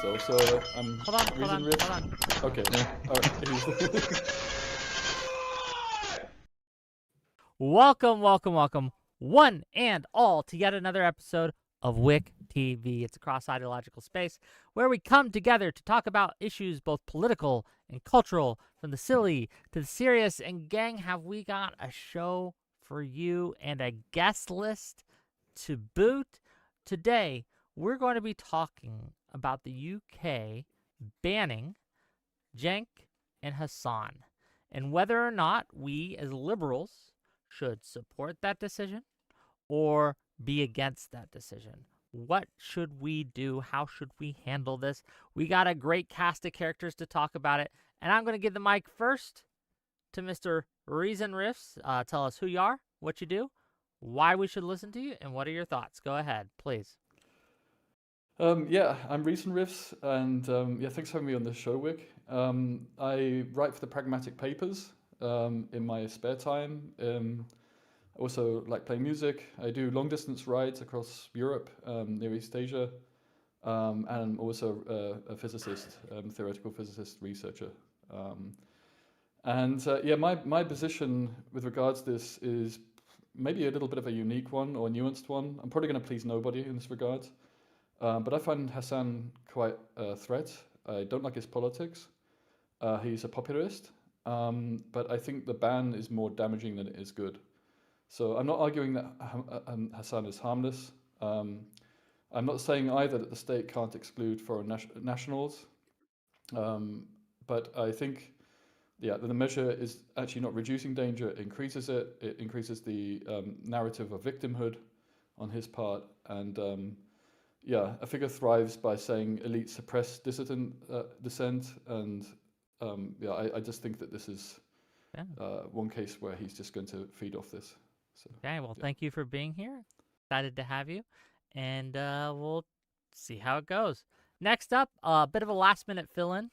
myself. So I'm Hold on. Okay. All right. Welcome, one and all, to yet another episode of Wick TV. It's a cross-ideological space where we come together to talk about issues both political and cultural, from the silly to the serious. And gang, have we got a show for you and a guest list to boot? Today, we're going to be talking about the UK banning Cenk and Hasan, and whether or not we as liberals should support that decision or be against that decision. What should we do? How should we handle this? We got a great cast of characters to talk about it, and I'm going to give the mic first to Mr. ReasonRiffs. Tell us who you are, what you do, why we should listen to you, and what are your thoughts. Go ahead, please. Yeah, I'm ReasonRiffs, and yeah, thanks for having me on the show, Wick. I write for the Pragmatic Papers in my spare time. I also like playing music. I do long distance rides across Europe, Near East Asia, and I'm also a physicist, theoretical physicist, researcher. Yeah, my position with regards to this is maybe a little bit of a unique one or a nuanced one. I'm probably going to please nobody in this regard. But I find Hasan quite a threat. I don't like his politics. He's a populist. But I think the ban is more damaging than it is good. So I'm not arguing that Hasan is harmless. I'm not saying either that the state can't exclude foreign nationals. But I think, yeah, the measure is actually not reducing danger, it increases it. It increases the narrative of victimhood on his part. And yeah, a figure thrives by saying elites suppress dissident dissent, and yeah, I just think that this is Yeah. one case where he's just going to feed off this. So, Okay, well, yeah. thank you for being here. Excited to have you, and we'll see how it goes. Next up, a bit of a last-minute fill-in,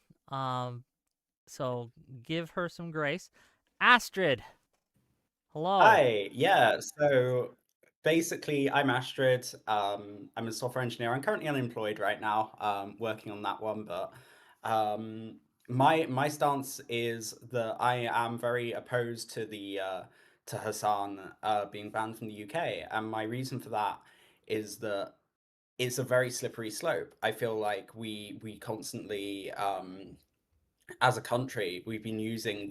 so give her some grace. Astrid, hello. Hi, yeah. So basically, I'm Astrid. I'm a software engineer. I'm currently unemployed right now, working on that one. But my stance is that I am very opposed to the to Hasan being banned from the UK, and my reason for that is that it's a very slippery slope. I feel like we constantly, as a country, we've been using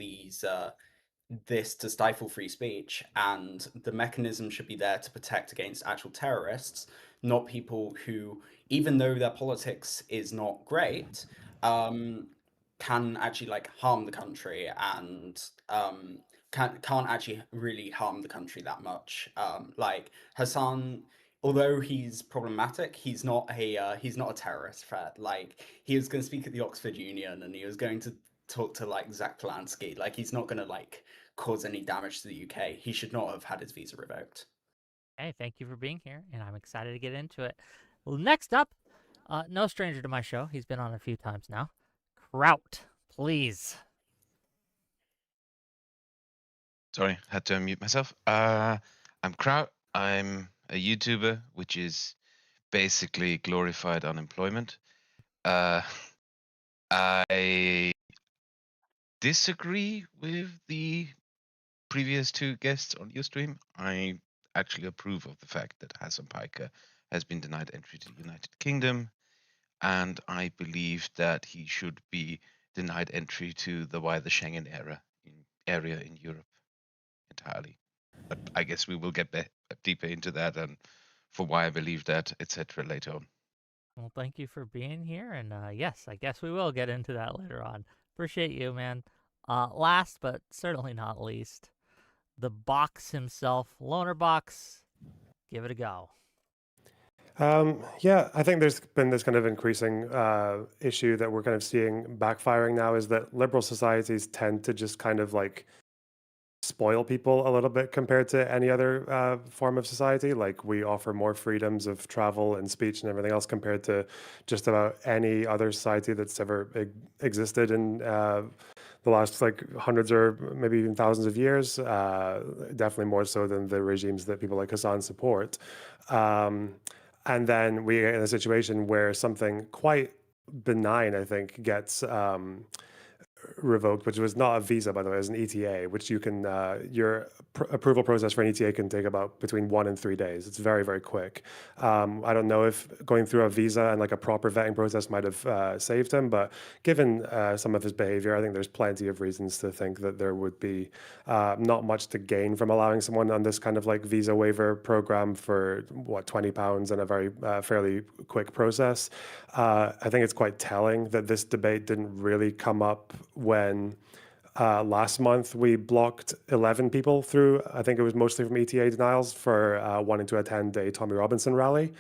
this to stifle free speech, and the mechanism should be there to protect against actual terrorists, not people who, even though their politics is not great, can actually like harm the country, and can't actually really harm the country that much. Like Hassan, although he's problematic, he's not a terrorist threat. Like, he was going to speak at the Oxford Union, and he was going to talk to like Zach Polanski. Like, he's not going to like cause any damage to the UK. He should not have had his visa revoked. Hey, thank you for being here, and I'm excited to get into it. Well, next up, no stranger to my show. He's been on a few times now. Kraut, please. Sorry, had to unmute myself. I'm Kraut. I'm a YouTuber, which is basically glorified unemployment. I disagree with the previous two guests on your stream. I actually approve of the fact that Hasan Piker has been denied entry to the United Kingdom, and I believe that he should be denied entry to the wider Schengen area in Europe entirely. But I guess we will get deeper into that and for why I believe that, etc. later on. Well, thank you for being here, and yes, I guess we will get into that later on. Appreciate you, man. Last but certainly not least, the box himself, Lonerbox. Give it a go. Yeah, I think there's been this kind of increasing issue that we're kind of seeing backfiring now, is that liberal societies tend to just kind of like spoil people a little bit compared to any other form of society. Like, we offer more freedoms of travel and speech and everything else compared to just about any other society that's ever existed in the last like hundreds or maybe even thousands of years. Definitely more so than the regimes that people like Hassan support. And then we get in a situation where something quite benign, I think, gets revoked, which was not a visa, by the way, it was an ETA, which you can, your approval process for an ETA can take about between 1 and 3 days. It's very, very quick. I don't know if going through a visa and like a proper vetting process might have saved him, but given some of his behavior, I think there's plenty of reasons to think that there would be not much to gain from allowing someone on this kind of like visa waiver program for what, £20 and a very fairly quick process. I think it's quite telling that this debate didn't really come up when last month we blocked 11 people through, I think it was mostly from ETA denials, for wanting to attend a Tommy Robinson rally.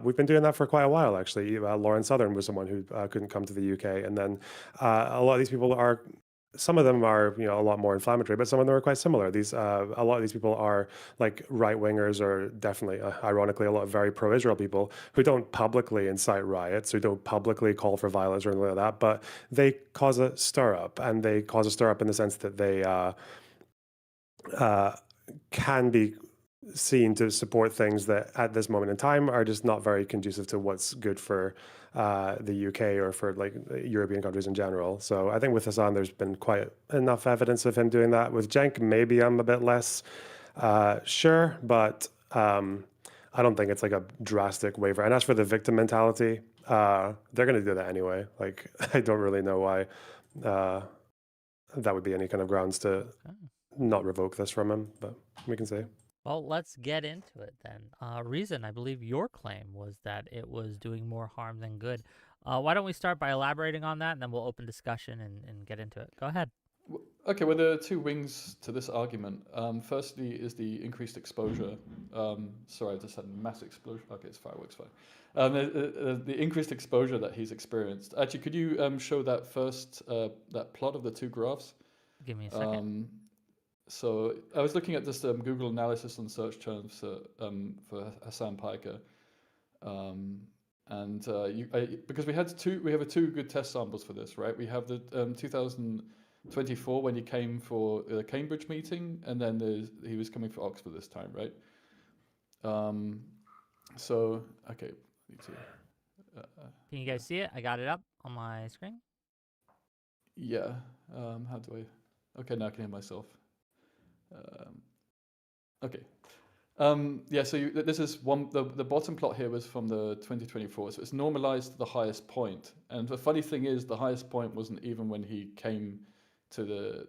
We've been doing that for quite a while, actually. Lauren Southern was someone who couldn't come to the UK. And then a lot of these people are, some of them are, a lot more inflammatory, but some of them are quite similar. A lot of these people are like right wingers, or definitely, ironically, a lot of very pro-Israel people who don't publicly incite riots, who don't publicly call for violence or anything like that, but they cause a stir up, and they cause a stir up in the sense that they can be seen to support things that at this moment in time are just not very conducive to what's good for the UK or for like European countries in general. So I think with Hasan, there's been quite enough evidence of him doing that. With Cenk, maybe I'm a bit less sure, but I don't think it's like a drastic waiver. And as for the victim mentality, they're going to do that anyway. Like, I don't really know why that would be any kind of grounds to not revoke this from him, but we can see. Well, let's get into it then. Reason, I believe your claim was that it was doing more harm than good. Why don't we start by elaborating on that, and then we'll open discussion and get into it. Go ahead. Okay, well, there are two wings to this argument. Firstly is the increased exposure. Sorry, I just had a massive explosion. Okay, it's fireworks, fine. The increased exposure that he's experienced. Actually, could you show that first, that plot of the two graphs? Give me a second. So I was looking at this Google analysis on search terms for Hasan Piker, because we have two good test samples for this, right? We have the 2024 when he came for the Cambridge meeting, and then he was coming for Oxford this time, right? So okay, Can you guys see it? I got it up on my screen. Yeah. How do I? Okay, now I can hear myself. Okay. Yeah, so this is the bottom plot here was from the 2024, so it's normalized to the highest point. And the funny thing is, the highest point wasn't even when he came to the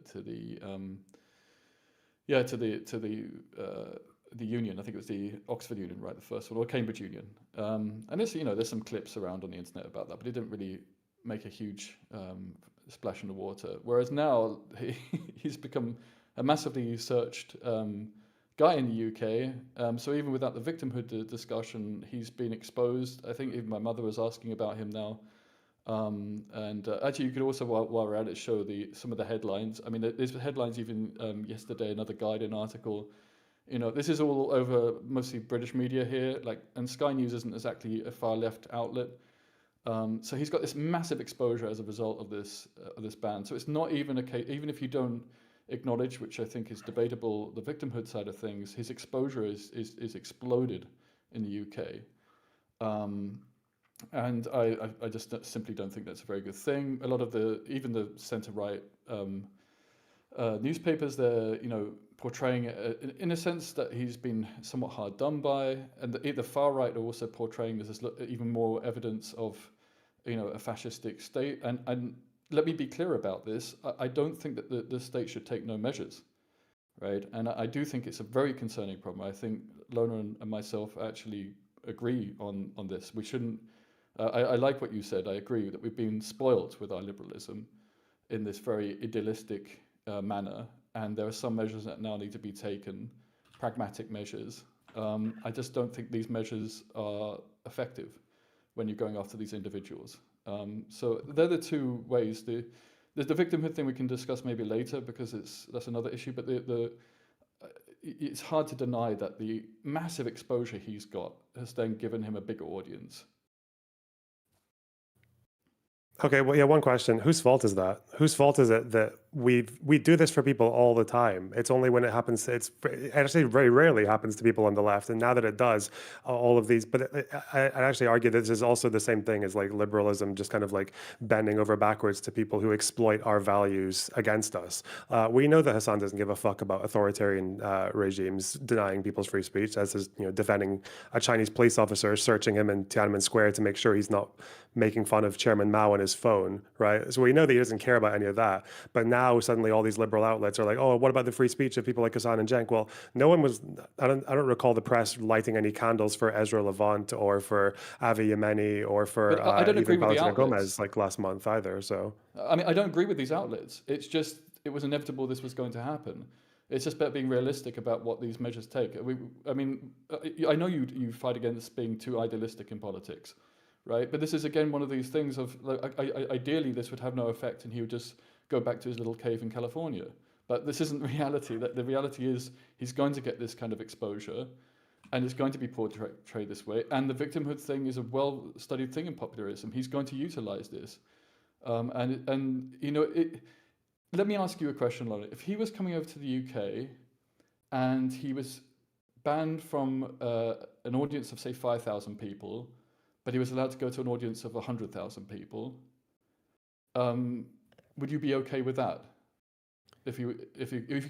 union. I think it was the Oxford Union, right, the first one, or Cambridge Union. And there's some clips around on the internet about that, but it didn't really make a huge splash in the water. Whereas now he's become a massively searched guy in the UK. So even without the victimhood discussion, he's been exposed. I think even my mother was asking about him now. Actually, you could also, while we're at it, show some of the headlines. I mean, there's headlines even yesterday, another Guardian article. This is all over mostly British media here, and Sky News isn't exactly a far left outlet. So he's got this massive exposure as a result of this ban. So it's not even a case, even if you don't acknowledge, which I think is debatable, the victimhood side of things, his exposure is exploded in the UK. And I just simply don't think that's a very good thing. A lot of even the centre-right newspapers, they're portraying it in a sense that he's been somewhat hard done by, and the far right are also portraying this as even more evidence of a fascistic state. And let me be clear about this. I don't think that the state should take no measures, right? And I do think it's a very concerning problem. I think Loner and myself actually agree on this. We shouldn't. I like what you said. I agree that we've been spoilt with our liberalism in this very idealistic manner, and there are some measures that now need to be taken, pragmatic measures. I just don't think these measures are effective when you're going after these individuals. So they're the two ways. The victimhood thing we can discuss maybe later, because that's another issue. But it's hard to deny that the massive exposure he's got has then given him a bigger audience. Okay, well, yeah, one question. Whose fault is that? Whose fault is it that we do this for people all the time. It's only when it happens. It actually very rarely happens to people on the left. And now that it does, all of these. But I actually argue that this is also the same thing as like liberalism, just kind of like bending over backwards to people who exploit our values against us. We know that Hasan doesn't give a fuck about authoritarian regimes denying people's free speech, as is defending a Chinese police officer searching him in Tiananmen Square to make sure he's not making fun of Chairman Mao on his phone, right? So we know that he doesn't care about any of that. But now suddenly all these liberal outlets are like, oh, what about the free speech of people like Hasan and Cenk? Well, no one was. I don't recall the press lighting any candles for Ezra Levant or for Avi Yemeni or for But I don't agree even with the Valentina outlets. Gomez like last month either. So I mean, I don't agree with these outlets. It's just it was inevitable this was going to happen. It's just about being realistic about what these measures take. I mean, I know you fight against being too idealistic in politics, right? But this is again one of these things of like, ideally this would have no effect and he would just go back to his little cave in California. But this isn't reality. That the reality is he's going to get this kind of exposure, and it's going to be portrayed this way. And the victimhood thing is a well-studied thing in popularism. He's going to utilize this, and let me ask you a question, Lauren. If he was coming over to the UK and he was banned from an audience of, say, 5,000 people, but he was allowed to go to an audience of 100,000 people, would you be okay with that? If you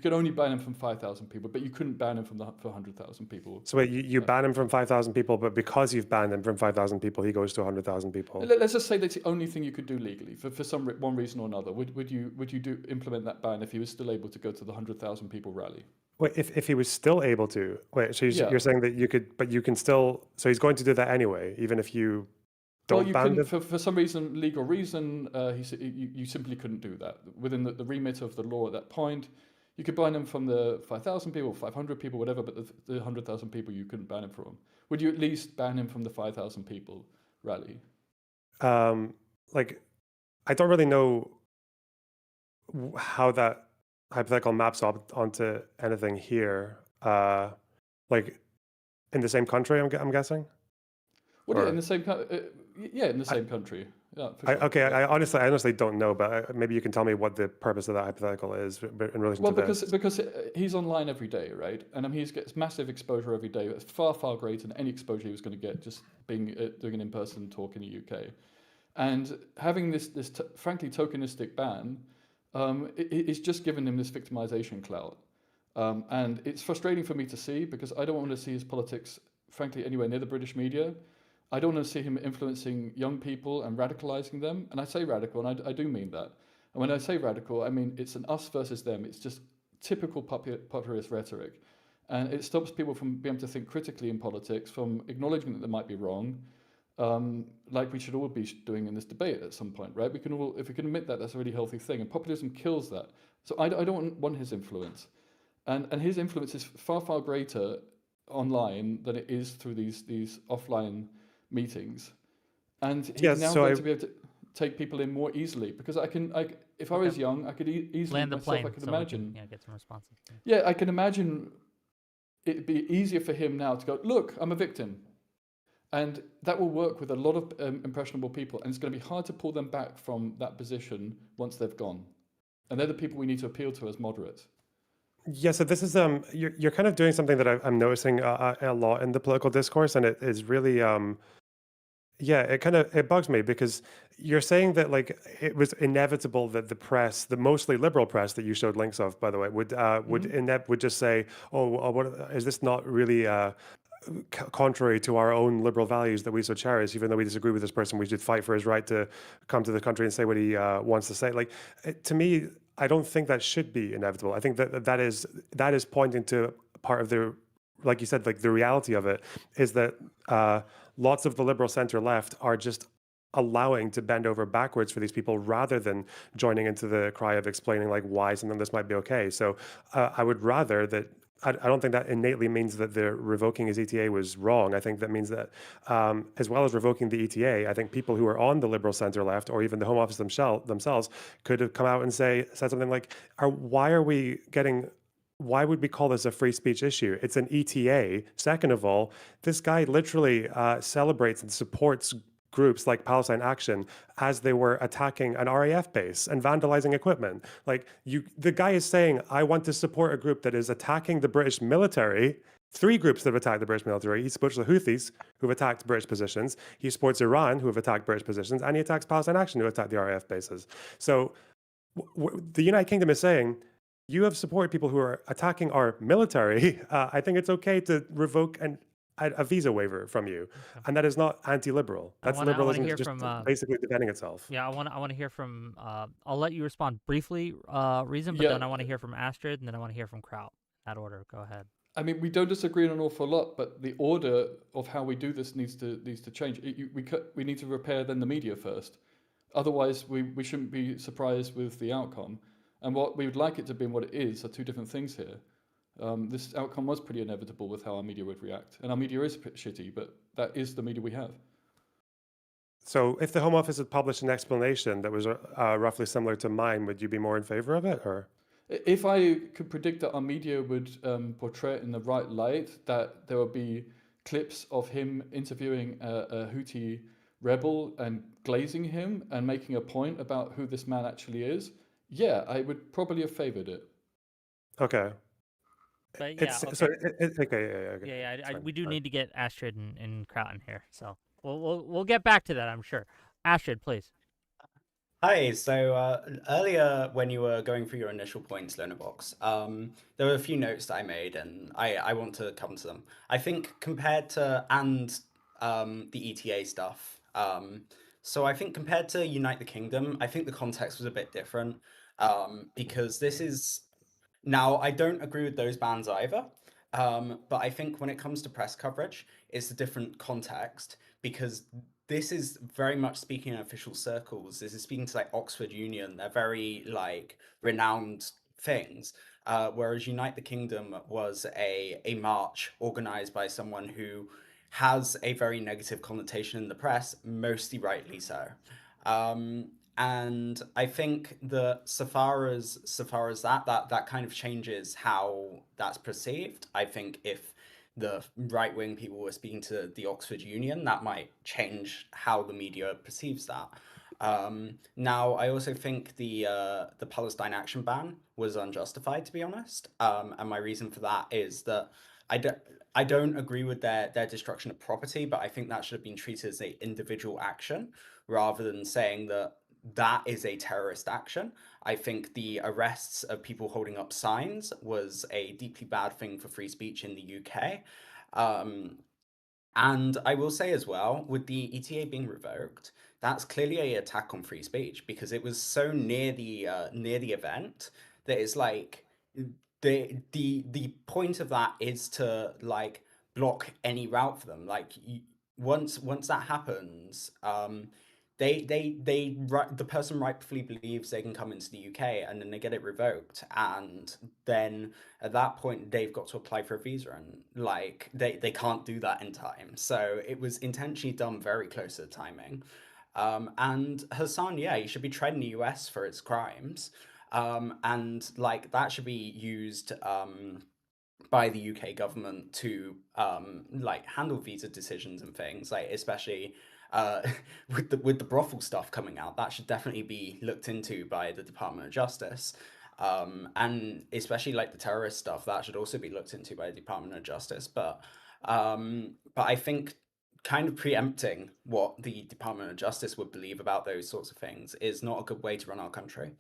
could only ban him from 5,000 people, but you couldn't ban him for 100,000 people. wait, you ban him from 5,000 people, but because you've banned him from 5,000 people, he goes to 100,000 people. Let's just say that's the only thing you could do legally for one reason or another. Would you implement that ban if he was still able to go to the 100,000 people rally? Wait, if he was still able to, wait, so Yeah. you're saying that you could, but you can still, so he's going to do that anyway, even if you don't you ban him? couldn't, for some reason, legal reason, you simply couldn't do that. Within the remit of the law at that point, you could ban him from the 5,000 people, 500 people, whatever, but the 100,000 people you couldn't ban him from. Would you at least ban him from the 5,000 people rally? Like, I don't really know how that hypothetical maps onto anything here. Like, in the same country, I'm guessing? Well, yeah, Or- in the same in the same country. Yeah, for sure. Okay, Yeah. I honestly don't know, but maybe you can tell me what the purpose of that hypothetical is in relation Well, to this. because he's online every day, right? And he gets massive exposure every day. It's far greater than any exposure he was going to get just being doing an in-person talk in the UK. And having this frankly tokenistic ban, it's just given him this victimization clout. And it's frustrating for me to see because I don't want to see his politics, frankly, anywhere near the British media. I don't want to see him influencing young people and radicalizing them. And I say radical, and I do mean that. And when I say radical, I mean it's an us versus them. It's just typical populist rhetoric. And it stops people from being able to think critically in politics, from acknowledging that they might be wrong, like we should all be doing in this debate at some point, right? We can all, if we can admit that, that's a really healthy thing. And populism kills that. So I don't want his influence. And his influence is far greater online than it is through these offline meetings, and he's Yes, now so going to be able to take people in more easily because if I was young, I could easily Land the myself, plane. I could so imagine. we can, get some responses. Yeah, I can imagine it'd be easier for him now to go, look, I'm a victim, and that will work with a lot of impressionable people, and it's going to be hard to pull them back from that position once they've gone, and they're the people we need to appeal to as moderates. Yeah, so this is you're kind of doing something that I'm noticing a lot in the political discourse, and it is really yeah, it bugs me because you're saying that like it was inevitable that the press, the mostly liberal press that you showed links of, by the way, would just say, oh, what is this not really contrary to our own liberal values that we so cherish? Even though we disagree with this person, we should fight for his right to come to the country and say what he wants to say. Like to me, I don't think that should be inevitable. I think that is pointing to part of the, like you said, like the reality of it is that lots of the liberal center left are just allowing to bend over backwards for these people rather than joining into the cry of explaining like why something this might be okay. So I would rather that. I don't think that innately means that the revoking his ETA was wrong. I think that means that as well as revoking the ETA, I think people who are on the liberal center left or even the Home Office themselves could have come out and said something like, why would we call this a free speech issue? It's an ETA. Second of all, this guy literally celebrates and supports groups like Palestine Action as they were attacking an RAF base and vandalizing equipment. Like the guy is saying, I want to support a group that is attacking the British military. 3 groups that have attacked the British military. He supports the Houthis, who've attacked British positions. He supports Iran, who have attacked British positions, and he attacks Palestine Action, who attacked the RAF bases. So the United Kingdom is saying, you have supported people who are attacking our military. I think it's okay to revoke a visa waiver from you, and that is not anti-liberal. That's liberalism hear just from, basically defending itself. Yeah, I want to hear from. I'll let you respond briefly, Reason, but Yeah. then I want to hear from Astrid, and then I want to hear from Kraut. That order. Go ahead. I mean, we don't disagree on an awful lot, but the order of how we do this needs to change. We need to repair then the media first. Otherwise, we shouldn't be surprised with the outcome. And what we would like it to be and what it is are 2 different things here. This outcome was pretty inevitable with how our media would react. And our media is a bit shitty, but that is the media we have. So if the Home Office had published an explanation that was roughly similar to mine, would you be more in favor of it? Or if I could predict that our media would portray it in the right light, that there would be clips of him interviewing a Houthi rebel and glazing him and making a point about who this man actually is, yeah, I would probably have favored it. okay. But yeah, okay. We do need to get Astrid and Kraut in here, so we'll get back to that, I'm sure. Astrid, please. Hi. So earlier, when you were going through your initial points, Lonerbox, there were a few notes that I made, and I want to come to them. I think compared to the ETA stuff, so I think compared to Unite the Kingdom, I think the context was a bit different, because this is now I don't agree with those bans either. But I think when it comes to press coverage, it's a different context because this is very much speaking in official circles. This is speaking to like Oxford Union. They're very like renowned things. Whereas Unite the Kingdom was a march organized by someone who has a very negative connotation in the press, mostly rightly so. And I think that so far as that kind of changes how that's perceived. I think if the right wing people were speaking to the Oxford Union, that might change how the media perceives that. Now, I also think the Palestine action ban was unjustified, to be honest. And my reason for that is that I don't agree with their destruction of property, but I think that should have been treated as an individual action rather than saying that is a terrorist action. I think the arrests of people holding up signs was a deeply bad thing for free speech in the UK. And I will say as well, with the ETA being revoked, that's clearly an attack on free speech because it was so near the event that it's like the point of that is to like block any route for them. Like once that happens, the person rightfully believes they can come into the UK and then they get it revoked, and then at that point they've got to apply for a visa, and like they can't do that in time. So it was intentionally done very close to the timing. And Hasan, yeah, he should be tried in the US for his crimes. And like that should be used by the UK government to like handle visa decisions and things, like especially with the brothel stuff coming out, that should definitely be looked into by the Department of Justice. And especially like the terrorist stuff, that should also be looked into by the Department of Justice. But I think kind of preempting what the Department of Justice would believe about those sorts of things is not a good way to run our country.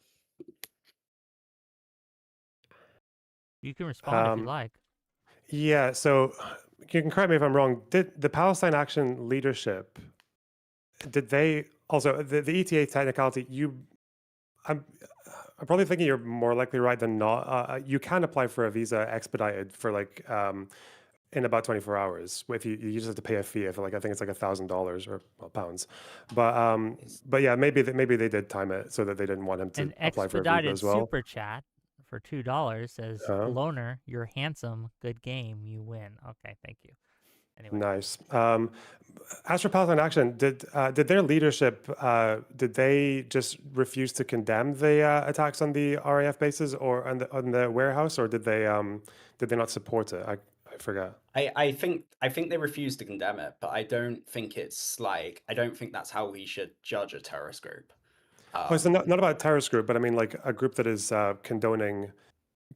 You can respond if you like. Yeah, so you can correct me if I'm wrong. Did the Palestine Action leadership, did they also the ETA technicality? I'm probably thinking you're more likely right than not. You can apply for a visa expedited for like in about 24 hours. If you just have to pay a fee of like I think it's like $1,000 or pounds. But yeah, maybe they did time it so that they didn't want him to An apply for a visa expedited as well. super chat for $2 says, Loner, you're handsome. Good game. You win. Okay, thank you. Anyway. Nice. As for Palestine Action, did their leadership did they just refuse to condemn the attacks on the RAF bases or on the warehouse, or did they not support it? I forget. I think they refuse to condemn it, but I don't think it's like I don't think that's how we should judge a terrorist group. Oh, so not about a terrorist group, but I mean like a group that is condoning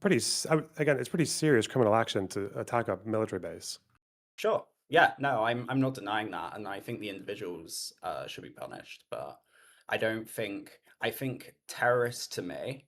again, it's pretty serious criminal action to attack a military base. Sure. Yeah, no, I'm not denying that, and I think the individuals should be punished, but I think terrorist to me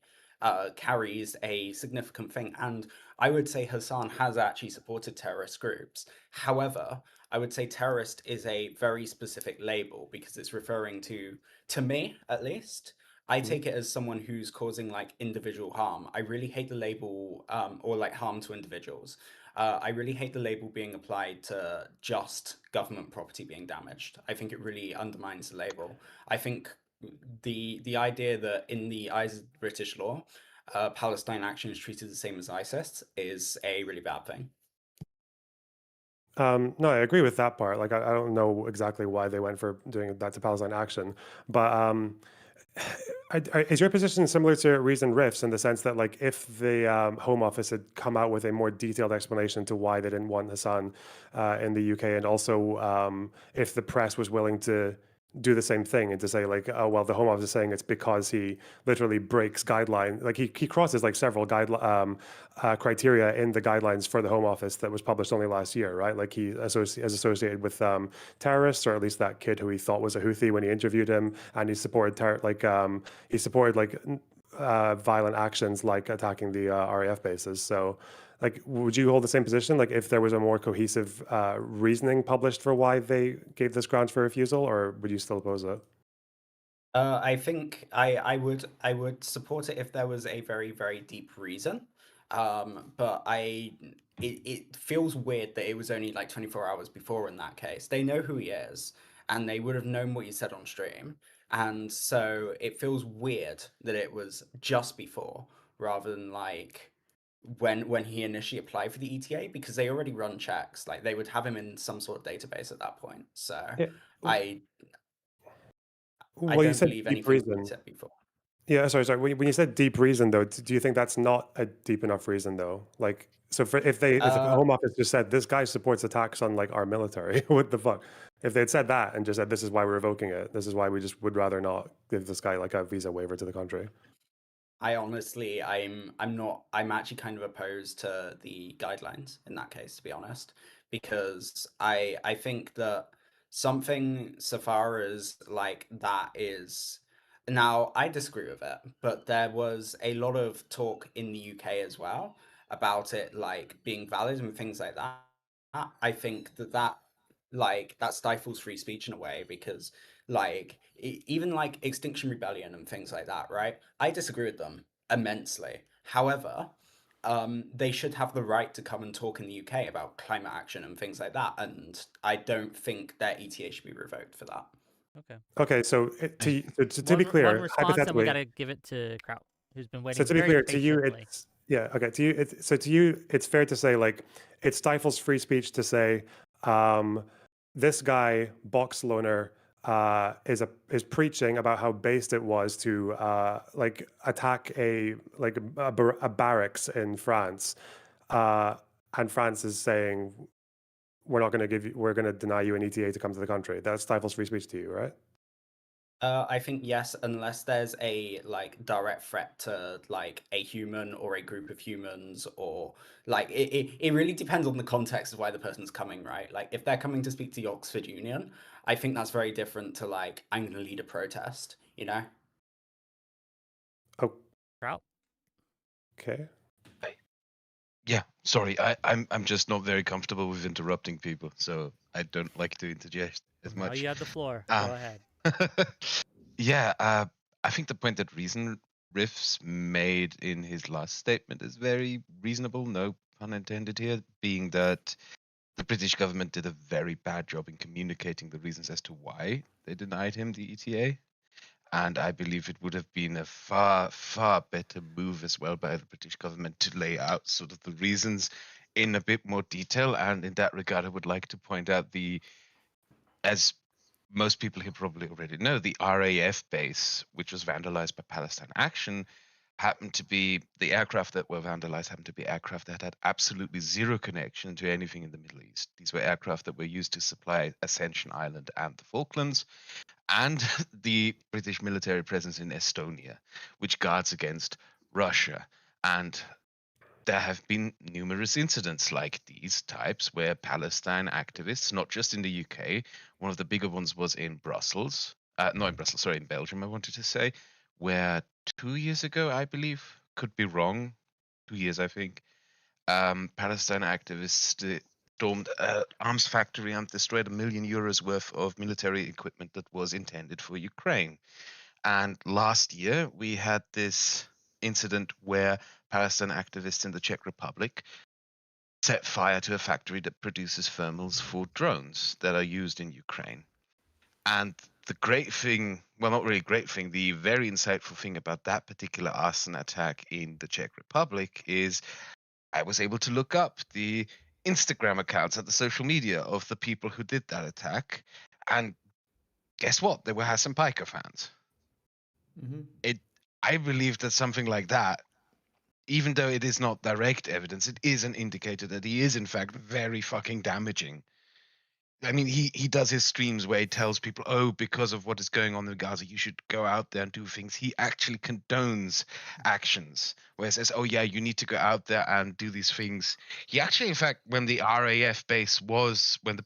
carries a significant thing, and I would say Hassan has actually supported terrorist groups. However, I would say terrorist is a very specific label because it's referring to me at least. I take it as someone who's causing like individual harm. I really hate the label or like harm to individuals. I really hate the label being applied to just government property being damaged. I think it really undermines the label. I think the idea that in the eyes of British law, Palestine action is treated the same as ISIS is a really bad thing. No, I agree with that part. Like, I don't know exactly why they went for doing that to Palestine Action, but is your position similar to ReasonRiffs in the sense that, like, if the Home Office had come out with a more detailed explanation to why they didn't want Hassan in the UK, and also if the press was willing to do the same thing and to say like, oh well, the Home Office is saying it's because he literally breaks guidelines, like he crosses like several criteria in the guidelines for the Home Office that was published only last year, right? Like he is associated with terrorists, or at least that kid who he thought was a Houthi when he interviewed him, and he supported violent actions like attacking the RAF bases. So like, would you hold the same position? Like, if there was a more cohesive reasoning published for why they gave this grounds for refusal, or would you still oppose it? I think I would support it if there was a very, very deep reason. But it feels weird that it was only like 24 hours before in that case. They know who he is, and they would have known what he said on stream. And so it feels weird that it was just before rather than like when he initially applied for the ETA, because they already run checks. Like they would have him in some sort of database at that point. So Yeah. I Well, you don't said believe deep anything he reason. said before. Yeah, sorry. When you said deep reason, though, do you think that's not a deep enough reason, though? Like, so if the Home Office just said this guy supports attacks on like our military, what the fuck? If they had said that and just said this is why we're revoking it, this is why we just would rather not give this guy like a visa waiver to the country. I honestly, I'm actually kind of opposed to the guidelines in that case, to be honest, because I think that something so far as like that is now I disagree with it, but there was a lot of talk in the UK as well about it like being valid and things like that. I think that like that stifles free speech in a way because like even like Extinction Rebellion and things like that, right? I disagree with them immensely. However, they should have the right to come and talk in the UK about climate action and things like that, and I don't think their ETA should be revoked for that. Okay. Okay, so to be One clear, response, and we hypothetically, got to give it to Kraut, who's been so waiting to be very clear, to you, patiently. it's yeah, okay. To you, it's fair to say like it stifles free speech to say this guy Box Loner is preaching about how based it was to like attack a barracks in France, and France is saying we're going to deny you an ETA to come to the country. That stifles free speech to you, right? I think yes, unless there's a like direct threat to like a human or a group of humans, or like it really depends on the context of why the person's coming, right? Like if they're coming to speak to the Oxford Union, I think that's very different to like I'm gonna lead a protest, you know? Oh, Kraut. okay. Yeah, sorry, I'm just not very comfortable with interrupting people, so I don't like to interject as Now much. you have the floor. Um, Go ahead. Yeah, I think the point that Reason Riffs made in his last statement is very reasonable, no pun intended here, being that the British government did a very bad job in communicating the reasons as to why they denied him the ETA. And I believe it would have been a far, far better move as well by the British government to lay out sort of the reasons in a bit more detail. And in that regard, I would like to point out as most people here probably already know, the RAF base, which was vandalized by Palestine Action, happened to be the aircraft that were vandalized happened to be aircraft that had absolutely zero connection to anything in the Middle East. These were aircraft that were used to supply Ascension Island and the Falklands, and the British military presence in Estonia, which guards against Russia. And there have been numerous incidents like these types where Palestine activists, not just in the UK, one of the bigger ones was in Brussels, not in Brussels, sorry, in Belgium, I wanted to say, where 2 years ago, I believe, could be wrong, 2 years, I think, Palestine activists stormed an arms factory and destroyed €1 million worth of military equipment that was intended for Ukraine. And last year, we had this incident where Palestine activists in the Czech Republic set fire to a factory that produces thermals for drones that are used in Ukraine. And the great thing, well, not really great thing, the very insightful thing about that particular arson attack in the Czech Republic is I was able to look up the Instagram accounts and the social media of the people who did that attack. And guess what? They were Hasan Piker fans. I believe that something like that, even though it is not direct evidence, it is an indicator that he is in fact very fucking damaging. I mean, he does his streams where he tells people, oh, because of what is going on in Gaza, you should go out there and do things. He actually condones actions where he says, oh, yeah, you need to go out there and do these things. He actually, in fact, when the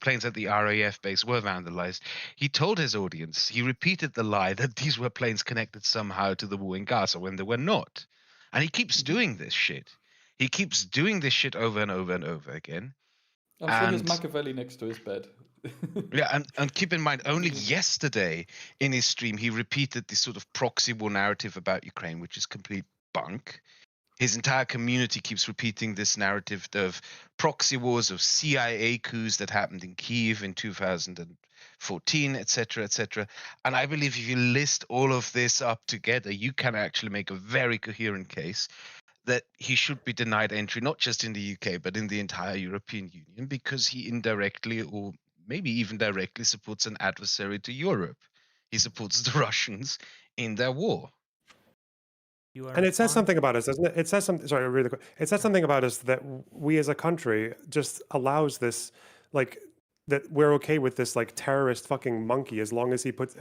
planes at the RAF base were vandalized, he told his audience, he repeated the lie that these were planes connected somehow to the war in Gaza when they were not. And he keeps doing this shit. He keeps doing this shit over and over and over again. I'm sure he has Machiavelli next to his bed. Yeah, and keep in mind, only yesterday in his stream, he repeated this sort of proxy war narrative about Ukraine, which is complete bunk. His entire community keeps repeating this narrative of proxy wars, of CIA coups that happened in Kyiv in 2014, etc., etc. And I believe if you list all of this up together, you can actually make a very coherent case that he should be denied entry, not just in the UK, but in the entire European Union, because he indirectly or maybe even directly supports an adversary to Europe. He supports the Russians in their war. And it says something about us, doesn't it? It says something. Sorry, really quick. It says something about us that we as a country just allows this, like, that we're okay with this like terrorist fucking monkey as long as he puts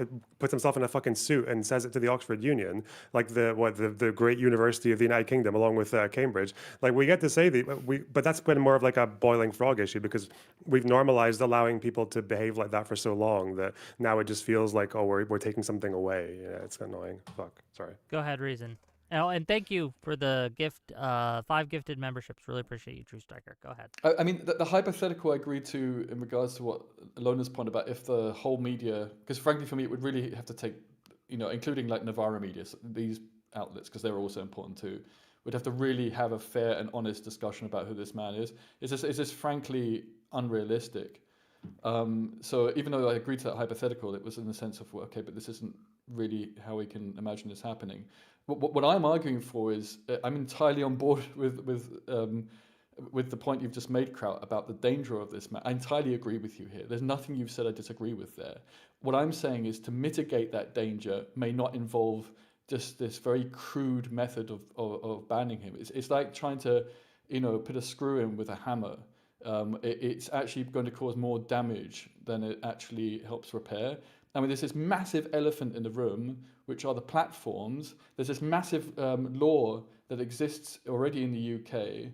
himself in a fucking suit and says it to the Oxford Union, like the great university of the United Kingdom, along with Cambridge. Like we get to say but that's been more of like a boiling frog issue because we've normalized allowing people to behave like that for so long that now it just feels like, oh, we're taking something away. Yeah, it's annoying. Fuck. Sorry. Go ahead, Reason. Oh, and thank you for the gift, 5 gifted memberships. Really appreciate you, True Striker. Go ahead. I mean, the hypothetical I agreed to in regards to what Lona's point about if the whole media, because frankly for me, it would really have to take, including like Navarra media, these outlets, because they're also important too, would have to really have a fair and honest discussion about who this man is. Is this frankly unrealistic? So even though I agreed to that hypothetical, it was in the sense of, well, okay, but this isn't really how we can imagine this happening. What I'm arguing for is I'm entirely on board with the point you've just made, Kraut, about the danger of this man. I entirely agree with you here. There's nothing you've said I disagree with there. What I'm saying is to mitigate that danger may not involve just this very crude method of banning him. It's like trying to, put a screw in with a hammer. It's actually going to cause more damage than it actually helps repair. I mean, there's this massive elephant in the room, which are the platforms. There's this massive law that exists already in the UK,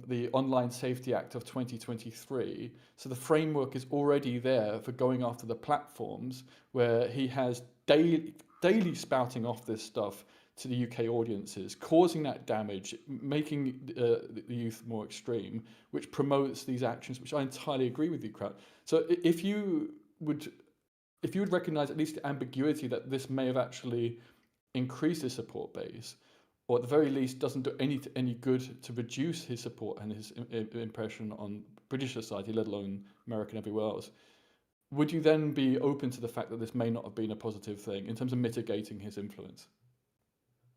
the Online Safety Act of 2023. So the framework is already there for going after the platforms, where he has daily spouting off this stuff to the UK audiences, causing that damage, making the youth more extreme, which promotes these actions, which I entirely agree with you, Kraut. So if you would recognize at least the ambiguity that this may have actually increased his support base, or at the very least doesn't do any good to reduce his support and his impression on British society, let alone America and everywhere else, would you then be open to the fact that this may not have been a positive thing in terms of mitigating his influence?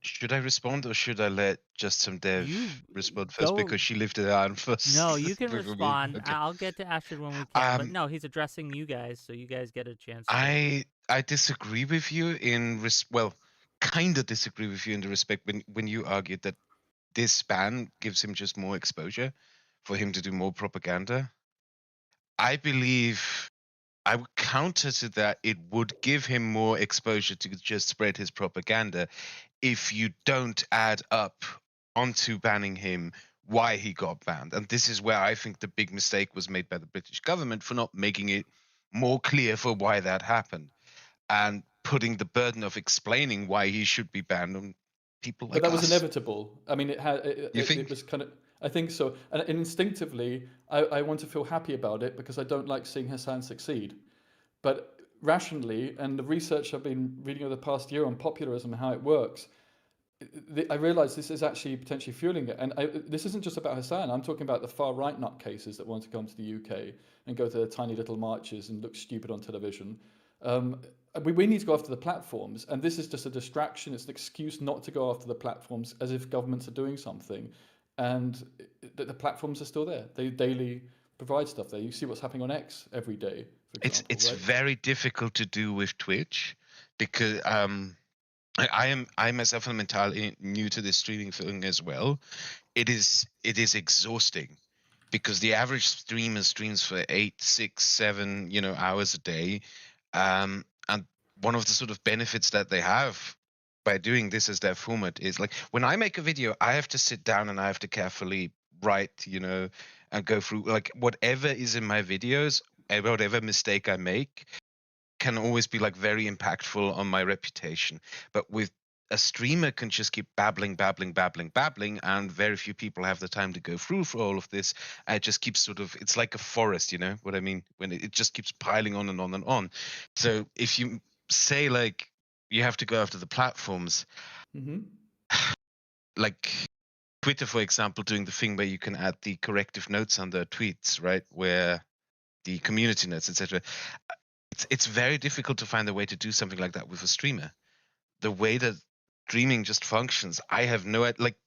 Should I respond or should I let just some dev respond first go- because she lifted her arm first? No, you can before me? respond. Okay. I'll get to Astrid when we can. But no, he's addressing you guys, so you guys get a chance. I disagree with you in well, kind of disagree with you in the respect when you argued that this ban gives him just more exposure for him to do more propaganda. I believe I would counter to that. It would give him more exposure to just spread his propaganda if you don't add up onto banning him why he got banned. And this is where I think the big mistake was made by the British government for not making it more clear for why that happened and putting the burden of explaining why he should be banned on people But like that was us. inevitable. I mean, You it think? was kind of. I think so, and instinctively, I want to feel happy about it because I don't like seeing Hassan succeed. But rationally, and the research I've been reading over the past year on popularism and how it works, I realize this is actually potentially fueling it. And this isn't just about Hassan. I'm talking about the far right nutcases that want to come to the UK and go to their tiny little marches and look stupid on television. Um, we need to go after the platforms, and this is just a distraction. It's an excuse not to go after the platforms as if governments are doing something. And the platforms are still there. They daily provide stuff there. You see what's happening on X every day, for example, It's right? very difficult to do with Twitch because I myself am entirely new to this streaming thing as well. It is exhausting because the average streamer streams for 8, 6, 7, hours a day. And one of the sort of benefits that they have by doing this as their format is like when I make a video, I have to sit down and I have to carefully write, and go through like whatever is in my videos, whatever mistake I make can always be like very impactful on my reputation. But with a streamer can just keep babbling, and very few people have the time to go through for all of this. And it just keeps sort of, it's like a forest, you know what I mean? When it just keeps piling on and on and on. So if you say like you have to go after the platforms, Mm-hmm. like Twitter, for example, doing the thing where you can add the corrective notes under tweets, right? Where the community notes, etc. It's very difficult to find a way to do something like that with a streamer. The way that streaming just functions, I have no like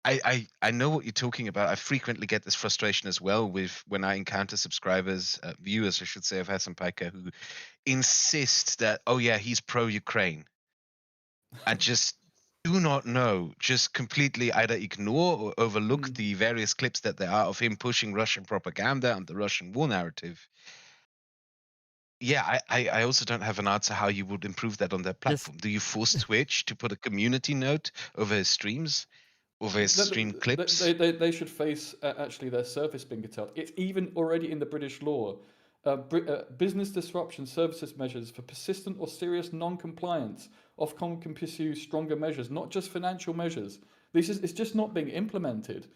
I know what you're talking about. I frequently get this frustration as well with when I encounter subscribers, viewers I should say, of Hasan Piker who insist that, oh yeah, he's pro-Ukraine, and just do not know, just completely either ignore or overlook the various clips that there are of him pushing Russian propaganda and the Russian war narrative. Yeah, I also don't have an answer how you would improve that on their This platform. Do you force Twitch to put a community note over his streams, over his streamed clips? They should face actually their service being curtailed. It's even already in the British law. Business disruption services measures for persistent or serious non-compliance Ofcom can pursue stronger measures, not just financial measures. It's just not being implemented.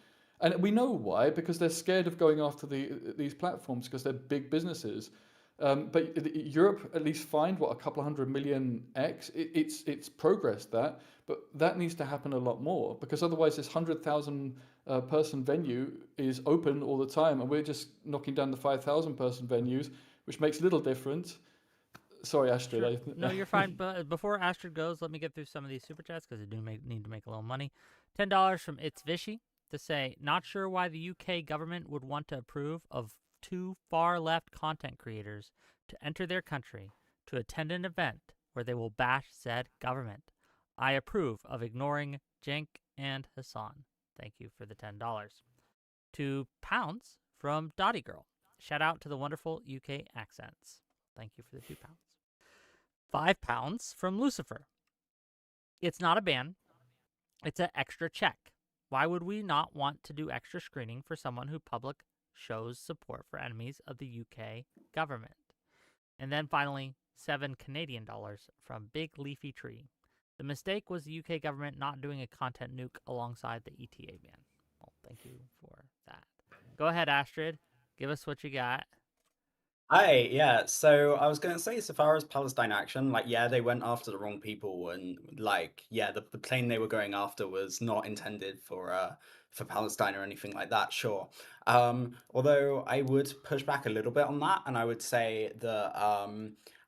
And we know why, because they're scared of going after these platforms because they're big businesses. But Europe at least fined what, a couple of 100 million X. It's progress that, but that needs to happen a lot more because otherwise this 100,000 person venue is open all the time, and we're just knocking down the 5,000 person venues, which makes little difference. Sorry, Astrid. Sure. No, you're fine. But before Astrid goes, let me get through some of these super chats because I do need to make a little money. $10 from It's Vishy to say, not sure why the UK government would want to approve of 2 far-left content creators to enter their country to attend an event where they will bash said government. I approve of ignoring Cenk and Hasan. Thank you for the $10. £2 from Dottie Girl. Shout out to the wonderful UK accents. Thank you for the £2. £5 from Lucifer. It's not a ban. It's an extra check. Why would we not want to do extra screening for someone who public shows support for enemies of the UK government? And then finally, $7 from Big Leafy Tree. The mistake was the UK government not doing a content nuke alongside the ETA ban. Well, thank you for that. Go ahead, Astrid. Give us what you got. Hi, yeah. So I was gonna say, so far as Palestine action, like, yeah, they went after the wrong people, and like, yeah, the plane they were going after was not intended for Palestine or anything like that. Sure. Although I would push back a little bit on that, and I would say that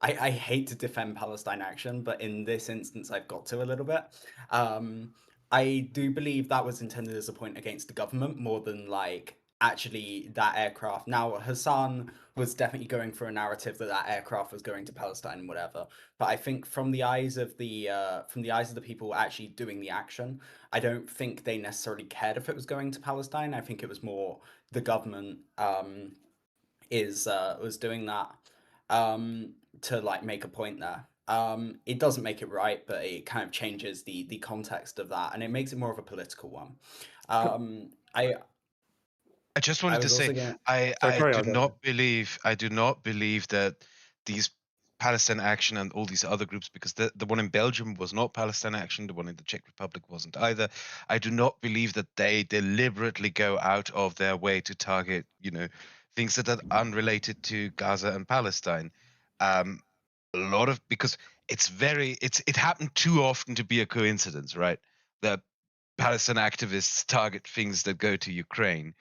I hate to defend Palestine action, but in this instance, I've got to a little bit. I do believe that was intended as a point against the government more than like actually that aircraft. Now, Hasan was definitely going for a narrative that that aircraft was going to Palestine and whatever. But I think from the eyes of the people actually doing the action, I don't think they necessarily cared if it was going to Palestine. I think it was more the government was doing that to like make a point there. It doesn't make it right, but it kind of changes the context of that, and it makes it more of a political one. I just I wanted to was say also gonna. Sorry, I carry do on. not believe that these Palestine Action and all these other groups, because the one in Belgium was not Palestine Action, the one in the Czech Republic wasn't either. I do not believe that they deliberately go out of their way to target, things that are unrelated to Gaza and Palestine. A lot of because it happened too often to be a coincidence, right? That Palestine activists target things that go to Ukraine.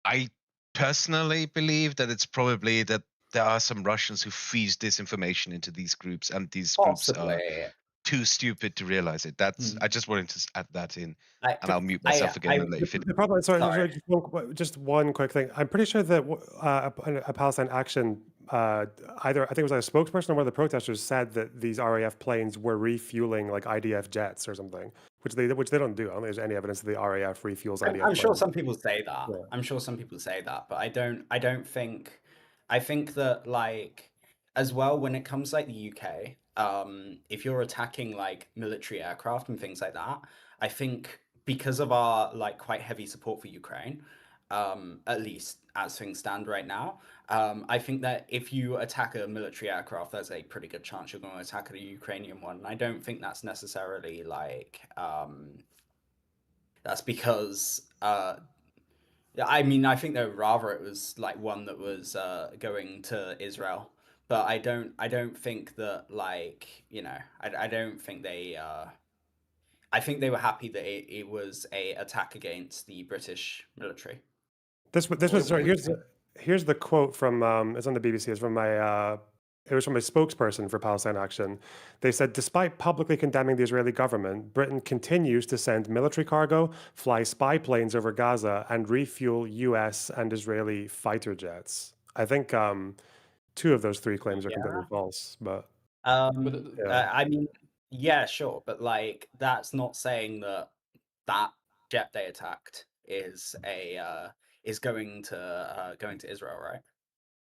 I personally believe that it's probably that there are some Russians who feed disinformation into these groups, and these groups are Possibly. too stupid to realize it. I just wanted to add that in, and I'll mute I, myself again and let you The finish. the problem, sorry, Sorry. just one quick thing. I'm pretty sure that a Palestine Action, either I think it was a spokesperson or one of the protesters said that these RAF planes were refueling like IDF jets or something, which they don't do. I don't think there's any evidence that the RAF refuels IDF I'm sure planes. some people say that. Yeah. I'm sure some people say that, but I don't think. I think that like as well when it comes like the UK, if you're attacking like military aircraft and things like that, I think because of our like quite heavy support for Ukraine, at least as things stand right now, I think that if you attack a military aircraft, there's a pretty good chance you're going to attack a Ukrainian one. And I don't think that's necessarily like that's because I mean, I think that rather it was like one that was going to Israel, but I don't think that like I don't think they I think they were happy that it was a attack against the British military. This was sorry. Here's the quote from it's on the BBC. It's from it was from a spokesperson for Palestine Action. They said, despite publicly condemning the Israeli government, Britain continues to send military cargo, fly spy planes over Gaza, and refuel U.S. and Israeli fighter jets. I think two of those three claims are completely false. But yeah. I mean, yeah, sure, but like that's not saying that that jet they attacked is going to Israel, right?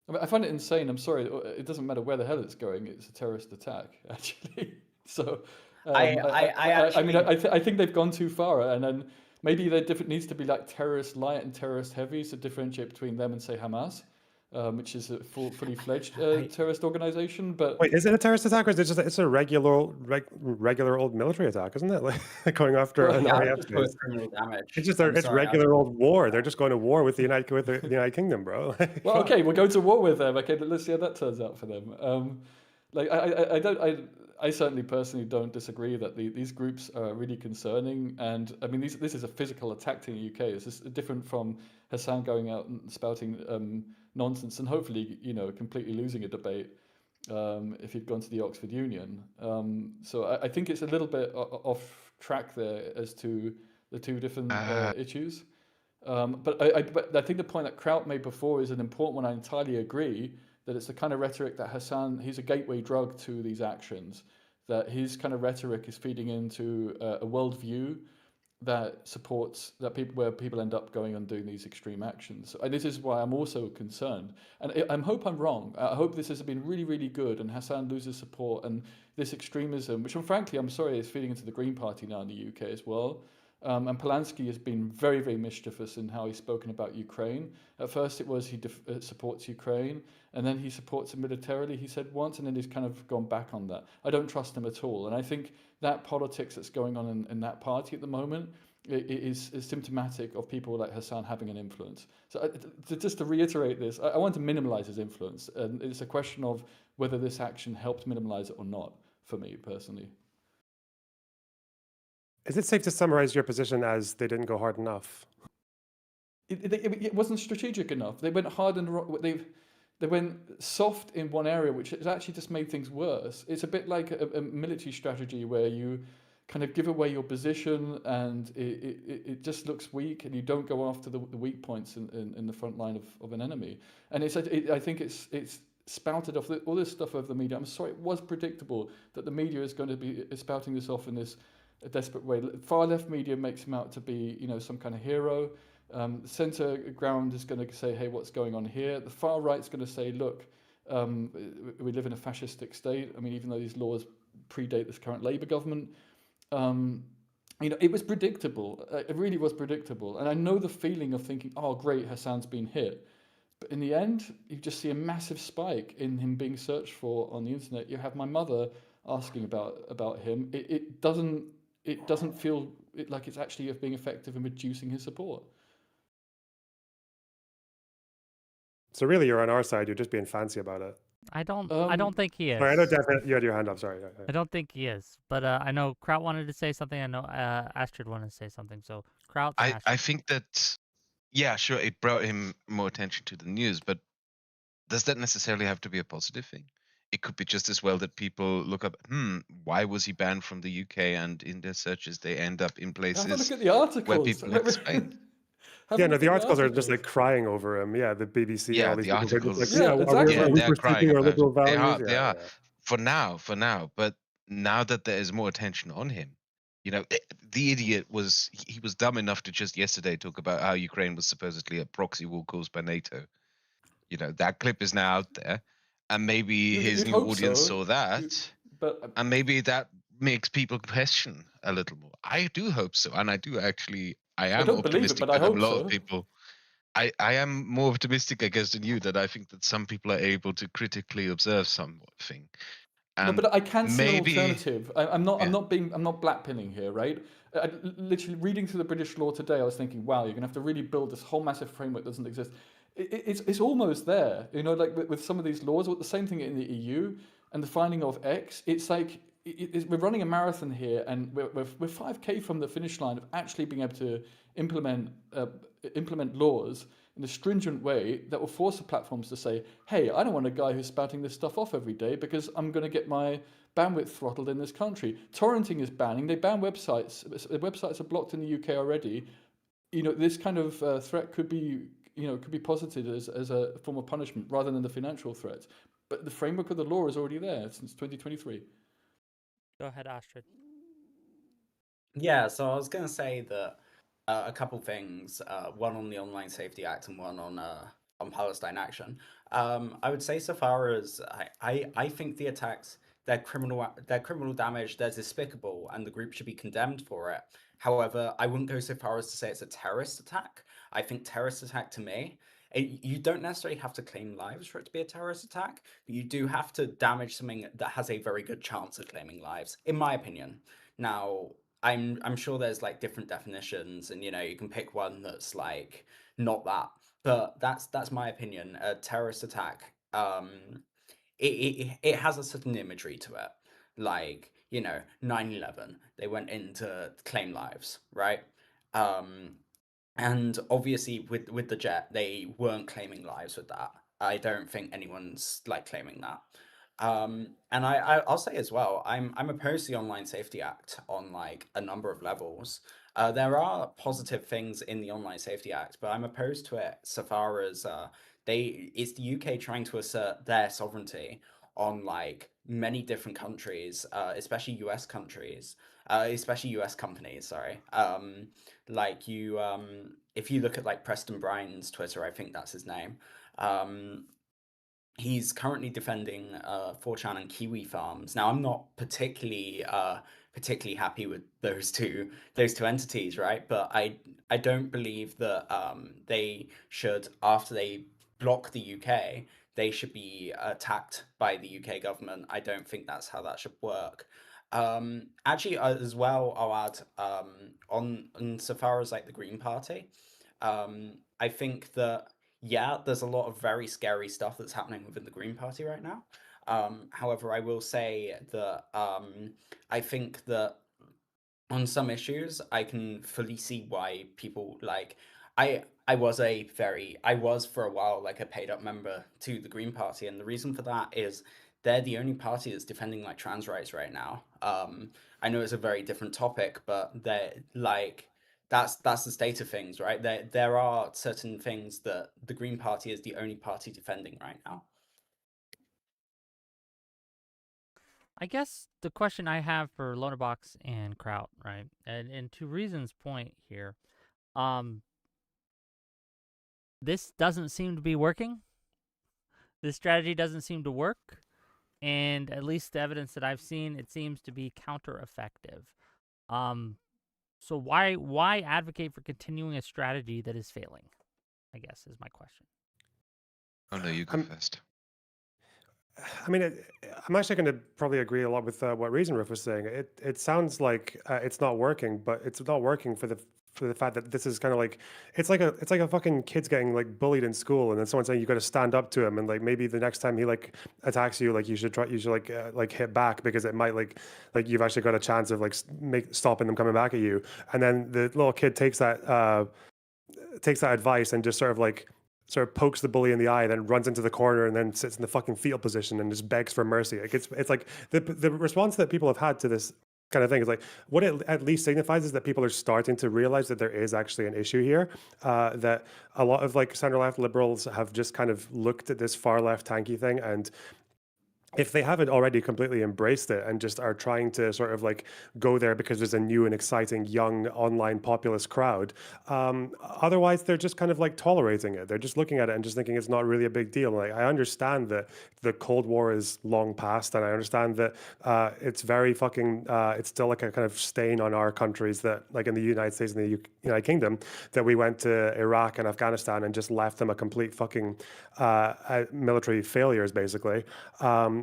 I mean, I find it insane. I'm sorry. It doesn't matter where the hell it's going. It's a terrorist attack, actually. So, I think they've gone too far, and then maybe there needs to be like terrorist light and terrorist heavy to differentiate between them and say Hamas, which is a fully fledged terrorist organization. But Wait, is it a terrorist attack, or is it just it's a regular old military attack, isn't it? Like going after an RAF base. Criminal damage. It's just it's regular old war. They're just going to war with the United Kingdom, bro. Well, okay, we'll go to war with them. Okay, let's see how that turns out for them. Like I certainly personally don't disagree that these groups are really concerning, and I mean this is a physical attack in the UK. It's just different from Hasan going out and spouting nonsense and hopefully completely losing a debate if he'd gone to the Oxford Union. So I think it's a little bit off track there as to the two different issues. But I think the point that Kraut made before is an important one. I entirely agree that it's the kind of rhetoric that Hasan, he's a gateway drug to these actions, that his kind of rhetoric is feeding into a worldview that supports that where people end up going and doing these extreme actions. And this is why I'm also concerned. And I hope I'm wrong. I hope this has been really, really good and Hasan loses support and this extremism, which frankly, I'm sorry, is feeding into the Green Party now in the UK as well. And Polanski has been very, very mischievous in how he's spoken about Ukraine. At first it was he supports Ukraine, and then he supports it militarily, he said once, and then he's kind of gone back on that. I don't trust him at all. And I think that politics that's going on in that party at the moment is symptomatic of people like Hasan having an influence. So just to reiterate this, I want to minimize his influence. And it's a question of whether this action helped minimize it or not, for me personally. Is it safe to summarize your position as they didn't go hard enough? It wasn't strategic enough. They went hard and they went soft in one area, which has actually just made things worse. It's a bit like a military strategy where you kind of give away your position, and it just looks weak, and you don't go after the weak points in the front line of an enemy. And I think it's spouted off all this stuff over the media. I'm sorry, it was predictable that the media is going to be spouting this off in this desperate way. Far left media makes him out to be, some kind of hero. The center ground is going to say, hey, what's going on here? The far right's going to say, look, we live in a fascistic state. I mean, even though these laws predate this current Labour government, it was predictable. It really was predictable. And I know the feeling of thinking, oh, great, Hassan's been hit. But in the end, you just see a massive spike in him being searched for on the internet. You have my mother asking about him. It doesn't feel like it's actually being effective in reducing his support. So really, you're on our side. You're just being fancy about it. I don't think he is. Sorry, I know definitely you had your hand up. Sorry. I don't think he is. But I know Kraut wanted to say something. I know Astrid wanted to say something. So Kraut. I think that, yeah, sure, it brought him more attention to the news, but does that necessarily have to be a positive thing? It could be just as well that people look up, why was he banned from the UK? And in their searches, they end up in places Have a look at the articles. where people explain. Yeah, no, the articles are just like crying over him. Yeah, the BBC. Yeah, all these the people are just articles. like, exactly. are we they're crying forsaking our about liberal it. values? They are. For now. But now that there is more attention on him, the idiot was dumb enough to just yesterday talk about how Ukraine was supposedly a proxy war caused by NATO. That clip is now out there, and maybe his You'd new hope audience so. saw that, and maybe that makes people question a little more. I do hope so, and I am don't believe it, optimistic but I that a hope lot so. of people. I am more optimistic, I guess, than you, that I think that some people are able to critically observe something. No, but I can see an maybe- alternative. I'm not blackpilling here, right? Literally reading through the British law today, I was thinking, wow, you're gonna have to really build this whole massive framework that doesn't exist. It's almost there, like with some of these laws. The same thing in the EU and the finding of X. It's like we're running a marathon here, and we're 5K from the finish line of actually being able to implement laws in a stringent way that will force the platforms to say, hey, I don't want a guy who's spouting this stuff off every day because I'm going to get my bandwidth throttled in this country. Torrenting is banning. They ban websites. Websites are blocked in the UK already. This kind of threat could be posited as a form of punishment rather than the financial threat. But the framework of the law is already there since 2023. Go ahead, Astrid. Yeah, so I was going to say that a couple things, one on the Online Safety Act and one on Palestine Action. I would say so far as I think the attacks, they're criminal damage, they're despicable, and the group should be condemned for it. However, I wouldn't go so far as to say it's a terrorist attack. I think terrorist attack to me, you don't necessarily have to claim lives for it to be a terrorist attack, but you do have to damage something that has a very good chance of claiming lives, in my opinion. Now, I'm sure there's like different definitions, and you can pick one that's like not that, but that's my opinion. A terrorist attack, it has a certain imagery to it, like 9/11. They went in to claim lives, right? And obviously with the jet, they weren't claiming lives with that. I don't think anyone's like claiming that. And I'll say as well, I'm opposed to the Online Safety Act on like a number of levels. There are positive things in the Online Safety Act, but I'm opposed to it so far as it's the UK trying to assert their sovereignty on like many different countries, especially US countries, especially US companies, sorry. Like if you look at like Preston Bryan's Twitter, I think that's his name. He's currently defending 4chan and Kiwi Farms. Now, I'm not particularly happy with those two entities, right? But I don't believe that they should, after they block the UK, they should be attacked by the UK government. I don't think that's how that should work. Actually, as well, I'll add on so far as like the Green Party, I think that there's a lot of very scary stuff that's happening within the Green Party right now. However, I will say that I think that on some issues, I can fully see why people like. I was for a while like a paid up member to the Green Party, and the reason for that is they're the only party that's defending like trans rights right now. I know it's a very different topic, but they're like that's the state of things, right? There are certain things that the Green Party is the only party defending right now. I guess the question I have for Lonerbox and Kraut, right, and to Reason's point here, this doesn't seem to be working. This strategy doesn't seem to work, and at least the evidence that I've seen, it seems to be counter-effective. So why advocate for continuing a strategy that is failing? I guess is my question. Oh no, you go first. I mean, I'm actually going to probably agree a lot with what ReasonRiff was saying. It sounds like it's not working, but it's not working for the fact that this is kind of like it's like a fucking kid's getting like bullied in school, and then someone saying you got to stand up to him, and like maybe the next time he like attacks you, like you should like hit back because it might like you've actually got a chance of like stopping them coming back at you, and then the little kid takes that advice and just sort of pokes the bully in the eye, then runs into the corner and then sits in the fucking fetal position and just begs for mercy. Like it's like the response that people have had to this kind of thing is like what it at least signifies is that people are starting to realize that there is actually an issue here. That a lot of like center left liberals have just kind of looked at this far left tanky thing, and if they haven't already completely embraced it and just are trying to sort of like go there because there's a new and exciting young online populist crowd, otherwise they're just kind of like tolerating it. They're just looking at it and just thinking it's not really a big deal. Like I understand that the Cold War is long past, and I understand that it's very fucking, it's still like a kind of stain on our countries that like in the United States and the United Kingdom that we went to Iraq and Afghanistan and just left them a complete fucking military failures basically.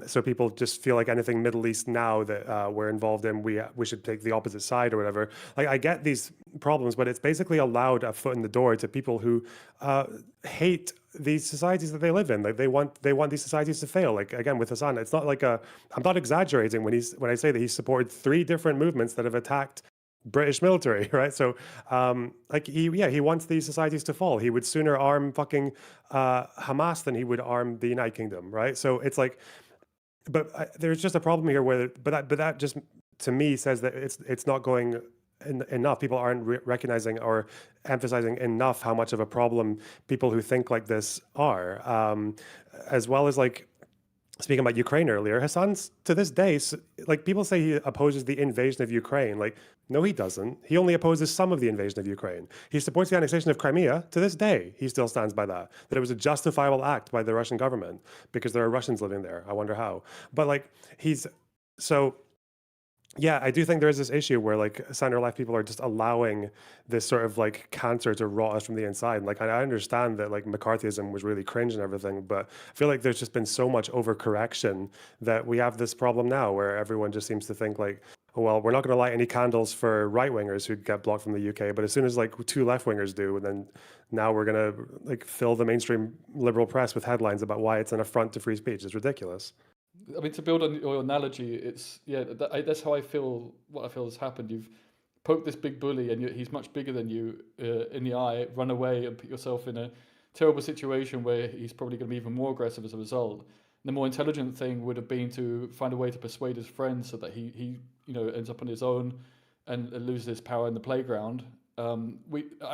So people just feel like anything Middle East now that we're involved in, we should take the opposite side or whatever. Like I get these problems, but it's basically allowed a foot in the door to people who hate these societies that they live in. Like they want these societies to fail. Like again with Hasan, it's not like I'm not exaggerating when I say that he supported 3 different movements that have attacked British military, right? So, like he wants these societies to fall. He would sooner arm fucking Hamas than he would arm the United Kingdom, right? So it's like. But there's just a problem here where, but that just to me says that it's not going enough. People aren't recognizing or emphasizing enough how much of a problem people who think like this are, as well as like. Speaking about Ukraine earlier, Hasan's to this day, like people say he opposes the invasion of Ukraine. Like, no, he doesn't. He only opposes some of the invasion of Ukraine. He supports the annexation of Crimea. To this day, he still stands by that it was a justifiable act by the Russian government because there are Russians living there. I wonder how. But like, yeah, I do think there is this issue where like center left people are just allowing this sort of like cancer to rot us from the inside. Like I understand that like McCarthyism was really cringe and everything, but I feel like there's just been so much overcorrection that we have this problem now where everyone just seems to think like, oh, well, we're not going to light any candles for right wingers who get blocked from the UK, but as soon as like 2 left wingers do, and then now we're going to like fill the mainstream liberal press with headlines about why it's an affront to free speech. It's ridiculous. I mean, to build on your analogy, it's that's how I feel. What I feel has happened. You've poked this big bully, and he's much bigger than you in the eye. Run away and put yourself in a terrible situation where he's probably going to be even more aggressive as a result. The more intelligent thing would have been to find a way to persuade his friends so that he ends up on his own and loses his power in the playground. I'm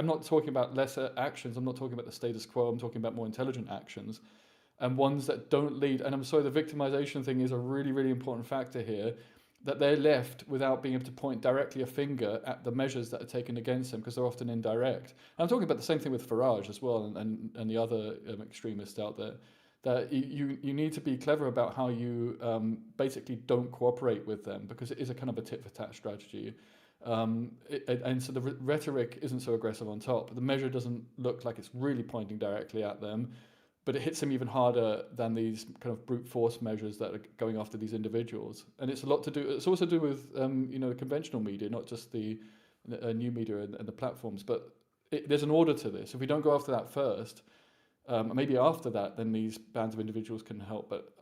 not talking about lesser actions. I'm not talking about the status quo. I'm talking about more intelligent actions. And ones that don't lead, and I'm sorry, the victimization thing is a really, really important factor here, that they're left without being able to point directly a finger at the measures that are taken against them because they're often indirect. And I'm talking about the same thing with Farage as well, and the other extremists out there, that you need to be clever about how you basically don't cooperate with them because it is a kind of a tit-for-tat strategy. And so the rhetoric isn't so aggressive on top. The measure doesn't look like it's really pointing directly at them, but it hits them even harder than these kind of brute force measures that are going after these individuals. And it's a lot to do. It's also to do with the conventional media, not just the new media and the platforms. But there's an order to this. If we don't go after that first, maybe after that, then these bands of individuals can help. But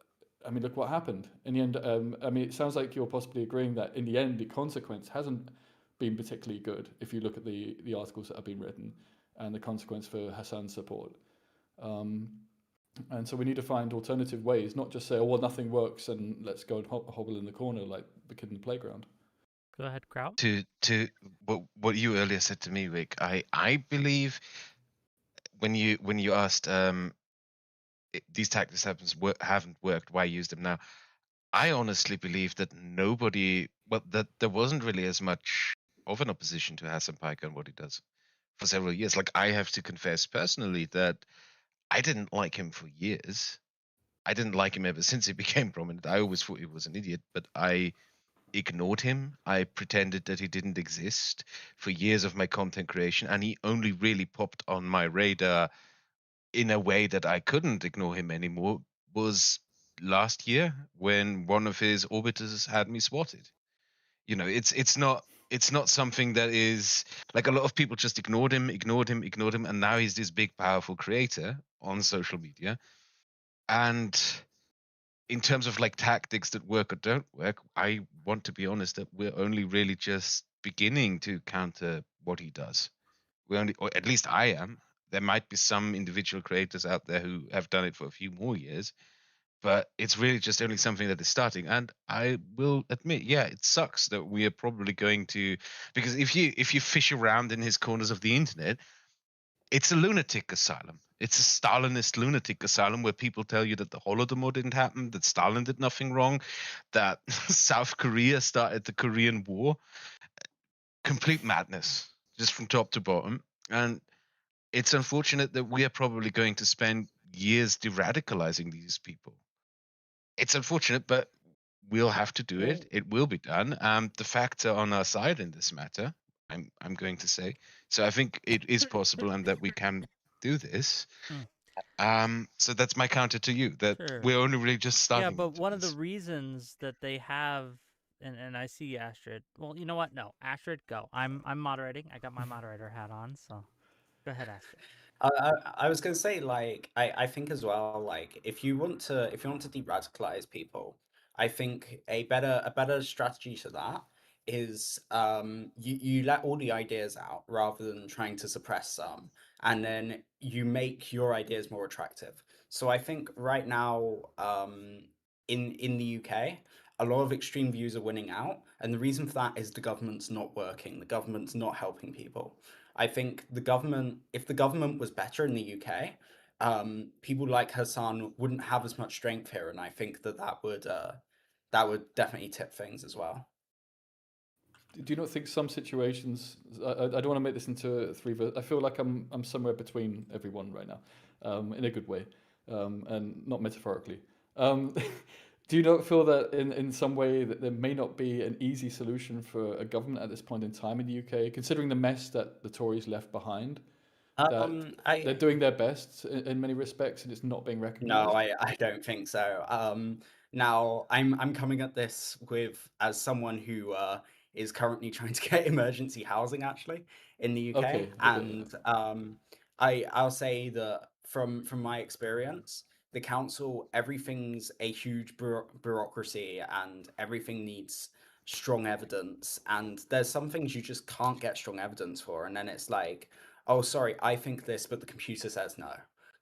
I mean, look what happened in the end. I mean, it sounds like you're possibly agreeing that in the end, the consequence hasn't been particularly good. If you look at the articles that have been written and the consequence for Hasan's support. And so we need to find alternative ways, not just say, oh, well, nothing works and let's go and hobble in the corner like the kid in the playground. Go ahead, Kraut. To what you earlier said to me, Rick, I believe when you asked these tactics haven't worked, why use them now? I honestly believe that that there wasn't really as much of an opposition to Hasan Piker and what he does for several years. Like, I have to confess personally that I didn't like him for years. I didn't like him ever since he became prominent. I always thought he was an idiot, but I ignored him. I pretended that he didn't exist for years of my content creation, and he only really popped on my radar in a way that I couldn't ignore him anymore was last year when one of his orbiters had me swatted. It's not something that is like a lot of people just ignored him, and now he's this big powerful creator on social media. And in terms of like tactics that work or don't work, I want to be honest that we're only really just beginning to counter what he does. Or at least I am. There might be some individual creators out there who have done it for a few more years, but it's really just only something that is starting. And I will admit, yeah, it sucks that we are probably going to, because if you fish around in his corners of the internet, it's a lunatic asylum. It's a Stalinist lunatic asylum where people tell you that the Holodomor didn't happen, that Stalin did nothing wrong, that South Korea started the Korean War. Complete madness, just from top to bottom. And it's unfortunate that we are probably going to spend years de-radicalizing these people. It's unfortunate, but we'll have to do it. It will be done. The facts are on our side in this matter. I'm going to say. So I think it is possible, and that we can do this. So that's my counter to you. That Sure. we're only really just starting. Yeah, but into one of the this. reasons that they have, and I see Astrid. Well, you know what? No, Astrid, go. I'm moderating. I got my moderator hat on, so go ahead, Astrid. I was going to say, like, I think as well, like, if you want to de-radicalize people, I think a better strategy to that is you let all the ideas out rather than trying to suppress some, and then you make your ideas more attractive. So I think right now, in the UK, a lot of extreme views are winning out, and the reason for that is the government's not working. The government's not helping people. I think if the government was better in the UK, people like Hasan wouldn't have as much strength here, and I think that would definitely tip things as well. Do you not think some situations? I don't want to make this into three. I feel like I'm somewhere between everyone right now, in a good way, and not metaphorically. Um, do you not feel that in some way that there may not be an easy solution for a government at this point in time in the UK, considering the mess that the Tories left behind? That they're I doing their best in many respects, and it's not being No, recognised. I don't think so. Now I'm coming at this as someone who is currently trying to get emergency housing actually in the UK, Okay. and I'll say that from my experience, the council, everything's a huge bureaucracy, and everything needs strong evidence, and there's some things you just can't get strong evidence for, and then it's like, oh, sorry, I think this, but the computer says no,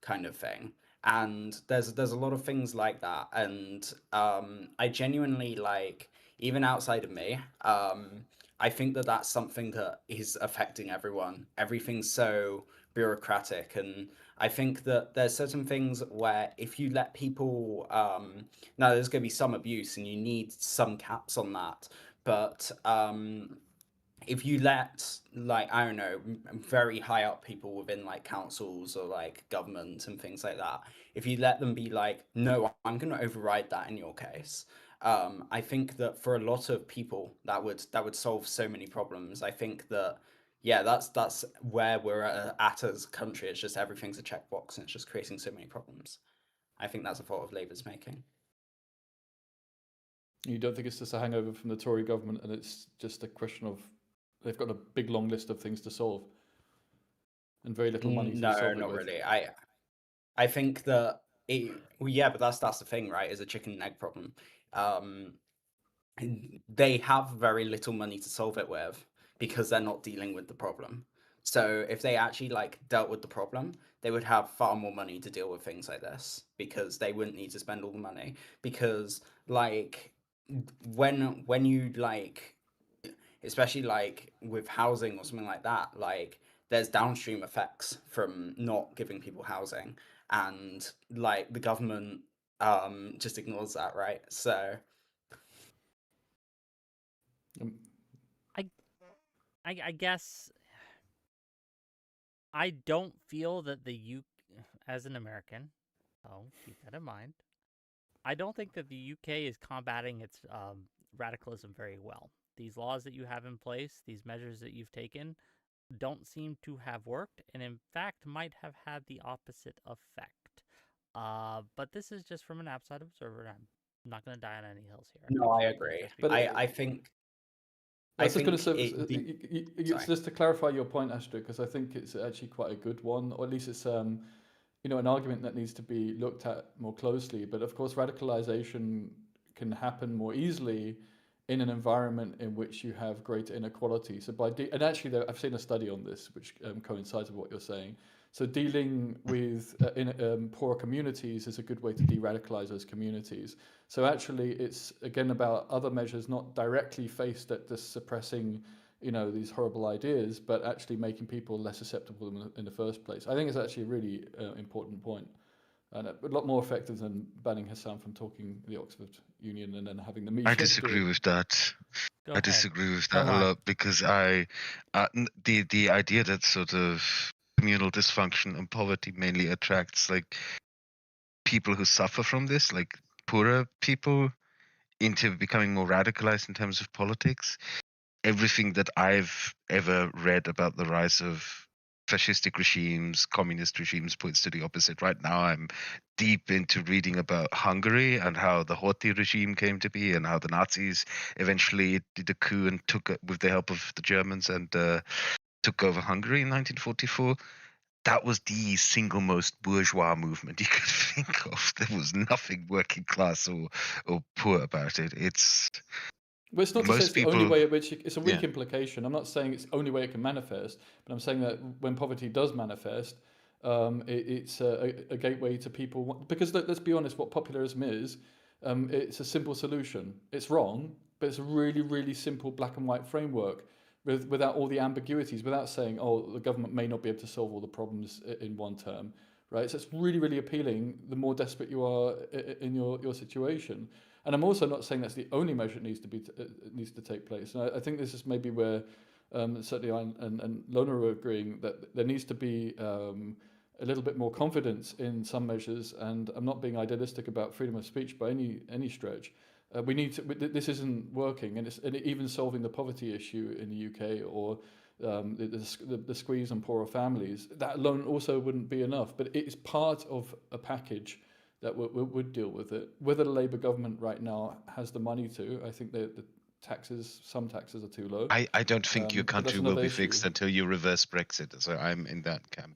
kind of thing. And there's a lot of things like that, and I genuinely, like, even outside of me, I think that that's something that is affecting everyone. Everything's so bureaucratic, and I think that there's certain things where if you let people, now there's going to be some abuse and you need some caps on that, but if you let, like, I don't know, very high up people within like councils or like government and things like that, if you let them be like, no, I'm going to override that in your case, I think that for a lot of people that would solve so many problems. I think that, yeah, that's where we're at as a country. It's just everything's a checkbox and it's just creating so many problems. I think that's a fault of Labour's making. You don't think it's just a hangover from the Tory government, and it's just a question of they've got a big long list of things to solve and very little money to No, solve it not with. really. I think that well, yeah, but that's the thing, right? Is a chicken and egg problem. Um, they have very little money to solve it with because they're not dealing with the problem. So if they actually like dealt with the problem, they would have far more money to deal with things like this because they wouldn't need to spend all the money. Because like when you like, especially like with housing or something like that, like there's downstream effects from not giving people housing, and like the government just ignores that, right? So Um, I guess I don't feel that the U as an American, so keep that in mind. I don't think that the UK is combating its radicalism very well. These laws that you have in place, these measures that you've taken, don't seem to have worked, and in fact might have had the opposite effect. But this is just from an outside observer. I'm not going to die on any hills here. no, I can't agree. just But because I think I I was just going to think say, it the it's sorry. just to clarify your point, Astrid, because I think it's actually quite a good one, or at least it's an argument that needs to be looked at more closely. But of course, radicalization can happen more easily in an environment in which you have greater inequality. So and actually, I've seen a study on this which coincides with what you're saying. So dealing with poorer communities is a good way to de-radicalize those communities. So actually, it's again about other measures, not directly faced at just suppressing, these horrible ideas, but actually making people less susceptible in the first place. I think it's actually a really important point, and a lot more effective than banning Hassan from talking the Oxford Union and then having the media I do disagree it. with that. go I ahead. disagree with Come that a on. lot because the idea that sort of communal dysfunction and poverty mainly attracts like people who suffer from this, like poorer people, into becoming more radicalized in terms of politics. Everything that I've ever read about the rise of fascistic regimes, communist regimes points to the opposite. Right now, I'm deep into reading about Hungary and how the Horthy regime came to be, and how the Nazis eventually did a coup and with the help of the Germans, and took over Hungary in 1944. That was the single most bourgeois movement you could think of. There was nothing working class or poor about it. But it's not to say Most it's the only people, way at which it's a weak yeah. implication. I'm not saying it's the only way it can manifest, but I'm saying that when poverty does manifest, it's a gateway to people. Because let's be honest, what popularism is, it's a simple solution. It's wrong, but it's a really, really simple black and white framework without all the ambiguities, without saying, oh, the government may not be able to solve all the problems in one term, right? So it's really, really appealing the more desperate you are in your situation. And I'm also not saying that's the only measure that needs to take place. And I think this is maybe where certainly I and Lona are agreeing that there needs to be a little bit more confidence in some measures. And I'm not being idealistic about freedom of speech by any stretch. We need to. This isn't working, and even solving the poverty issue in the UK or the squeeze on poorer families. That alone also wouldn't be enough. But it is part of a package that would deal with it. Whether the Labour government right now has the money to, I think some taxes are too low. I don't think your But that's country will another be issue. fixed until you reverse Brexit. So I'm in that camp.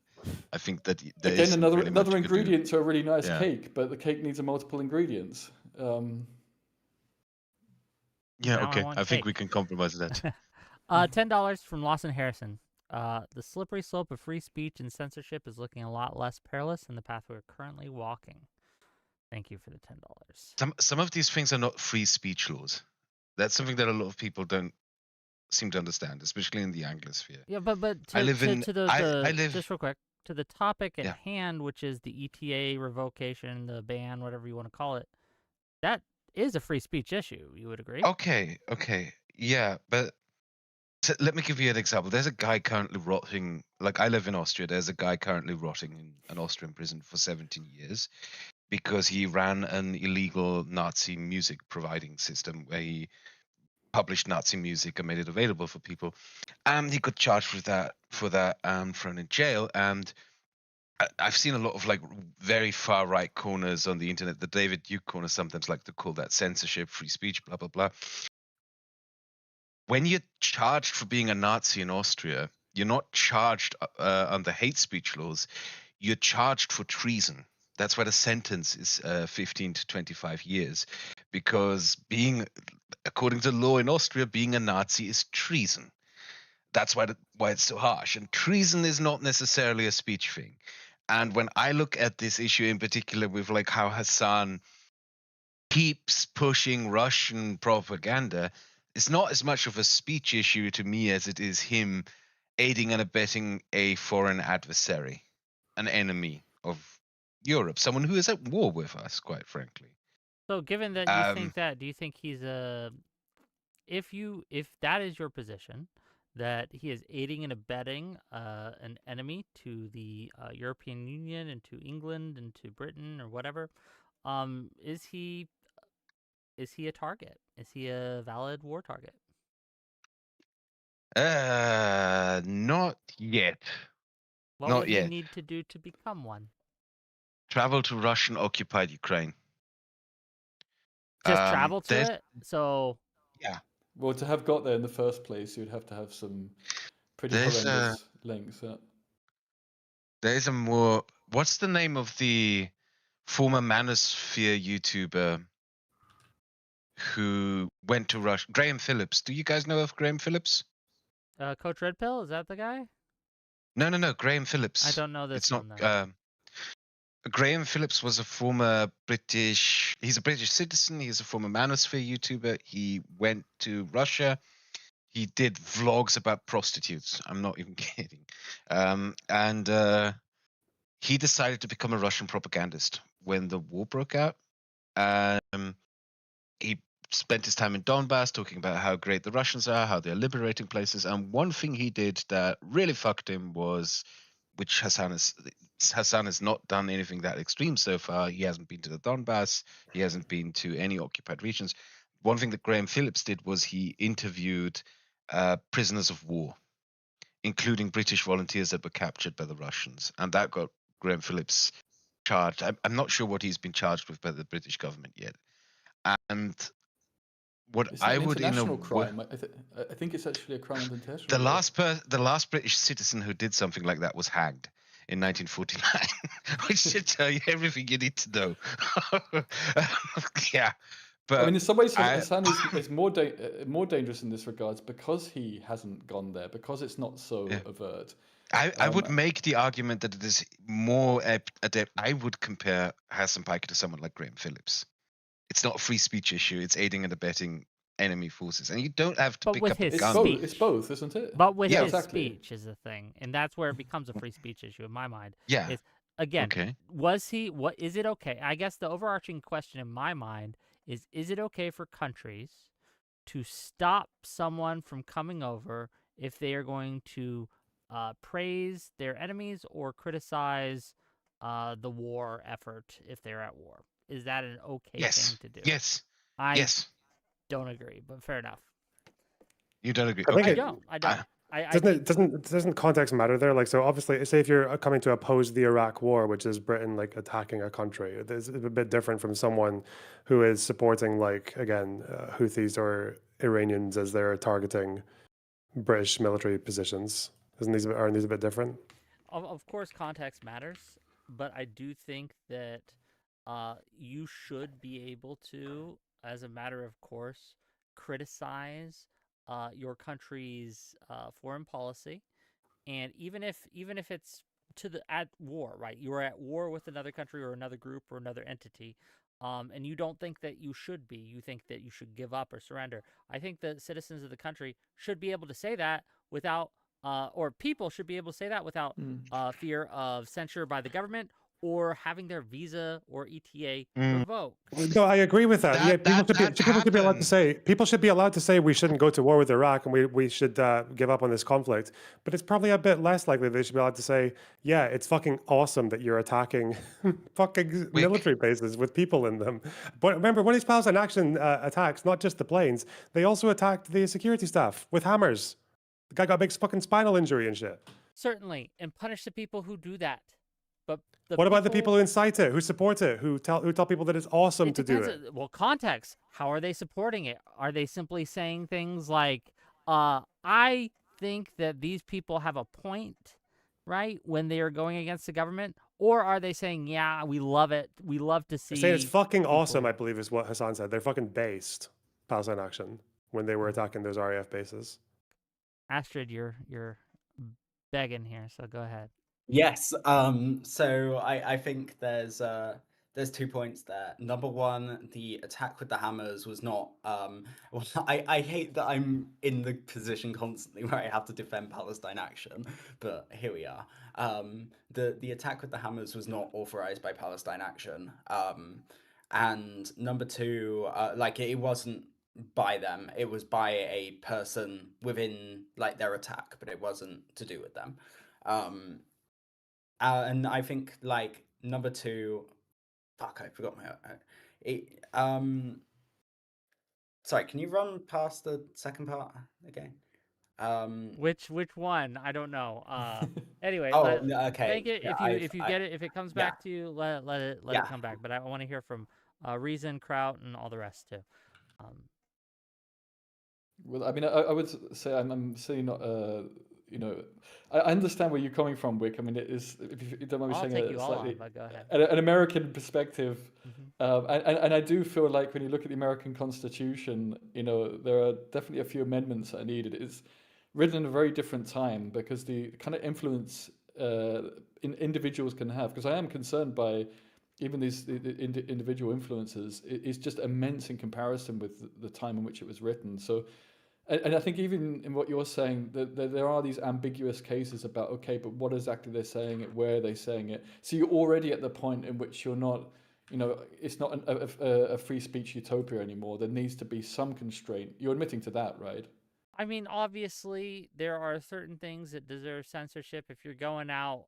I think that there Again, isn't another really much another you could do. ingredient to a really nice Yeah. cake, but the cake needs a multiple ingredients. Yeah, Now I okay. want I think cake. we can compromise that. $10 from Lawson Harrison. The slippery slope of free speech and censorship is looking a lot less perilous than the path we're currently walking. Thank you for the $10. Some of these things are not free speech laws. That's something that a lot of people don't seem to understand, especially in the Anglosphere. Yeah, but I live in I live just real quick to the topic at yeah. hand, which is the ETA revocation, the ban, whatever you want to call it. That is a free speech issue. You would agree? Okay. Yeah, but let me give you an example. There's a guy currently rotting. Like, I live in Austria. There's a guy currently rotting in an Austrian prison for 17 years because he ran an illegal Nazi music providing system where he published Nazi music and made it available for people. He got charged with that thrown in jail. And I've seen a lot of like very far right corners on the internet. The David Duke corner sometimes like to call that censorship, free speech, blah blah blah. When you're charged for being a Nazi in Austria, you're not charged under hate speech laws. You're charged for treason. That's why the sentence is 15 to 25 years, because according to law in Austria, being a Nazi is treason. that's why it's so harsh. And treason is not necessarily a speech thing. And when I look at this issue in particular with like how Hasan keeps pushing Russian propaganda, it's not as much of a speech issue to me as it is him aiding and abetting a foreign adversary, an enemy of Europe, someone who is at war with us, quite frankly. So, given that you Um, think that, do you think he's a if that is your position, that he is aiding and abetting an enemy to the European Union and to England and to Britain or whatever, is he a target? Is he a valid war target? not yet. What Not would he yet. need to do to become one? Travel to Russian occupied Ukraine. Just travel to there's it? So yeah. Well, to have got there in the first place, you'd have to have some pretty There's horrendous links. There's a more. What's the name of the former Manosphere YouTuber who went to Russia? Graham Phillips. Do you guys know of Graham Phillips? Coach Red Pill, is that the guy? No. Graham Phillips. I don't know this It's one not. then. Graham Phillips was a former British. He's a British citizen. He's a former Manosphere YouTuber. He went to Russia. He did vlogs about prostitutes. I'm not even kidding. And he decided to become a Russian propagandist when the war broke out. He spent his time in Donbass talking about how great the Russians are, how they're liberating places. And one thing he did that really fucked him was, which Hasan has not done anything that extreme so far. He hasn't been to the Donbass. He hasn't been to any occupied regions. One thing that Graham Phillips did was he interviewed prisoners of war, including British volunteers that were captured by the Russians. And that got Graham Phillips charged. I'm not sure what he's been charged with by the British government yet. And what Is that I an would international crime? I think it's actually a crime of international the law. the last British citizen who did something like that was hanged in 1949, which should tell you everything you need to know. Yeah, but I mean, in some ways, Hasan is more dangerous in this regards because he hasn't gone there, because it's not so Yeah. overt. I would make the argument that it is more adept. I would compare Hasan Piker to someone like Graham Phillips. It's not a free speech issue. It's aiding and abetting enemy forces, and you don't have to But pick with up his a gun. speech. It's both, isn't it? But with Yeah, his exactly. speech is the thing, and that's where it becomes a free speech issue in my mind. Yeah. Is again, Okay. what is it okay? I guess the overarching question in my mind is it okay for countries to stop someone from coming over if they are going to praise their enemies or criticize the war effort if they're at war? Is that an okay thing to do? Yes. I don't agree, but fair enough. You don't agree? I think Okay. I don't. Doesn't context matter there? Like, so obviously, say if you're coming to oppose the Iraq War, which is Britain like attacking a country, it's a bit different from someone who is supporting, like, again, Houthis or Iranians as they're targeting British military positions. Aren't these a bit different? Of course, context matters, but I do think that you should be able to, as a matter of course, criticize your country's foreign policy, and even if it's at war, right? You are at war with another country or another group or another entity, and you don't think that you should be. You think that you should give up or surrender. I think the citizens of the country should be able to say that without, or people should be able to say that without fear of censure by the government or having their visa or ETA revoked. No, I agree with that. Yeah, people should be allowed to say. People should be allowed to say we shouldn't go to war with Iraq and we should give up on this conflict. But it's probably a bit less likely they should be allowed to say, yeah, it's fucking awesome that you're attacking fucking military bases with people in them. But remember, when these Palestine Action attacks, not just the planes, they also attacked the security staff with hammers. The guy got a big fucking spinal injury and shit. Certainly, and punish the people who do that. But what about the people who incite it, who support it, who tell people that it's awesome to do it? Well, context. How are they supporting it? Are they simply saying things like, I think that these people have a point, right, when they are going against the government? Or are they saying, yeah, we love it. We love to see. They're saying it's fucking awesome, I believe is what Hasan said. They're fucking based, Palestine Action, when they were attacking those RAF bases. Astrid, you're begging here, so go ahead. Yes. So I think there's 2 points there. Number one, the attack with the hammers was not well, I hate that I'm in the position constantly where I have to defend Palestine action, but here we are. The attack with the hammers was not authorized by Palestine action. And number two, like it wasn't by them. It was by a person within like their attack, but it wasn't to do with them. And I think like number two, fuck, I forgot my. It, sorry, can you run past the second part again? Which one? I don't know. Anyway, Oh, okay. thank it. Yeah, If you get it, if it comes yeah, back to you, let it yeah. come back. But I want to hear from Reason, Kraut, and all the rest too. Well, I mean, I would say I'm certainly not. You know, I understand where you're coming from, Wick. I mean, it is, if you don't mind me I'll saying, take a you all slightly on, but go ahead. an American perspective. Mhm. And I do feel like when you look at the American Constitution, you know, there are definitely a few amendments that are needed. It's written in a very different time because the kind of influence individuals can have. Because I am concerned by even these individual influences is just immense in comparison with the time in which it was written. So, and I think even in what you're saying, that there are these ambiguous cases about, okay, but what exactly they're saying it, where are they saying it? So you're already at the point in which you're not, you know, it's not a free speech utopia anymore. There needs to be some constraint. You're admitting to that, right? I mean, obviously, there are certain things that deserve censorship. If you're going out,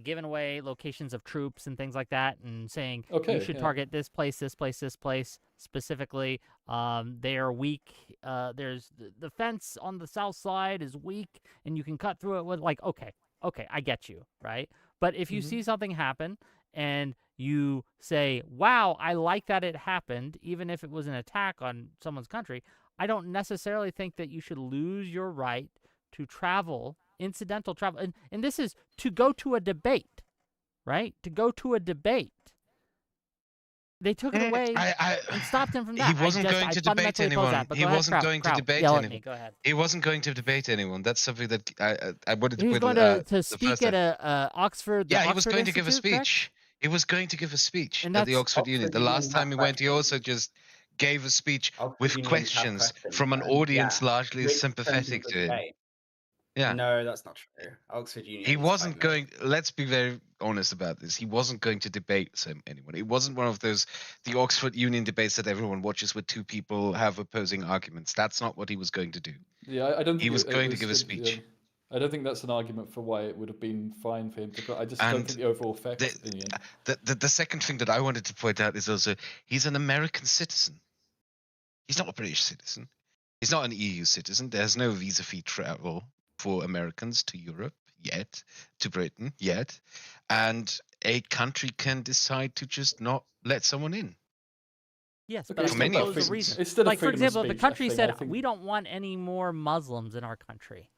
giving away locations of troops and things like that, and saying you Okay, should yeah. target this place, this place, this place specifically, they are weak. There's the fence on the south side is weak, and you can cut through it with like, okay, I get you, right? But if you Mhm. see something happen and you say, wow, I like that it happened, even if it was an attack on someone's country, I don't necessarily think that you should lose your right to travel, incidental travel. And this is to go to a debate, right? To go to a debate. They took it away and stopped him from He that. wasn't going I to debate fundamentally oppose anyone. that. But He go ahead, wasn't Kraut. going to debate Yell at me. anyone. Go ahead. He wasn't going to debate anyone. That's something that I wanted to He was put going to the speak first at time. a Oxford, the Yeah, he was Oxford going to give a Institute, correct? speech. He was going to give a speech And at the that's Oxford Union. Oxford The Union last time have he went, he also questions. just gave a speech Oxford with Unions have questions questions, from an and yeah, audience largely which turns sympathetic into to him. debate. Yeah. No, that's not true. Oxford He Union is wasn't quite going. Let's be very honest about this. He wasn't going to debate anyone. It wasn't one of those the Oxford Union debates that everyone watches where two people have opposing arguments. That's not what he was going to do. Yeah, I don't He think was it going to was. give a speech. I don't think that's an argument for why it would have been fine for him to go. I just don't And think the overall effect the, in the end. the second thing that I wanted to point out is also he's an American citizen. He's not a British citizen. He's not an EU citizen. There's no visa-free travel for Americans to Europe yet, to Britain yet, and a country can decide to just not let someone in. Yes, Okay, but I it's For still many about suppose the freedom. reason, It's still a like for freedom of example, if the speech. I country think. said I think. we don't want any more Muslims in our country,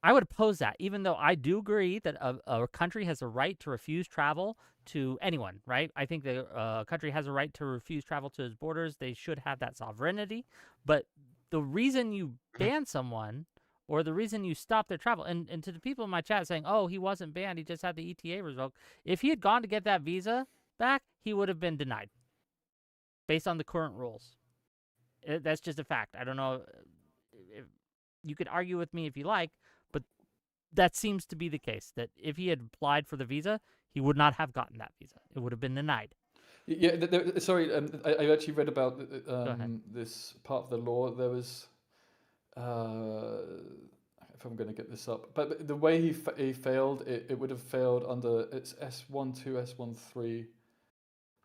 I would oppose that, even though I do agree that a country has a right to refuse travel to anyone, right? I think the country has a right to refuse travel to its borders. They should have that sovereignty. But the reason you ban someone or the reason you stop their travel, and to the people in my chat saying, oh, he wasn't banned, he just had the ETA revoked. If he had gone to get that visa back, he would have been denied based on the current rules. That's just a fact. I don't know. If, you could argue with me if you like, but that seems to be the case, that if he had applied for the visa, he would not have gotten that visa. It would have been denied. Yeah, sorry, I actually read about Go ahead. this part of the law. There was, if I'm going to get this up, but the way he failed, it would have failed under it's S12, S13.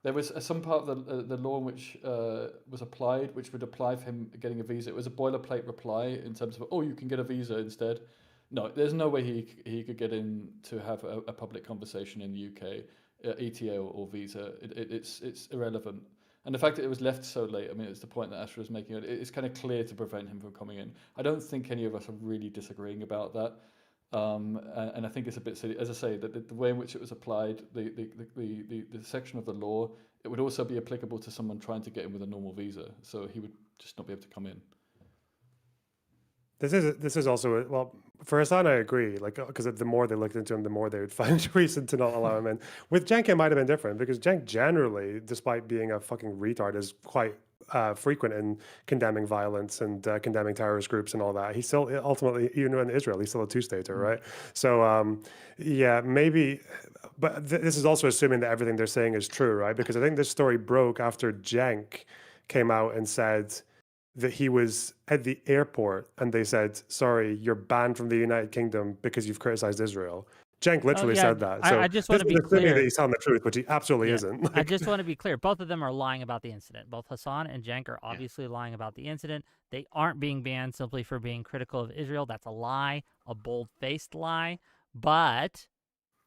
There was some part of the law in which was applied, which would apply for him getting a visa. It was a boilerplate reply in terms of, oh, you can get a visa instead. No, there's no way he could get in to have a public conversation in the UK, ETA or visa. It's irrelevant. And the fact that it was left so late, I mean, it's the point that Asher was making. It's kind of clear to prevent him from coming in. I don't think any of us are really disagreeing about that. And I think it's a bit silly, as I say, that the way in which it was applied, the section of the law, it would also be applicable to someone trying to get in with a normal visa. So he would just not be able to come in. This is also well for Hasan. I agree, like because the more they looked into him, the more they would find reason to not allow him in. With Cenk, it might have been different because Cenk generally, despite being a fucking retard, is quite frequent in condemning violence and condemning terrorist groups and all that. He's still ultimately, even in Israel, he's still a two-stater, right? So yeah, maybe. But this is also assuming that everything they're saying is true, right? Because I think this story broke after Cenk came out and said that he was at the airport and they said, sorry, you're banned from the United Kingdom because you've criticized Israel. Cenk literally said that. So I just want to be this is assuming clear. that he's telling the truth, which he absolutely Yeah. isn't. I just want to be clear. Both of them are lying about the incident. Both Hasan and Cenk are obviously lying about the incident. They aren't being banned simply for being critical of Israel. That's a lie, a bold-faced lie. But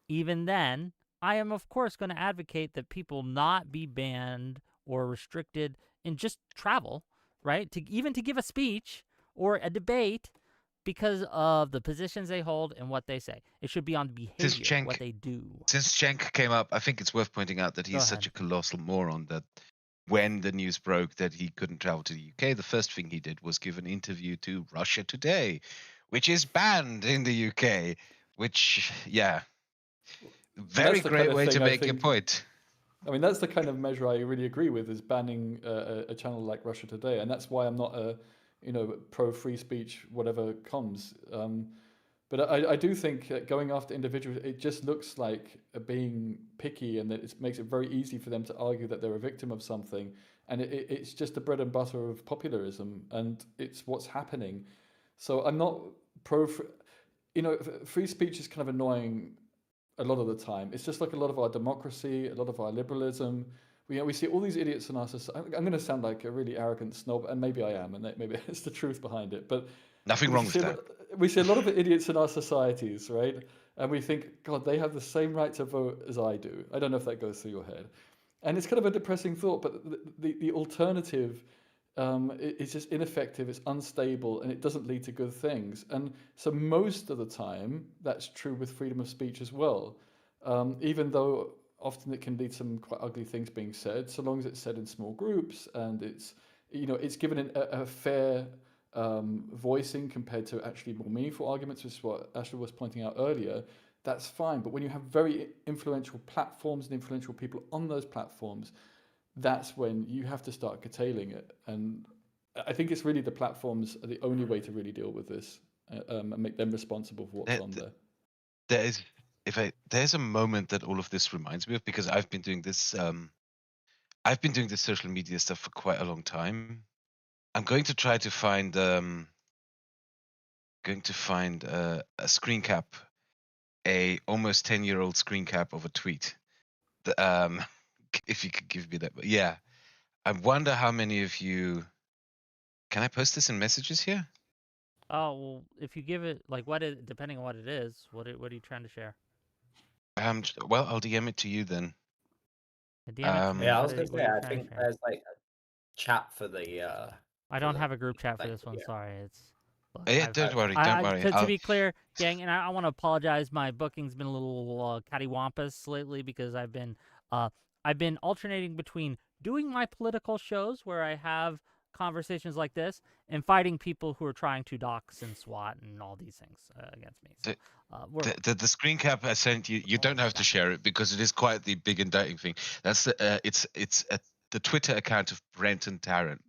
even then, I am, of course, going to advocate that people not be banned or restricted in just travel, right? Even to give a speech or a debate because of the positions they hold and what they say. It should be on behavior, what they do. Since Cenk came up, I think it's worth pointing out that Go he's such a colossal moron that when the news broke that he couldn't travel to the UK, the first thing he did was give an interview to Russia Today, which is banned in the UK, which, yeah, very great way to make your point. I mean, that's the kind of measure I really agree with, is banning a channel like Russia Today, and that's why I'm not a, pro free speech, whatever comes. But I do think going after individuals, it just looks like being picky, and that it makes it very easy for them to argue that they're a victim of something, and it's just the bread and butter of populism, and it's what's happening. So I'm not free speech is kind of annoying a lot of the time. It's just like a lot of our democracy, a lot of our liberalism. We see all these idiots in our society. I'm going to sound like a really arrogant snob, and maybe I am, and maybe it's the truth behind it. But nothing wrong with that. We see a lot of idiots in our societies, right? And we think, God, they have the same right to vote as I do. I don't know if that goes through your head. And it's kind of a depressing thought, but the alternative is just ineffective, it's unstable, and it doesn't lead to good things. And so most of the time, that's true with freedom of speech as well. Even though often it can lead to some quite ugly things being said, so long as it's said in small groups and it's given a fair voicing compared to actually more meaningful arguments, which is what Ashley was pointing out earlier, that's fine. But when you have very influential platforms and influential people on those platforms, that's when you have to start curtailing it. And I think it's really the platforms are the only way to really deal with this and make them responsible for what's on there. There's a moment that all of this reminds me of, because I've been doing this social media stuff for quite a long time. I'm going to try to find a screen cap, a almost 10-year-old screen cap of a tweet. If you could give me that. Yeah. I wonder how many of you... Can I post this in messages here? Oh, well, if you give it, depending on what it is, what are you trying to share? Well, I'll DM it to you then. Yeah, I was going to say, I think there's like a chat for the... I don't have a group chat for this one, sorry. Don't worry. To be clear, gang, and I want to apologize, my booking's been a little cattywampus lately because I've been alternating between doing my political shows where I have conversations like this and fighting people who are trying to dox and SWAT and all these things against me. So, the screen cap I sent you, you don't have to share it because it is quite the big indicting thing. That's it's the Twitter account of Brenton Tarrant,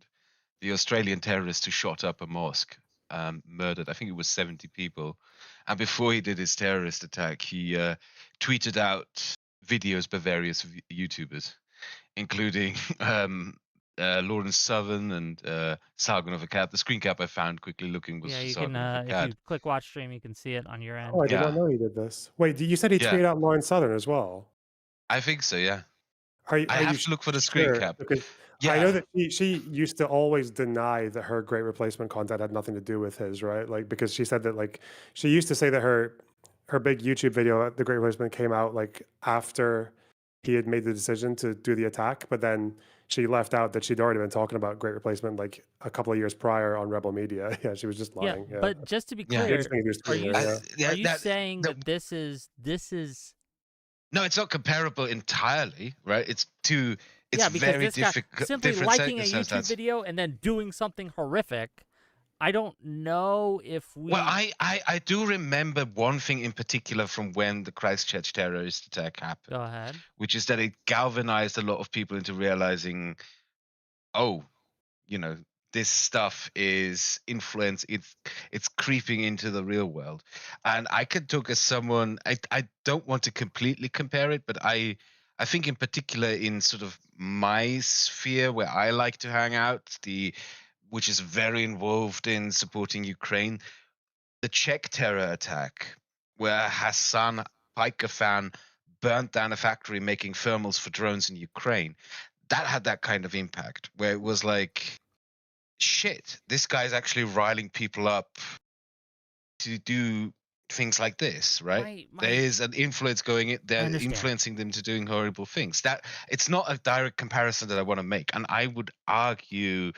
the Australian terrorist who shot up a mosque, murdered, I think it was 70 people. And before he did his terrorist attack, he tweeted out videos by various YouTubers, including Lawrence Southern and Sargon of Akkad. The screen cap I found quickly looking was you Sargon can, of Akkad. if you click watch stream, you can see it on your end. Oh, I did not know he did this. Wait, you said he tweeted out Lawrence Southern as well? I think so, yeah. I have to look for the screen cap. Because I know that she used to always deny that her Great Replacement content had nothing to do with his, right? Like, because she said that, she used to say that her big YouTube video, The Great Replacement, came out after he had made the decision to do the attack, but then she left out that she'd already been talking about Great Replacement a couple of years prior on Rebel Media. Yeah, she was just lying. Yeah. But just to be clear, are you saying that this is? No, it's not comparable entirely, right? It's because very this guy difficult. simply liking a YouTube video and then doing something horrific I don't know if we. Well, I do remember one thing in particular from when the Christchurch terrorist attack happened, Go ahead. which is that it galvanized a lot of people into realizing, oh, this stuff is influence. It's creeping into the real world, and I could talk as someone. I don't want to completely compare it, but I think in particular in sort of my sphere where I like to hang out, which is very involved in supporting Ukraine, the Czech terror attack, where Hasan Piker fan burnt down a factory making thermals for drones in Ukraine. That had that kind of impact, where it was like, shit, this guy's actually riling people up to do things like this, right? There is an influence going in, they're understand. influencing them to doing horrible things. That it's not a direct comparison that I want to make. And I would argue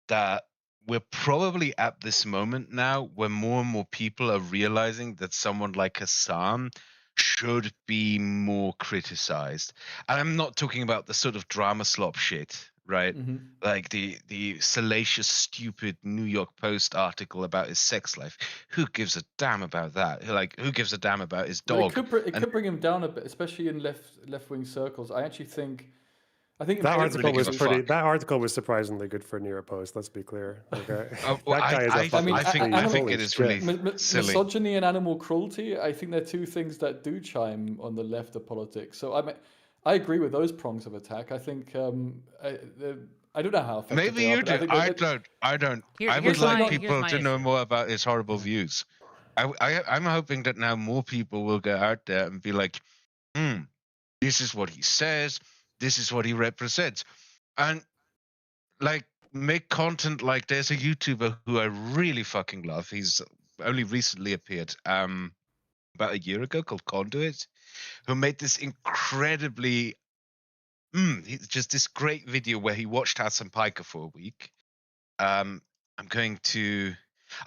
that we're probably at this moment now where more and more people are realizing that someone like Hassan should be more criticized. And I'm not talking about the sort of drama slop shit, right? Mm-hmm. Like the salacious, stupid New York Post article about his sex life. Who gives a damn about that? Like, who gives a damn about his Well, dog? it could bring him down a bit, especially in left wing circles. I actually think. I think That don't article really was give a pretty. fuck. That article was surprisingly good for New York Post. Let's be clear. Okay, Well, that guy is a I fucking think flea. it is Holy really shit. silly. misogyny and animal cruelty. I think they're two things that do chime on the left of politics. So I agree with those prongs of attack. I think I don't know how effective Maybe they are, you but I do. think I don't. I would Here's like my people to know issue. more about his horrible views. I'm hoping that now more people will go out there and be like, this is what he says. This is what he represents. And like make content like there's a YouTuber who I really fucking love. He's only recently appeared about a year ago called Conduit, who made this incredibly just this great video where he watched Hasan Piker for a week. I'm going to.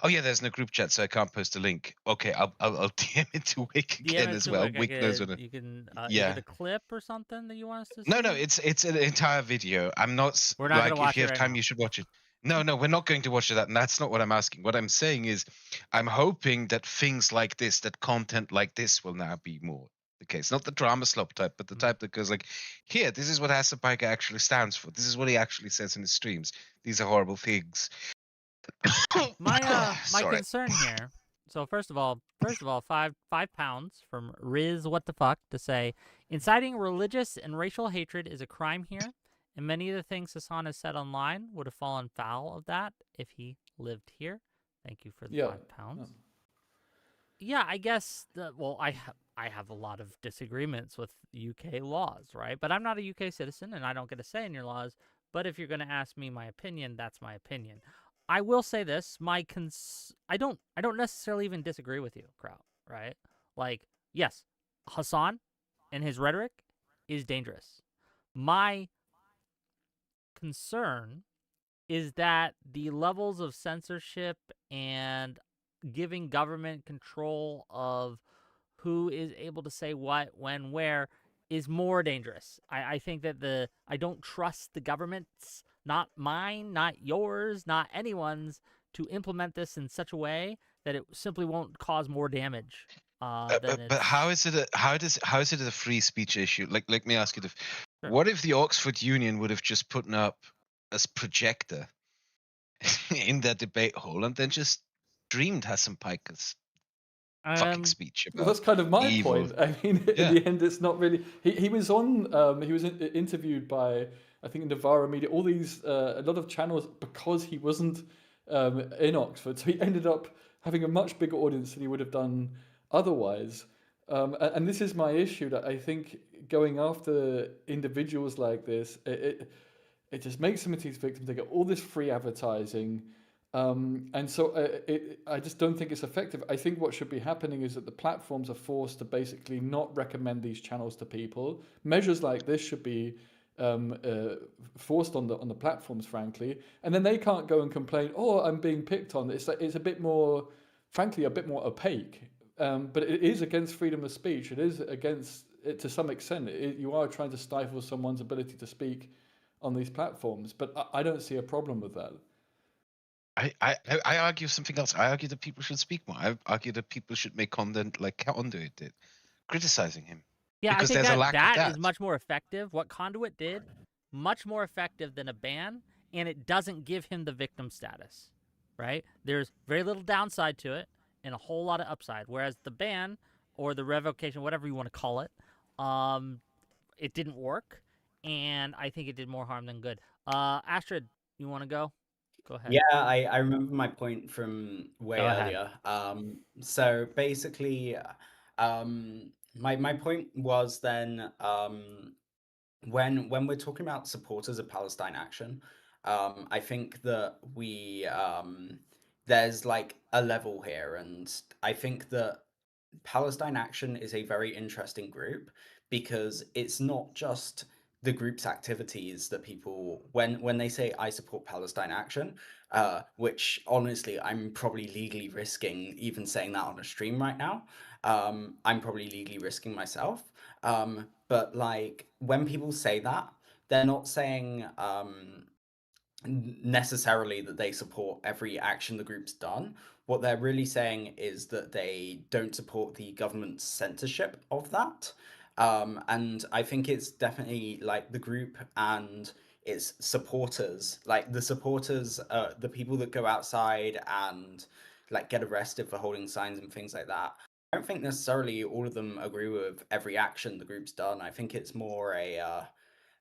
Oh yeah, there's no group chat, so I can't post a link. Okay, I'll DM it to Wick again as well. Wick knows when. You can. Yeah. Is it a clip or something that you want us to see? No, it's an entire video. I'm not. We're not gonna Like, watch if you it have right time, now. you should watch it. No, we're not going to watch that, and that's not what I'm asking. What I'm saying is, I'm hoping that things like this, that content like this, will now be more the case. Not the drama slop type, but the type that goes like, here, this is what Hasan Piker actually stands for. This is what he actually says in his streams. These are horrible things. My Sorry. concern here. So first of all, £5 from Riz What the Fuck to say inciting religious and racial hatred is a crime here, and many of the things Hasan has said online would have fallen foul of that if he lived here. Thank you for the £5. Yeah, I guess I have a lot of disagreements with UK laws, right? But I'm not a UK citizen and I don't get a say in your laws. But if you're going to ask me my opinion, that's my opinion. I will say this, I don't necessarily even disagree with you, Kraut, right? Like, yes, Hasan and his rhetoric is dangerous. My concern is that the levels of censorship and giving government control of who is able to say what, when, where is more dangerous. I think that I don't trust the government's, not mine, not yours, not anyone's, to implement this in such a way that it simply won't cause more damage. But how is it a free speech issue? Like, let me ask you this: Sure. What if the Oxford Union would have just put up a projector in their debate hall and then just streamed Hasan Piker's fucking speech about Well, that's kind of my evil? point. I mean, in the end, it's not really. He was on. He was interviewed by, I think, Navarro Media, all these a lot of channels, because he wasn't in Oxford, so he ended up having a much bigger audience than he would have done otherwise. And this is my issue, that I think going after individuals like this, it just makes some of these victims, they get all this free advertising. And so I just don't think it's effective. I think what should be happening is that the platforms are forced to basically not recommend these channels to people. Measures like this should be forced on the platforms, frankly, and then they can't go and complain, oh, I'm being picked on. It's a bit more, frankly, a bit more opaque. But it is against freedom of speech. It is against it to some extent. You are trying to stifle someone's ability to speak on these platforms. But I don't see a problem with that. I argue something else. I argue that people should speak more. I argue that people should make content like Conduit did, criticizing him. Yeah, I Because think there's a that lack of that that. is much more effective. What Conduit did, much more effective than a ban, and it doesn't give him the victim status, right? There's very little downside to it and a whole lot of upside. Whereas the ban or the revocation, whatever you want to call it, it didn't work, and I think it did more harm than good. Astrid, you want to go? Go ahead. Yeah, I remember my point from way Go ahead. earlier. So basically, my point was then, when we're talking about supporters of Palestine Action, I think that there's like a level here, and I think that Palestine Action is a very interesting group because it's not just the group's activities that people, when they say I support Palestine Action, which honestly I'm probably legally risking even saying that on a stream right now. I'm probably legally risking myself. But like when people say that, they're not saying necessarily that they support every action the group's done. What they're really saying is that they don't support the government's censorship of that. And I think it's definitely like the group and its supporters, like the supporters, the people that go outside and like get arrested for holding signs and things like that. I don't think necessarily all of them agree with every action the group's done. I think it's more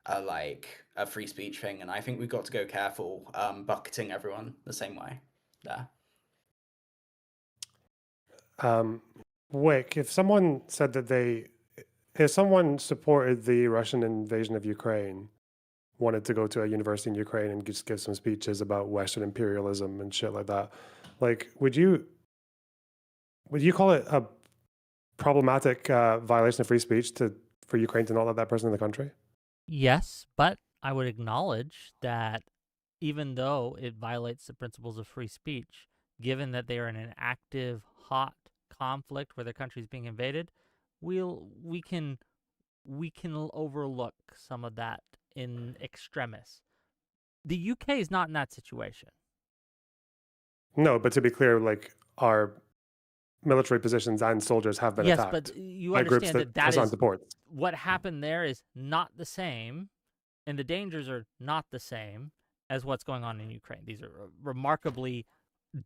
like a free speech thing, and I think we've got to go careful bucketing everyone the same way there. Wick, if someone said that if someone supported the Russian invasion of Ukraine, wanted to go to a university in Ukraine and just give some speeches about Western imperialism and shit like that, like, would you call it a problematic violation of free speech for Ukraine to not let that person in the country? Yes, but I would acknowledge that even though it violates the principles of free speech, given that they are in an active, hot conflict where their country is being invaded, we can overlook some of that in extremis. The UK is not in that situation. No, but to be clear, like, our military positions and soldiers have been Yes, attacked but you by groups understand that Hasan is supports. what happened there is not the same, and the dangers are not the same as what's going on in Ukraine. These are remarkably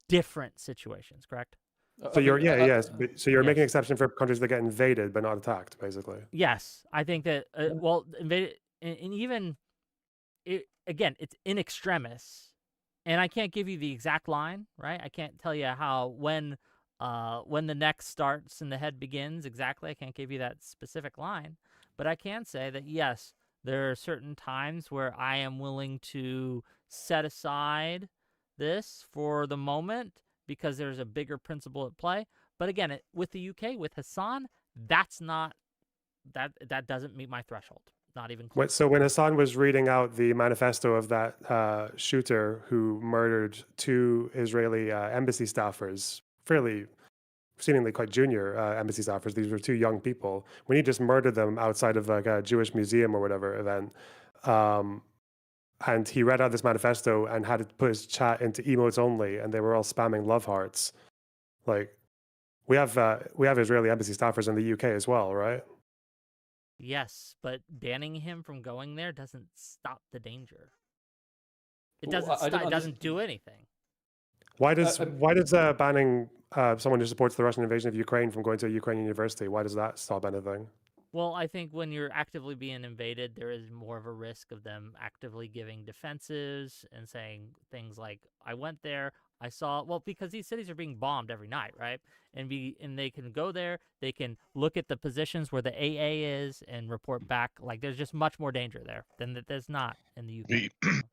different situations, correct? So you're yes, so you're making an Yes. exception for countries that get invaded but not attacked, basically. Yes, I think that well, invaded, and even again, it's in extremis, and I can't give you the exact line, right? I can't tell you when the neck starts and the head begins exactly. I can't give you that specific line, but I can say that yes, there are certain times where I am willing to set aside this for the moment because there's a bigger principle at play. But again, with the UK, with Hasan, that's not that doesn't meet my threshold. Not even close. So when Hasan was reading out the manifesto of that shooter who murdered 2 Israeli embassy staffers, fairly seemingly quite junior embassy staffers, these were 2 young people, when he just murdered them outside of like a Jewish museum or whatever event, and he read out this manifesto and had to put his chat into emotes only, and they were all spamming love hearts. Like, we have Israeli embassy staffers in the UK as well, right? Yes, but banning him from going there doesn't stop the danger. It Well, doesn't. I don't It doesn't do anything. Why does banning someone who supports the Russian invasion of Ukraine from going to a Ukrainian university, why does that stop anything? Well, I think when you're actively being invaded, there is more of a risk of them actively giving defenses and saying things like, I went there, I saw, well, because these cities are being bombed every night, right? And they can go there, they can look at the positions where the AA is and report back. Like, there's just much more danger there than that there's not in the UK.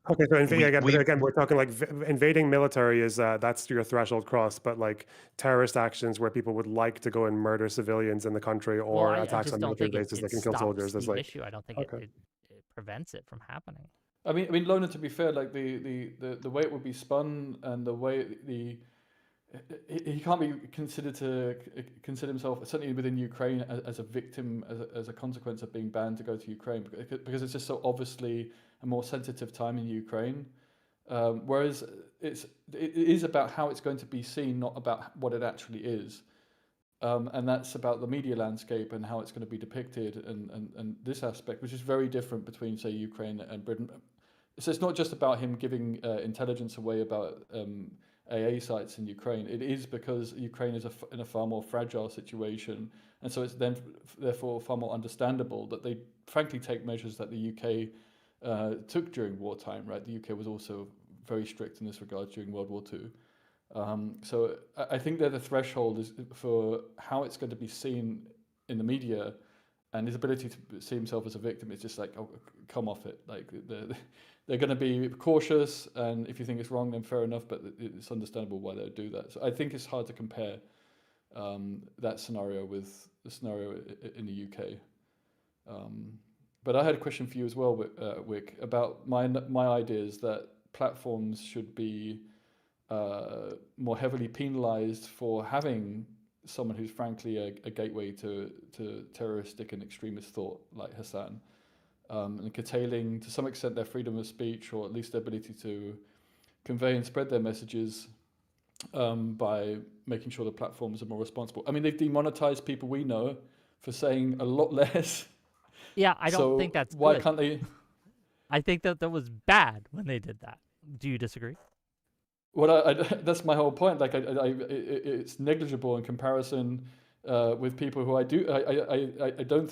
Okay, so We- again, we're talking like invading military is that's your threshold cross, but like terrorist actions where people would like to go and murder civilians in the country Well, or I attacks just on don't military think bases it that can kill stops soldiers is the like, issue. I don't think okay. it prevents it from happening. I mean, Loner, to be fair, like the way it would be spun and the way he can't be considered to consider himself, certainly within Ukraine, as a victim as a consequence of being banned to go to Ukraine, because it's just so obviously a more sensitive time in Ukraine. Whereas it is about how it's going to be seen, not about what it actually is. And that's about the media landscape and how it's going to be depicted, and this aspect, which is very different between, say, Ukraine and Britain. So it's not just about him giving intelligence away about AA sites in Ukraine. It is because Ukraine is in a far more fragile situation, and so it's then therefore far more understandable that they frankly take measures that the UK took during wartime. Right, the UK was also very strict in this regard during World War II. So I think they're the threshold is for how it's going to be seen in the media, and his ability to see himself as a victim is just like, oh, come off it. Like they're going to be cautious, and if you think it's wrong, then fair enough. But it's understandable why they would do that. So I think it's hard to compare that scenario with the scenario in the UK. But I had a question for you as well, Wick, about my ideas that platforms should be more heavily penalized for having someone who's frankly a gateway to terroristic and extremist thought like Hasan, and curtailing to some extent their freedom of speech, or at least their ability to convey and spread their messages by making sure the platforms are more responsible. I mean, they've demonetized people we know for saying a lot less. Yeah, I don't think that's why good. can't they? I think that was bad when they did that. Do you disagree? Well, that's my whole point. Like, it's negligible in comparison with people who I don't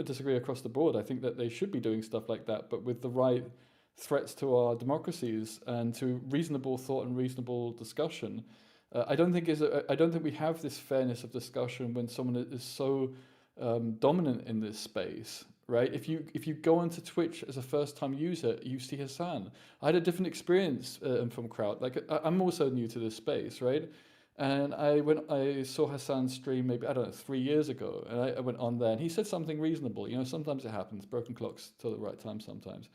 disagree across the board. I think that they should be doing stuff like that, but with the right threats to our democracies and to reasonable thought and reasonable discussion. I don't think we have this fairness of discussion when someone is so dominant in this space. Right? If you go onto Twitch as a first-time user, you see Hasan. I had a different experience from Kraut. Like, I'm also new to this space, right? And I saw Hasan stream maybe, I don't know, 3 years ago, and I went on there, and he said something reasonable. You know, sometimes it happens. Broken clocks till the right time sometimes.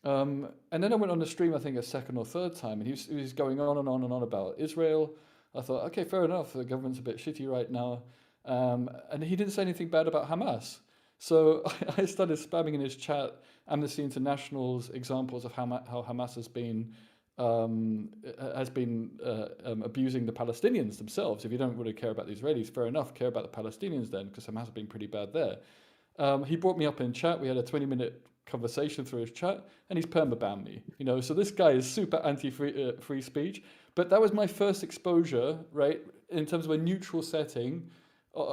And then I went on the stream, I think a second or third time, and he was going on and on and on about Israel. I thought, okay, fair enough. The government's a bit shitty right now. And he didn't say anything bad about Hamas. So I started spamming in his chat Amnesty International's examples of how Hamas has been abusing the Palestinians themselves. If you don't really care about the Israelis, fair enough, care about the Palestinians then, because Hamas has been pretty bad there. He brought me up in chat. We had a 20-minute conversation through his chat, and he's perma-banned me. You know, so this guy is super anti-free speech. But that was my first exposure, right, in terms of a neutral setting.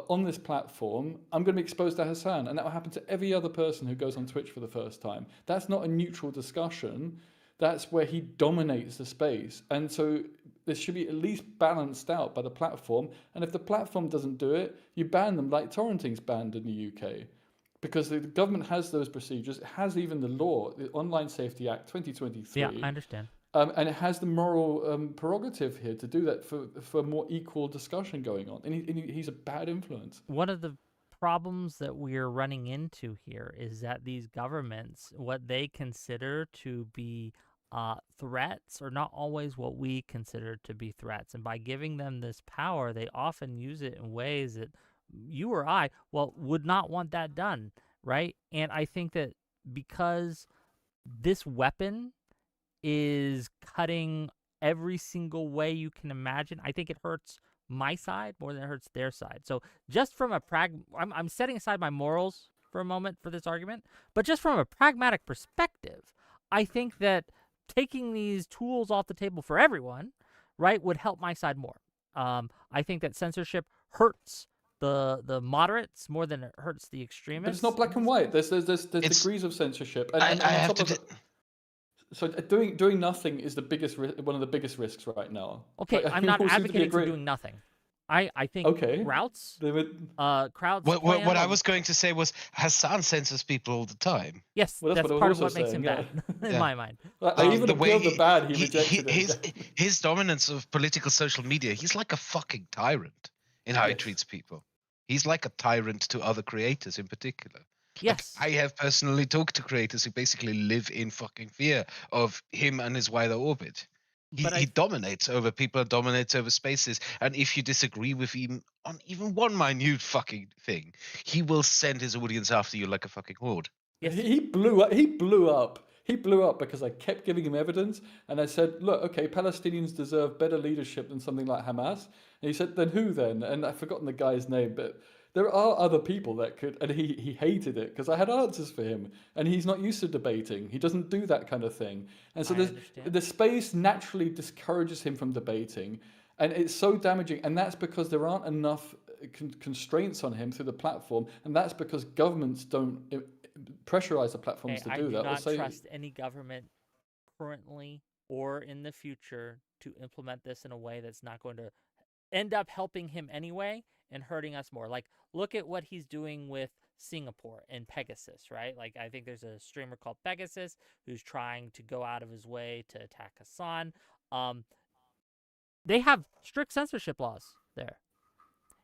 On this platform, I'm going to be exposed to Hasan, and that will happen to every other person who goes on Twitch for the first time. That's not a neutral discussion. That's where he dominates the space. And so this should be at least balanced out by the platform. And if the platform doesn't do it, you ban them like torrenting's banned in the UK. Because the government has those procedures. It has even the law, the Online Safety Act 2023. Yeah, I understand. And it has the moral prerogative here to do that for more equal discussion going on. And he's a bad influence. One of the problems that we're running into here is that these governments, what they consider to be threats, are not always what we consider to be threats. And by giving them this power, they often use it in ways that you or I, would not want that done, right? And I think that because this weapon is cutting every single way you can imagine, I think it hurts my side more than it hurts their side. So just from a I'm setting aside my morals for a moment for this argument, but just from a pragmatic perspective, I think that taking these tools off the table for everyone, right, would help my side more. I think that censorship hurts the moderates more than it hurts the extremists. But it's not black and white. There's degrees of censorship. And I have to. So doing nothing is one of the biggest risks right now. Okay, I'm not advocating for doing nothing. I think Kraut's what I was going to say was Hasan censors people all the time. Yes, well, that's part of what makes him bad in my mind. Even the way the bad he rejected his dominance of political social media, he's like a fucking tyrant in how he treats people. He's like a tyrant to other creators in particular. Yes. Like, I have personally talked to creators who basically live in fucking fear of him and his wider orbit. He dominates over people, dominates over spaces, and if you disagree with him on even one minute fucking thing, he will send his audience after you like a fucking horde. Yes. He blew up He blew up because I kept giving him evidence, and I said, look, okay, Palestinians deserve better leadership than something like Hamas. And he said, then who then? And I've forgotten the guy's name, but there are other people that could, and he hated it because I had answers for him, and he's not used to debating. He doesn't do that kind of thing. And so I there's, understand. the space naturally discourages him from debating, and it's so damaging. And that's because there aren't enough constraints on him through the platform, and that's because governments don't pressurize the platforms Okay, to I do do that. Or not say, trust any government currently or in the future to implement this in a way that's not going to end up helping him anyway and hurting us more. Like, look at what he's doing with Singapore and Pegasus, right? Like, I think there's a streamer called Pegasus who's trying to go out of his way to attack Hasan. They have strict censorship laws there.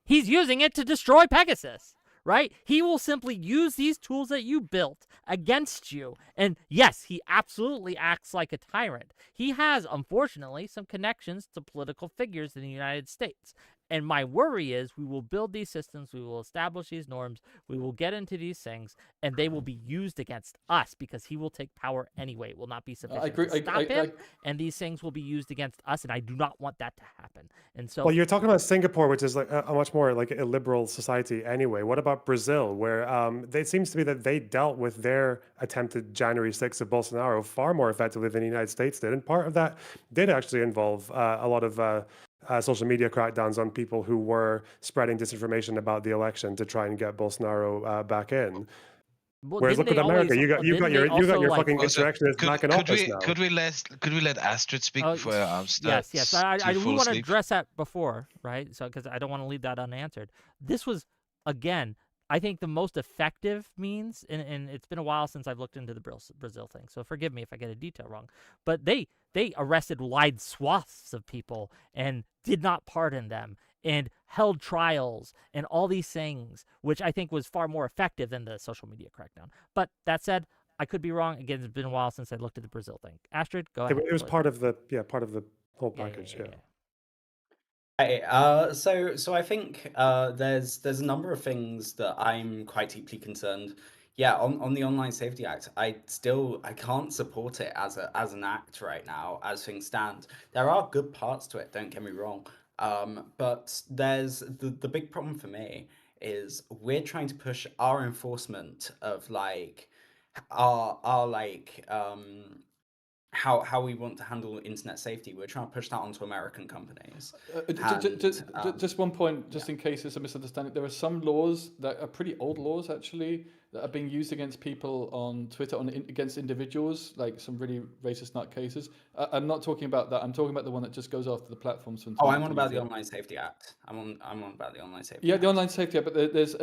He's using it to destroy Pegasus, right? He will simply use these tools that you built against you. And yes, he absolutely acts like a tyrant. He has, unfortunately, some connections to political figures in the United States. And my worry is we will build these systems, we will establish these norms, we will get into these things, and they will be used against us because he will take power anyway. It will not be sufficient agree. to stop him, and these things will be used against us, and I do not want that to happen. And so, Well, you're talking about Singapore, which is like a much more like a liberal society anyway. What about Brazil, where it seems to be that they dealt with their attempted January 6th of Bolsonaro far more effectively than the United States did, and part of that did actually involve a lot of social media crackdowns on people who were spreading disinformation about the election to try and get Bolsonaro back in. well, Whereas didn't look they at America, always? you got Didn't they your also like? fucking Also, insurrectionists back in office now. could we let Astrid speak Oh, before I yes. start to We fall want to asleep? address that before, right? So, because I don't want to leave that unanswered. This was, again, I think the most effective means, and it's been a while since I've looked into the Brazil thing, so forgive me if I get a detail wrong. But they arrested wide swaths of people and did not pardon them and held trials and all these things, which I think was far more effective than the social media crackdown. But that said, I could be wrong. Again, it's been a while since I looked at the Brazil thing. Astrid, go ahead. It was please. part of the whole Yeah, package. Yeah. So I think there's a number of things that I'm quite deeply concerned. Yeah, on the Online Safety Act, I can't support it as an act right now as things stand. There are good parts to it, don't get me wrong. But there's the big problem for me is we're trying to push our enforcement of like our like how we want to handle internet safety. We're trying to push that onto American companies. Just one point, just yeah. in case it's a misunderstanding. There are some laws that are pretty old laws, actually, that are being used against people on Twitter, against individuals, like some really racist nutcases. I'm not talking about that. I'm talking about the one that just goes after the platforms. From I'm on about the Online Safety Act. I'm on about the Online Safety Yeah, Act. the Online Safety Act, but there's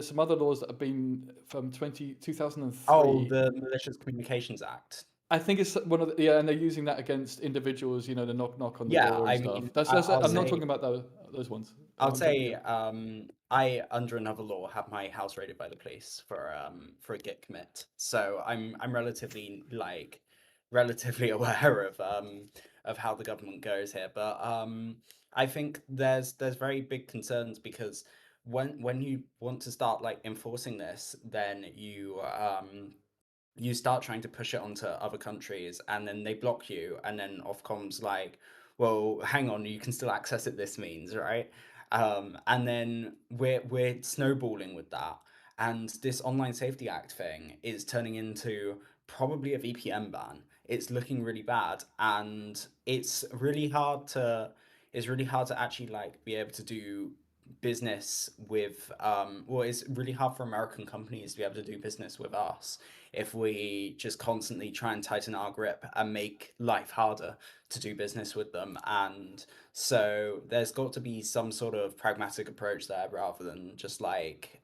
some other laws that have been from 2003. Oh, the Malicious Communications Act. I think it's one of the, and they're using that against individuals, the knock on the Yeah, door I and stuff. mean, I'm not talking about those ones. I'll say, I under another law had my house raided by the police for a git commit, so I'm relatively aware of how the government goes here. But I think there's very big concerns because when you want to start like enforcing this, then you start trying to push it onto other countries and then they block you, and then Ofcom's like, well, hang on, you can still access it this means, right? And then we're snowballing with that, and this Online Safety Act thing is turning into probably a VPN ban. It's looking really bad, and it's really hard to actually like be able to do business with it's really hard for American companies to be able to do business with us if we just constantly try and tighten our grip and make life harder to do business with them. And so there's got to be some sort of pragmatic approach there rather than just like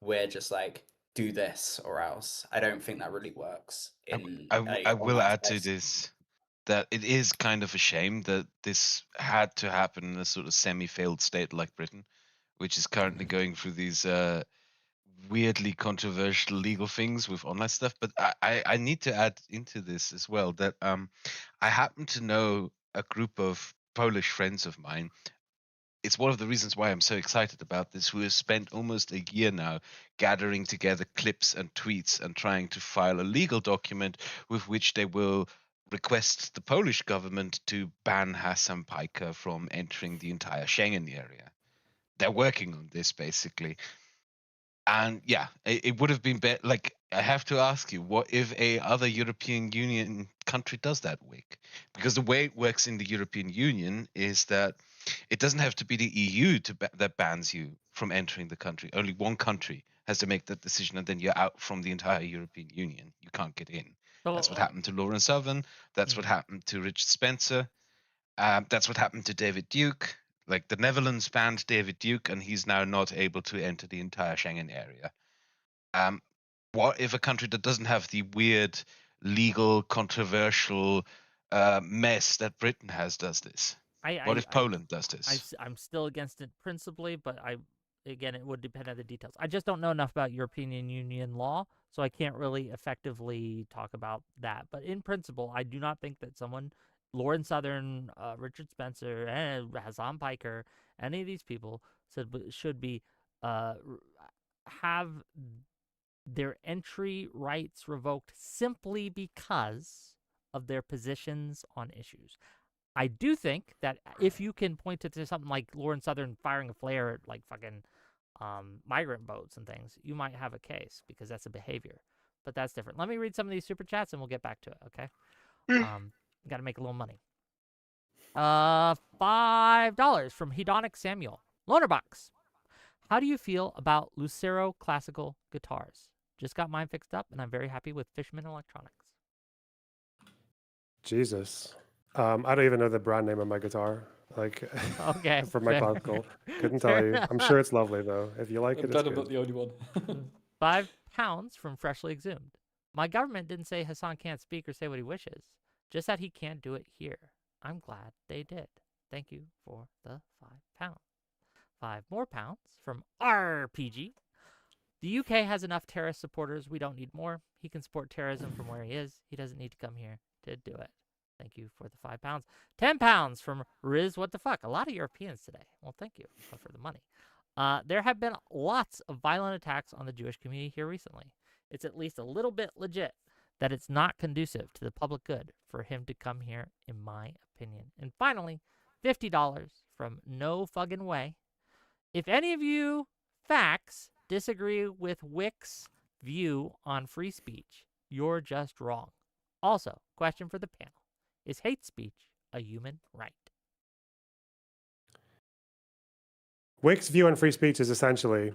we're just like do this or else. I don't think that really works in I will online add to space. this that it is kind of a shame that this had to happen in a sort of semi-failed state like Britain, which is currently going through these weirdly controversial legal things with online stuff. But I need to add into this as well that I happen to know a group of Polish friends of mine it's one of the reasons why I'm so excited about this, who has spent almost a year now gathering together clips and tweets and trying to file a legal document with which they will request the Polish government to ban Hasan Piker from entering the entire Schengen area. They're working on this basically. And yeah, it would have been better. Like, I have to ask you, what if a other European Union country does that, Wick? Because the way it works in the European Union is that it doesn't have to be the EU that bans you from entering the country. Only one country has to make that decision, and then you're out from the entire European Union. You can't get in. That's what happened to Lauren Southern. That's what happened to Richard Spencer. That's what happened to David Duke. Like, the Netherlands banned David Duke, and he's now not able to enter the entire Schengen area. What if a country that doesn't have the weird, legal, controversial mess that Britain has does this? What if Poland does this? I'm still against it principally, but again, it would depend on the details. I just don't know enough about European Union law, so I can't really effectively talk about that. But in principle, I do not think that someone, Lauren Southern, Richard Spencer, and Hasan Piker, any of these people should be have their entry rights revoked simply because of their positions on issues. I do think that if you can point to something like Lauren Southern firing a flare at like fucking migrant boats and things, you might have a case because that's a behavior. But that's different. Let me read some of these super chats and we'll get back to it, okay? Got to make a little money. $5 from Hedonic Samuel. Lonerbox. How do you feel about Lucero classical guitars? Just got mine fixed up and I'm very happy with Fishman Electronics. Jesus. I don't even know the brand name of my guitar. Like, okay, for my classical. Couldn't tell you. I'm sure it's lovely though. If you like I'm it, glad it's I'm not good. the only one. £5 from Freshly Exhumed. My government didn't say Hasan can't speak or say what he wishes, just that he can't do it here. I'm glad they did. Thank you for the £5. 5 more pounds from RPG. The UK has enough terrorist supporters. We don't need more. He can support terrorism from where he is. He doesn't need to come here to do it. Thank you for the £5. £10 from Riz. What the fuck? A lot of Europeans today. Well, thank you for the money. There have been lots of violent attacks on the Jewish community here recently. It's at least a little bit legit that it's not conducive to the public good for him to come here, in my opinion. And finally, $50 from No Fucking Way. If any of you facts disagree with Wick's view on free speech, you're just wrong. Also, question for the panel. Is hate speech a human right? Wick's view on free speech is essentially,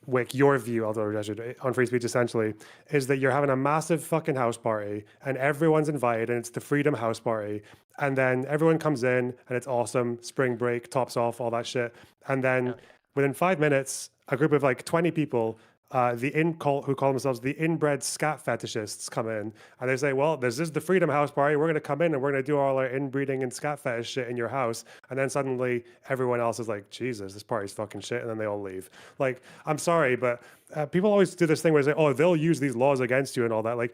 Wick, your view, although I should, on free speech essentially, is that you're having a massive fucking house party and everyone's invited and it's the Freedom House Party. And then everyone comes in and it's awesome, spring break, tops off, all that shit. And then within 5 minutes, a group of like 20 people, who call themselves the inbred scat fetishists, come in and they say, well, this is the Freedom House Party. We're going to come in and we're going to do all our inbreeding and scat fetish shit in your house. And then suddenly everyone else is like, Jesus, this party's fucking shit. And then they all leave. Like, I'm sorry, but people always do this thing where they say, oh, they'll use these laws against you and all that. Like,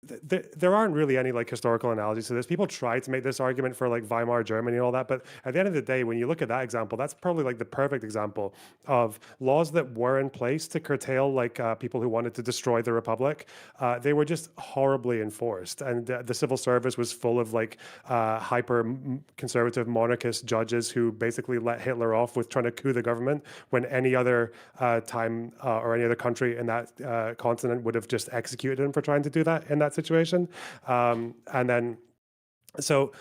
there aren't really any like historical analogies to this. People try to make this argument for like Weimar Germany and all that, but at the end of the day, when you look at that example, that's probably like the perfect example of laws that were in place to curtail like people who wanted to destroy the republic. They were just horribly enforced, and the civil service was full of like hyper conservative monarchist judges who basically let Hitler off with trying to coup the government when any other time or any other country in that continent would have just executed him for trying to do that in that situation. So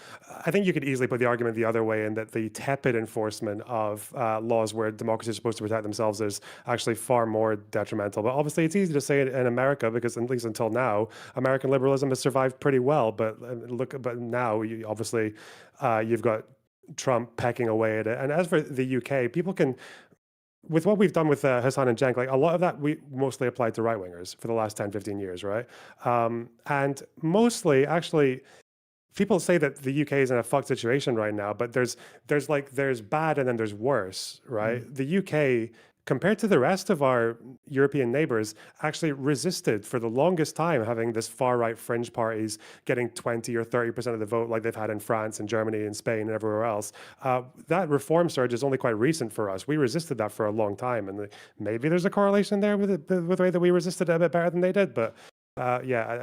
I think you could easily put the argument the other way in that the tepid enforcement of laws where democracy is supposed to protect themselves is actually far more detrimental. But obviously it's easy to say it in America because at least until now, American liberalism has survived pretty well. But now obviously you've got Trump pecking away at it. And as for the UK, people can, with what we've done with Hasan and Cenk, like a lot of that we mostly applied to right-wingers for the last 10, 15 years, right? And mostly, actually, people say that the UK is in a fucked situation right now, but there's bad and then there's worse, right? The UK compared to the rest of our European neighbors, actually resisted for the longest time having this far-right fringe parties getting 20 or 30% of the vote like they've had in France and Germany and Spain and everywhere else. That reform surge is only quite recent for us. We resisted that for a long time, and maybe there's a correlation there with the way that we resisted it a bit better than they did. But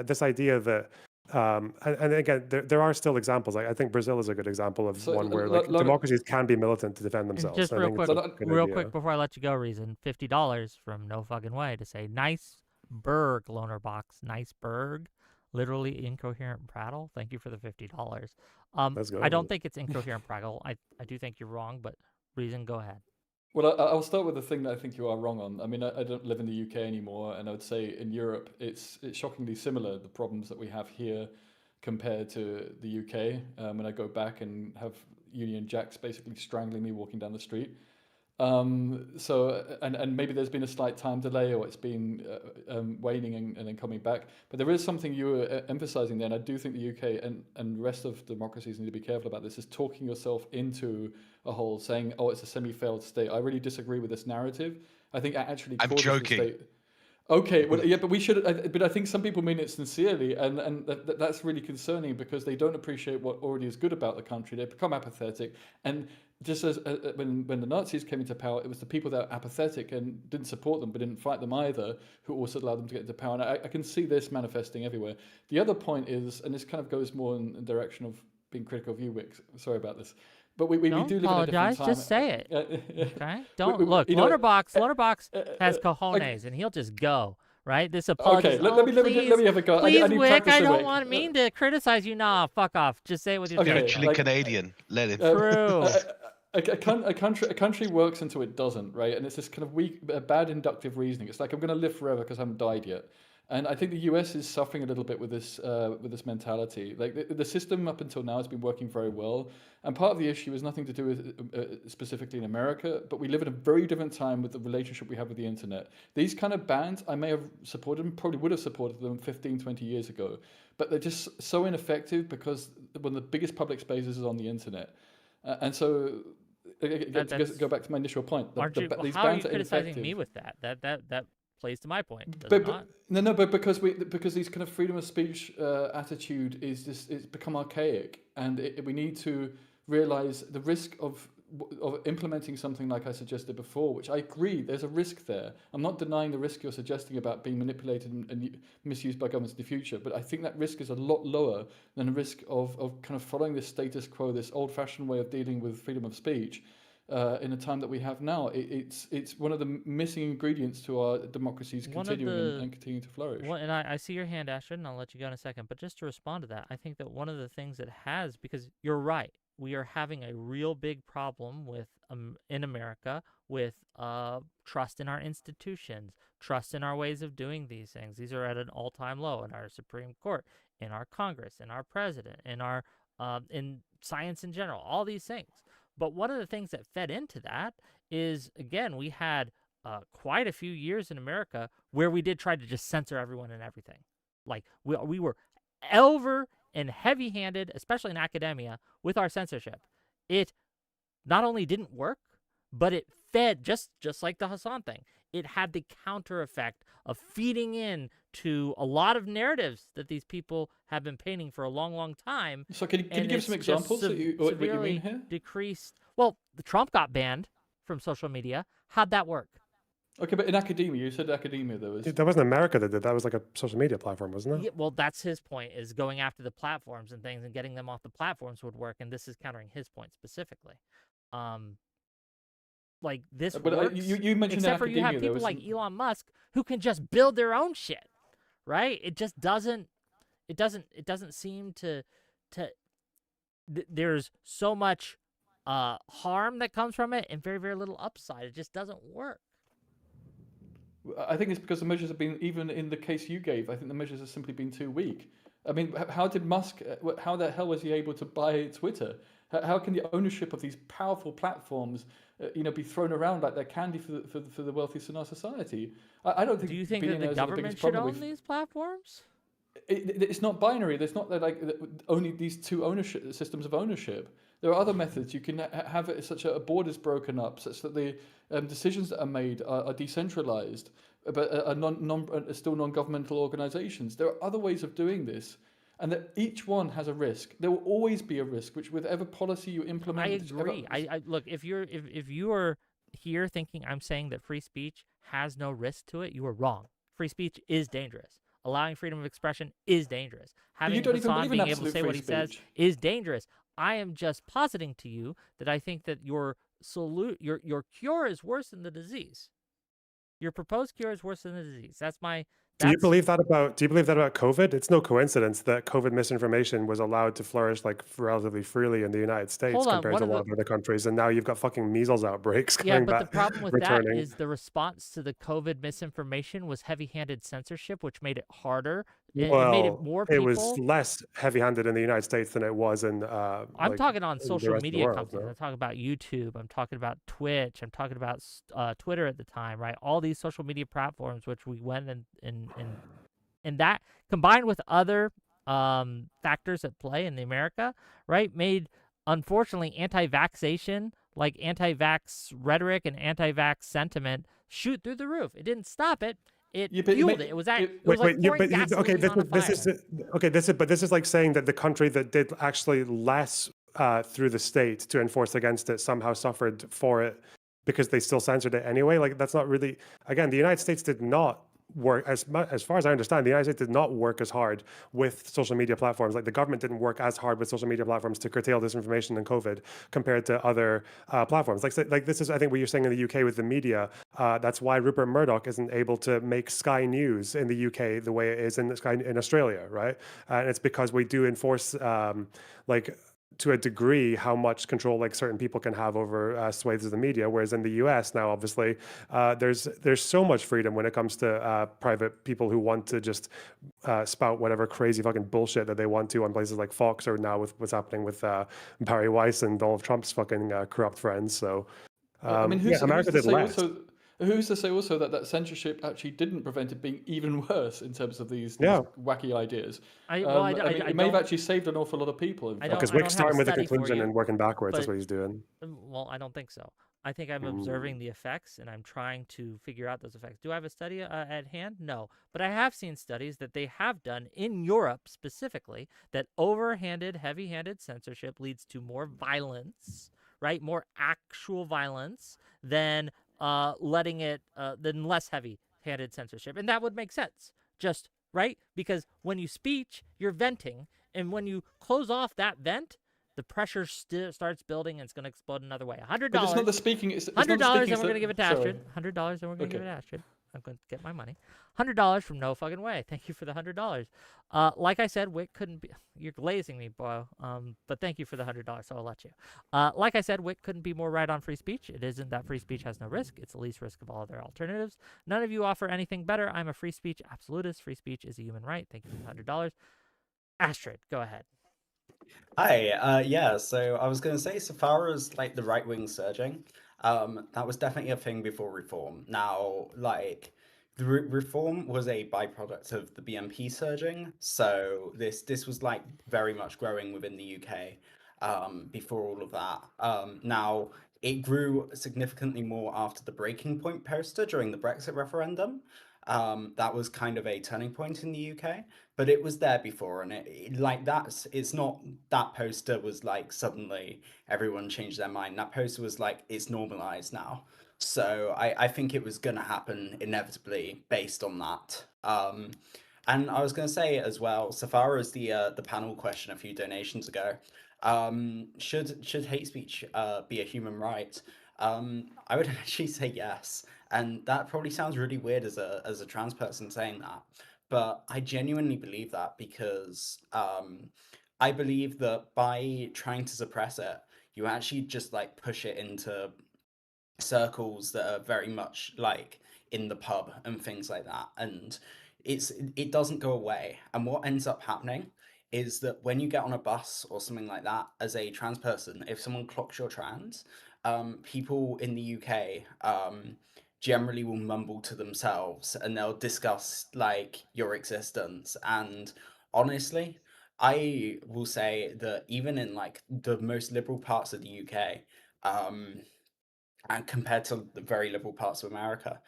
this idea that and again, there are still examples. I think Brazil is a good example of one where like democracies can be militant to defend And themselves. just I real think quick, it's a good idea. before I let you go, Reason, $50 from No Fucking Way to say nice berg, Lonerbox, nice berg, literally incoherent prattle. Thank you for the $50. Let's go. I don't think it's incoherent prattle. I do think you're wrong, but Reason, go ahead. Well, I'll start with the thing that I think you are wrong on. I mean, I don't live in the UK anymore, and I would say in Europe, it's shockingly similar, the problems that we have here compared to the UK. When I go back and have Union Jacks basically strangling me walking down the street. And maybe there's been a slight time delay, or it's been waning and then coming back. But there is something you were emphasizing there, and I do think the UK and the rest of democracies need to be careful about this, is talking yourself into a hole, saying, oh, it's a semi-failed state. I really disagree with this narrative. I think it actually I'm causes joking. the state. Okay, well, yeah, but we should. But I think some people mean it sincerely, and that's really concerning because they don't appreciate what already is good about the country. They become apathetic, and just as when the Nazis came into power, it was the people that were apathetic and didn't support them, but didn't fight them either, who also allowed them to get into power. And I can see this manifesting everywhere. The other point is, and this kind of goes more in the direction of being critical of you, Wick. Sorry about this. But we Don't do live in a different apologize. time. Just say it. Okay. Don't look. you know, Lonerbox has cojones, and he'll just go. Right. This apology. Okay, let me have a go. Please, I need Wick. practice I a don't mean to criticize you. Nah, fuck off. Just say it with your Okay, chest. Actually like- Canadian. Let it. True. A country works until it doesn't, right? And it's this kind of weak, bad inductive reasoning. It's like I'm going to live forever because I haven't died yet. And I think the US is suffering a little bit with this mentality. Like the system up until now has been working very well, and part of the issue has nothing to do with specifically in America, but we live in a very different time with the relationship we have with the internet. These kind of bans, I may have supported them, probably would have supported them 15, 20 years ago, but they're just so ineffective because one of the biggest public spaces is on the internet, and so. Go back to my initial point. These how are you bans are criticizing ineffective. me with that? That plays to my point. Does But, it not? no, but because these kind of freedom of speech attitude it's become archaic, and we need to realize the risk of implementing something like I suggested before, which I agree there's a risk there. I'm not denying the risk you're suggesting about being manipulated and misused by governments in the future, but I think that risk is a lot lower than the risk of kind of following this status quo, this old-fashioned way of dealing with freedom of speech. In the time that we have now, it's one of the missing ingredients to our democracies continuing and continuing to flourish. And I see your hand, Ashton, and I'll let you go in a second. But just to respond to that, I think that one of the things that has, because you're right, we are having a real big problem with in America with trust in our institutions, trust in our ways of doing these things. These are at an all-time low in our Supreme Court, in our Congress, in our president, in our in science in general, all these things. But one of the things that fed into that is, again, we had quite a few years in America where we did try to just censor everyone and everything. Like, we were over and heavy-handed, especially in academia, with our censorship. It not only didn't work, but it fed, just like the Hasan thing, it had the counter effect of feeding in to a lot of narratives that these people have been painting for a long, long time. So can you give some examples of what you mean here? Decreased. Well, the Trump got banned from social media. How'd that work? Okay, but in academia, you said academia though. That wasn't America that did that. Was like a social media platform, wasn't it? Yeah, well, that's his point, is going after the platforms and things and getting them off the platforms would work, and this is countering his point specifically. Like this But works, you mentioned except for you have academia, people like Elon Musk who can just build their own shit, right? It just doesn't. It doesn't seem to. There's so much harm that comes from it and very, very little upside. It just doesn't work. I think it's because the measures have been, even in the case you gave, I think the measures have simply been too weak. I mean, how did Musk, how the hell was he able to buy Twitter? How can the ownership of these powerful platforms, be thrown around like they're candy for the wealthiest in our society? I don't think. Do you think that the billionaires are government biggest should problem own these platforms? it's not binary. There's not like only these two ownership systems of ownership. There are other methods. You can have it such a board is broken up, such that the decisions that are made are decentralized, but are still non-governmental organizations. There are other ways of doing this, and that each one has a risk. There will always be a risk, which whatever policy you implement. I agree. I look, if you are here thinking I'm saying that free speech has no risk to it, you are wrong. Free speech is dangerous. Allowing freedom of expression is dangerous. Having don't even Hasan believe in being able to absolute say free what he says speech. is dangerous. I am just positing to you that I think that your cure is worse than the disease. Your proposed cure is worse than the disease. Do you believe that about COVID? It's no coincidence that COVID misinformation was allowed to flourish like relatively freely in the United States Hold on, compared to a lot of other countries, and now you've got fucking measles outbreaks Yeah, coming but the back, problem with that returning. is the response to the COVID misinformation was heavy-handed censorship, which made it harder. It made it Well, more it was people. less heavy-handed in the United States than it was in I'm like talking on in the social rest of the media world. companies. No? I'm talking about YouTube. I'm talking about Twitch. I'm talking about Twitter at the time, right? All these social media platforms, which we went and that combined with other factors at play in America, right, made unfortunately anti-vaxxation, like anti-vax rhetoric and anti-vax sentiment, shoot through the roof. It didn't stop it. It fueled it. It was like pouring gasoline on a fire. This is like saying that the country that did actually less through the state to enforce against it somehow suffered for it because they still censored it anyway. Like that's not really. Again, the United States did not work as far as I understand. The United States did not work as hard with social media platforms. Like the government didn't work as hard with social media platforms to curtail disinformation and COVID compared to other platforms. Like this is, I think, what you're saying in the UK with the media. That's why Rupert Murdoch isn't able to make Sky News in the UK the way it is in Australia, right? And it's because we do enforce like to a degree how much control like certain people can have over swathes of the media, whereas in the US now obviously there's so much freedom when it comes to private people who want to just spout whatever crazy fucking bullshit that they want to on places like Fox, or now with what's happening with Barry Weiss and Donald Trump's fucking corrupt friends. So I mean, America did less. Who's to say also that censorship actually didn't prevent it being even worse in terms of these Yeah. wacky ideas? It may have actually saved an awful lot of people. In fact. Because I Wick's don't have a starting with the study for conclusion you, and working backwards. That's but- what he's doing. Well, I don't think so. I think I'm observing the effects, and I'm trying to figure out those effects. Do I have a study at hand? No. But I have seen studies that they have done in Europe specifically that overhanded, heavy-handed censorship leads to more violence, right? More actual violence than letting it, than less heavy-handed censorship. And that would make sense, just, right? Because when you speech, you're venting, and when you close off that vent, the pressure starts building, and it's going to explode another way. $100. But it's not the speaking. It's $100, not the speaking, and we're going to give it to Astrid. $100, and we're going to give it Okay. to Astrid. I'm going to get my money. $100 from No Fucking Way. Thank you for the $100. Like I said, Wick couldn't be. You're glazing me, bro. But thank you for the $100, so I'll let you. Like I said, Wick couldn't be more right on free speech. It isn't that free speech has no risk. It's the least risk of all other alternatives. None of you offer anything better. I'm a free speech absolutist. Free speech is a human right. Thank you for the $100. Astrid, go ahead. Hi, yeah, so I was going to say, so far as like the right wing surging, that was definitely a thing before reform. Now, like, the reform was a byproduct of the BNP surging, so this was like very much growing within the UK before all of that. Now, it grew significantly more after the breaking point poster during the Brexit referendum. That was kind of a turning point in the UK, but it was there before, and it's not that poster was like suddenly everyone changed their mind. That poster was like it's normalized now. So I think it was gonna happen inevitably based on that. And I was gonna say as well, so far as the panel question a few donations ago, should hate speech be a human right? I would actually say yes, and that probably sounds really weird as a trans person saying that, but I genuinely believe that because I believe that by trying to suppress it, you actually just like push it into circles that are very much like in the pub and things like that, and it doesn't go away. And what ends up happening is that when you get on a bus or something like that as a trans person, if someone clocks you're trans, people in the UK generally will mumble to themselves and they'll discuss like your existence. And honestly, I will say that even in like the most liberal parts of the UK, and compared to the very liberal parts of America,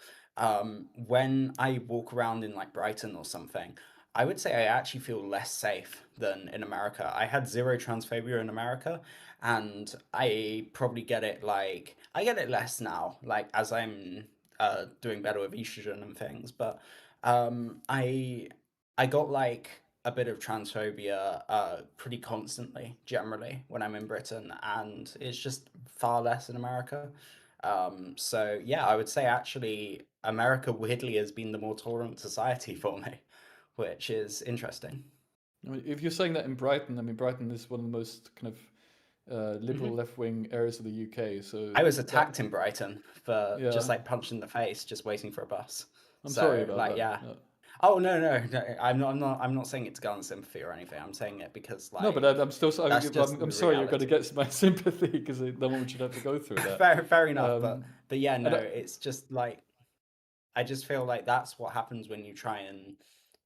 when I walk around in like Brighton or something, I would say I actually feel less safe than in America. I had zero transphobia in America, and I probably get it like I get it less now, like as I'm doing better with estrogen and things. But I got like a bit of transphobia pretty constantly generally when I'm in Britain, and it's just far less in America. So yeah, I would say actually America weirdly has been the more tolerant society for me, which is interesting. I mean, if you're saying that in Brighton, I mean, Brighton is one of the most kind of liberal Mhm. left-wing areas of the UK. So I was that, attacked in Brighton for just yeah, like punched in the face, just waiting for a bus. I'm sorry So about like that. yeah. Oh no. I'm not saying it to garner sympathy or anything. I'm saying it because No, but like I'm still, that's just I'm the sorry you're going to reality. get my sympathy because no one should have to go through that. Fair enough, Um, but yeah, no, and it's just like I just feel like that's what happens when you try and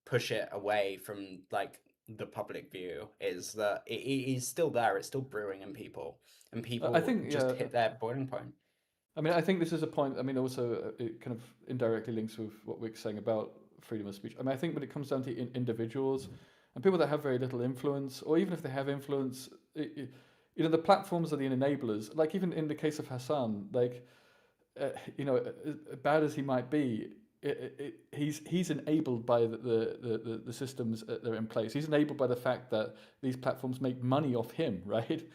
push it away from like the public view, is that it is still there, it's still brewing in people, and I people think, just yeah, hit their boiling point. I mean, I think this is a point. I mean, also it kind of indirectly links with what we're saying about freedom of speech. I mean, I think when it comes down to individuals and people that have very little influence, or even if they have influence, you know, the platforms are the enablers. Like even in the case of Hassan, like you know, bad as he might be, he's enabled by the systems that are in place. He's enabled by the fact that these platforms make money off him, right?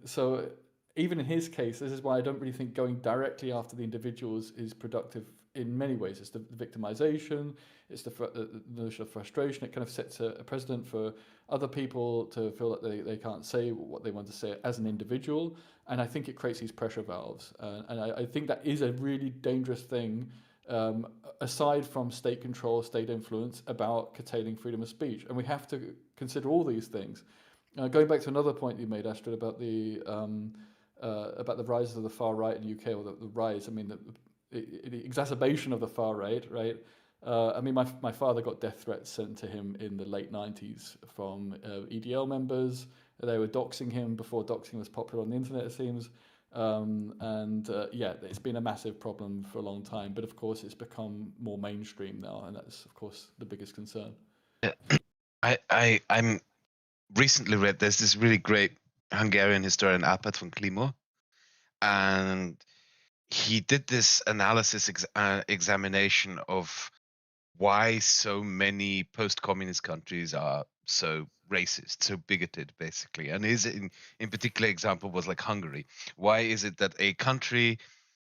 So even in his case, this is why I don't really think going directly after the individuals is productive in many ways. It's the victimization, it's the notion of frustration. It kind of sets a precedent for other people to feel that they can't say what they want to say as an individual. And I think it creates these pressure valves. And I think that is a really dangerous thing, aside from state control, state influence, about curtailing freedom of speech. And we have to consider all these things. Going back to another point you made, Astrid, about the rise of the far right in the UK, or the rise, I mean, the exacerbation of the far right, right? I mean, my father got death threats sent to him in the late 90s from EDL members. They were doxing him before doxing was popular on the internet, it seems. Yeah, it's been a massive problem for a long time. But of course, it's become more mainstream now. And that's, of course, the biggest concern. I'm recently read there's this really great Hungarian historian Árpád von Klimó, and he did this analysis examination of why so many post-communist countries are so racist, so bigoted, basically. And his in particular example was like Hungary. Why is it that a country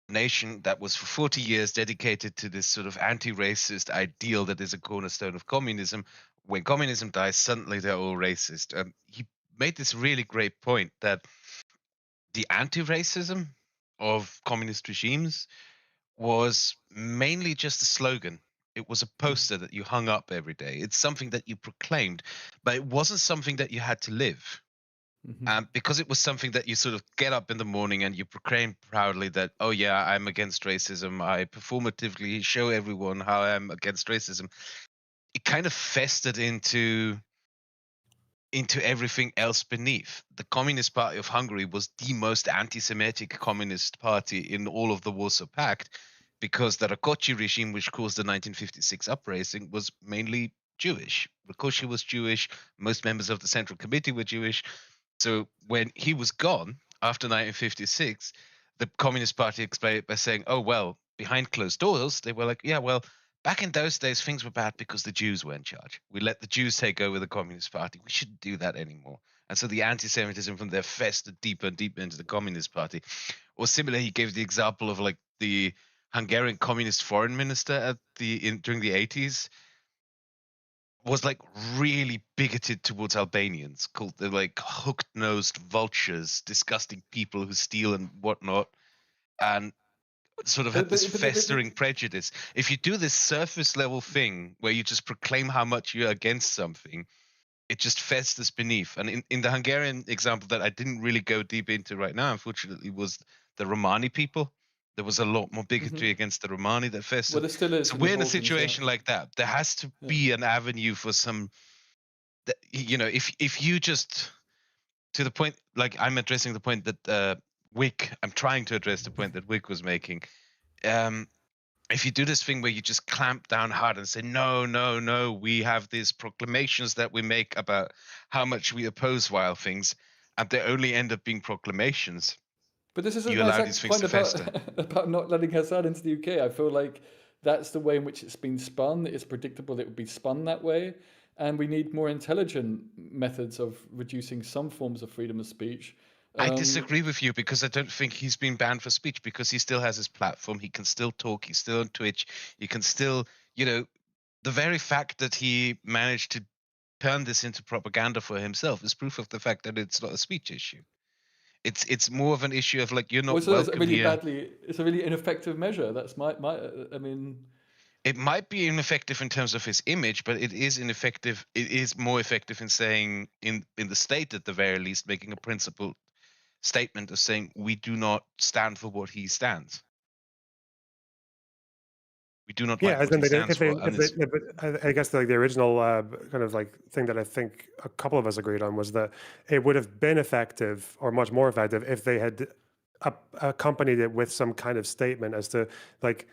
nation that was for 40 years dedicated to this sort of anti-racist ideal that is a cornerstone of communism, when communism dies, suddenly they're all racist? He made this really great point that the anti-racism of communist regimes was mainly just a slogan. It was a poster that you hung up every day. It's something that you proclaimed, but it wasn't something that you had to live. Because it was something that you sort of get up in the morning and you proclaim proudly that, oh yeah, I'm against racism. I performatively show everyone how I'm against racism. It kind of festered into everything else beneath. The Communist Party of Hungary was the most anti-Semitic communist party in all of the Warsaw Pact, because the Rakoczy regime, which caused the 1956 uprising, was mainly Jewish. Rakoczy was Jewish. Most members of the Central Committee were Jewish. So when he was gone after 1956, the Communist Party explained it by saying, oh, well, behind closed doors, they were like, yeah, well, back in those days, things were bad because the Jews were in charge. We let the Jews take over the Communist Party. We shouldn't do that anymore. And so the anti-Semitism from there festered deeper and deeper into the Communist Party. Or similarly, he gave the example of like the Hungarian Communist foreign minister at during the 80s was like really bigoted towards Albanians, called the like hooked-nosed vultures, disgusting people who steal and whatnot. And sort of had this festering prejudice. If you do this surface level thing where you just proclaim how much you're against something, it just festers beneath. And in the Hungarian example that I didn't really go deep into right now, unfortunately, was the Romani people. There was a lot more bigotry against the Romani that Well, festered. there still is. So in the we're in a Balkans, yeah. situation like that. There has to Yeah. be an avenue for some, you know, if you just, to the point, like I'm addressing the point that I'm trying to address the point that Wick was making. If you do this thing where you just clamp down hard and say, no, we have these proclamations that we make about how much we oppose wild things, and they only end up being proclamations. But this isn't You my allow exact these things point to about fester. about not letting Hasan into the UK. I feel like that's the way in which it's been spun. It's predictable it would be spun that way, and we need more intelligent methods of reducing some forms of freedom of speech. I disagree with you because I don't think he's been banned for speech, because he still has his platform. He can still talk. He's still on Twitch. He can still, you know, the very fact that he managed to turn this into propaganda for himself is proof of the fact that it's not a speech issue. It's more of an issue of like, you're not So it's welcome really here. it's a really ineffective measure. That's my I mean, It might be ineffective in terms of his image, but it is ineffective. It is more effective in saying, in the state at the very least, making a principled statement of saying we do not stand for what he stands. We do not Yeah, like as what in he stands for. And it's, I guess like the original kind of like thing that I think a couple of us agreed on was that it would have been effective or much more effective if they had accompanied it with some kind of statement as to like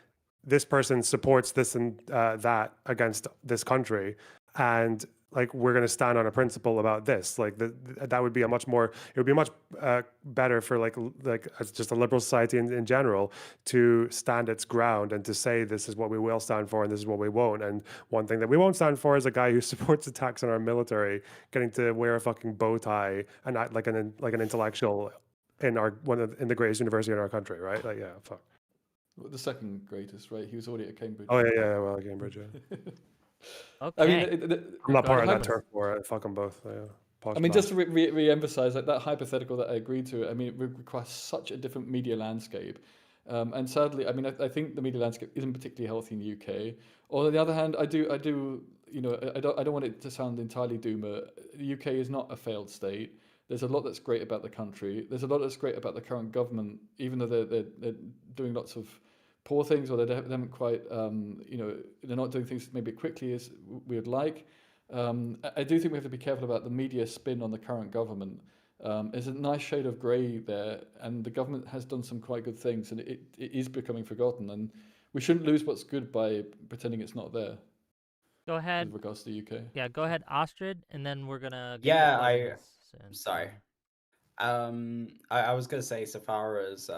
this person supports this and that against this country, and like we're going to stand on a principle about this. Like that would be a much more. It would be much better for like as just a liberal society in general to stand its ground and to say this is what we will stand for and this is what we won't. And one thing that we won't stand for is a guy who supports attacks on our military getting to wear a fucking bow tie and act like an intellectual in in the greatest university in our country, right? Like, yeah, fuck. the second greatest, right? He was already at Cambridge. Oh yeah, well, Cambridge. Yeah. Okay. I mean, I'm not Go part of ahead. that turf war. Fuck them both. Yeah. I mean, just to re-emphasize that hypothetical that I agreed to, I mean, it requires such a different media landscape. And sadly, I mean, I think the media landscape isn't particularly healthy in the UK. Or on the other hand, I do, you know, I don't want it to sound entirely doomer. The UK is not a failed state. There's a lot that's great about the country. There's a lot that's great about the current government, even though they're doing lots of poor things, or they haven't quite, you know, they're not doing things maybe quickly as we would like. I do think we have to be careful about the media spin on the current government. There's a nice shade of grey there, and the government has done some quite good things, and it is becoming forgotten. And we shouldn't lose what's good by pretending it's not there. Go ahead. With regards to the UK. Yeah, go ahead, Ostrid, and then we're gonna. Yeah, sorry. I was gonna say, so far as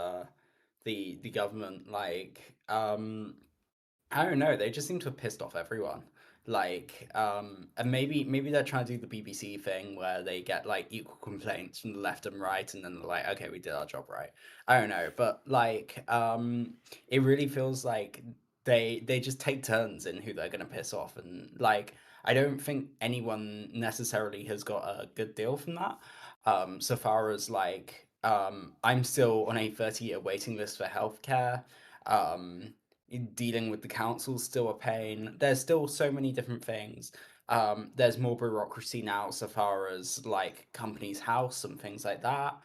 the government, like I don't know, they just seem to have pissed off everyone. Like, and maybe they're trying to do the BBC thing where they get like equal complaints from the left and right, and then they're like, okay, we did our job right. I don't know, but like, it really feels like they just take turns in who they're gonna piss off, and like, I don't think anyone necessarily has got a good deal from that. So far as like, I'm still on a 30-year waiting list for healthcare. Dealing with the council's still a pain. There's still so many different things. There's more bureaucracy now so far as like Companies House and things like that.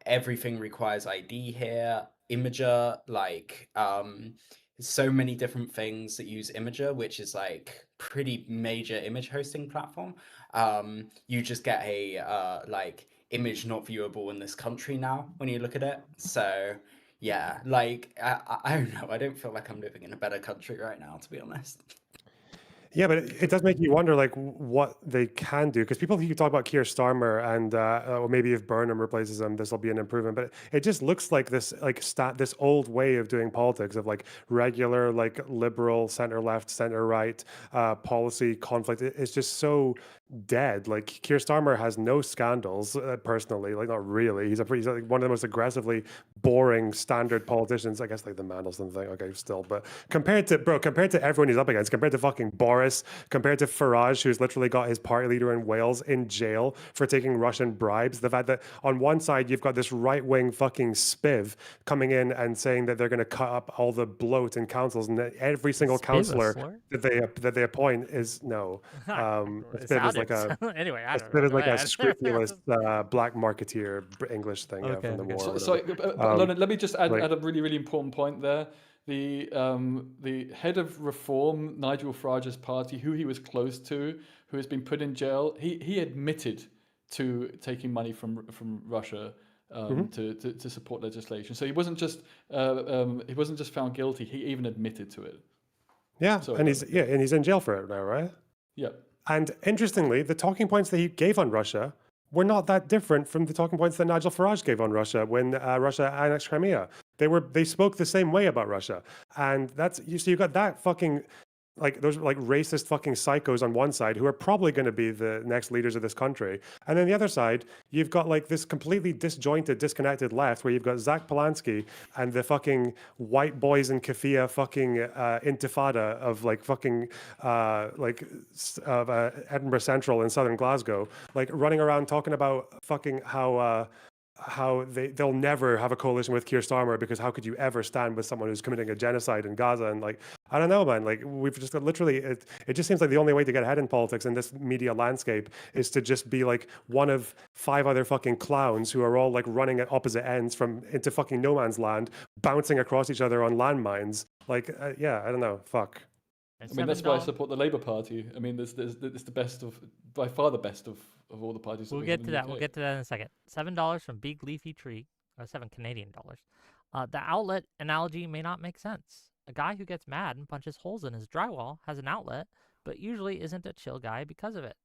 Everything requires ID here. Imager, like so many different things that use Imager, which is like pretty major image hosting platform. You just get a like image not viewable in this country now when you look at it. So yeah, like I don't know. I don't feel like I'm living in a better country right now, to be honest. Yeah, but it does make you wonder, like, what they can do. Because people keep talking about Keir Starmer and, or maybe if Burnham replaces him, this will be an improvement. But it just looks like this, like, this old way of doing politics of like regular, like liberal, center left, center right policy conflict. It's just so dead. Like Keir Starmer has no scandals personally, like not really. He's like one of the most aggressively boring standard politicians. I guess like the Mandelson thing. Okay, still, but compared to everyone he's up against, compared to fucking Boris Boris, compared to Farage, who's literally got his party leader in Wales in jail for taking Russian bribes. The fact that on one side you've got this right-wing fucking spiv coming in and saying that they're going to cut up all the bloat in councils, and that every single Spiv a councillor slur? that they appoint is no. It A spiv is like sounded- a anyway, I a don't spiv know. is Go like a ahead. scrupulous black marketeer English thing Okay, from the okay. war. or So, whatever. Leonard, let me just add, like- add a really, really important point there. The head of Reform, Nigel Farage's party, who he was close to, who has been put in jail, he admitted to taking money from Russia to support legislation. So he wasn't just found guilty. He even admitted to it. Yeah, Sorry, and Leonard, he's in jail for it now, right? Yeah. And interestingly, the talking points that he gave on Russia were not that different from the talking points that Nigel Farage gave on Russia when Russia annexed Crimea. They spoke the same way about Russia, and so you've got that fucking like those like racist fucking psychos on one side who are probably going to be the next leaders of this country, and then the other side you've got like this completely disjointed, disconnected left where you've got Zach Polanski and the fucking white boys in keffiyeh fucking intifada of like fucking Edinburgh Central in southern Glasgow, like running around talking about fucking how they'll never have a coalition with Keir Starmer because how could you ever stand with someone who's committing a genocide in Gaza? And like, I don't know, man, like we've just got literally, it just seems like the only way to get ahead in politics in this media landscape is to just be like one of 5 other fucking clowns who are all like running at opposite ends into fucking no man's land, bouncing across each other on landmines. Like, yeah, I don't know, fuck. I mean, that's why I support the Labour Party. I mean, it's the best of, by far the best of all the parties. We'll get to that. We'll get to that in a second. $7 from Big Leafy Tree, or $7 Canadian dollars. The outlet analogy may not make sense. A guy who gets mad and punches holes in his drywall has an outlet, but usually isn't a chill guy because of it.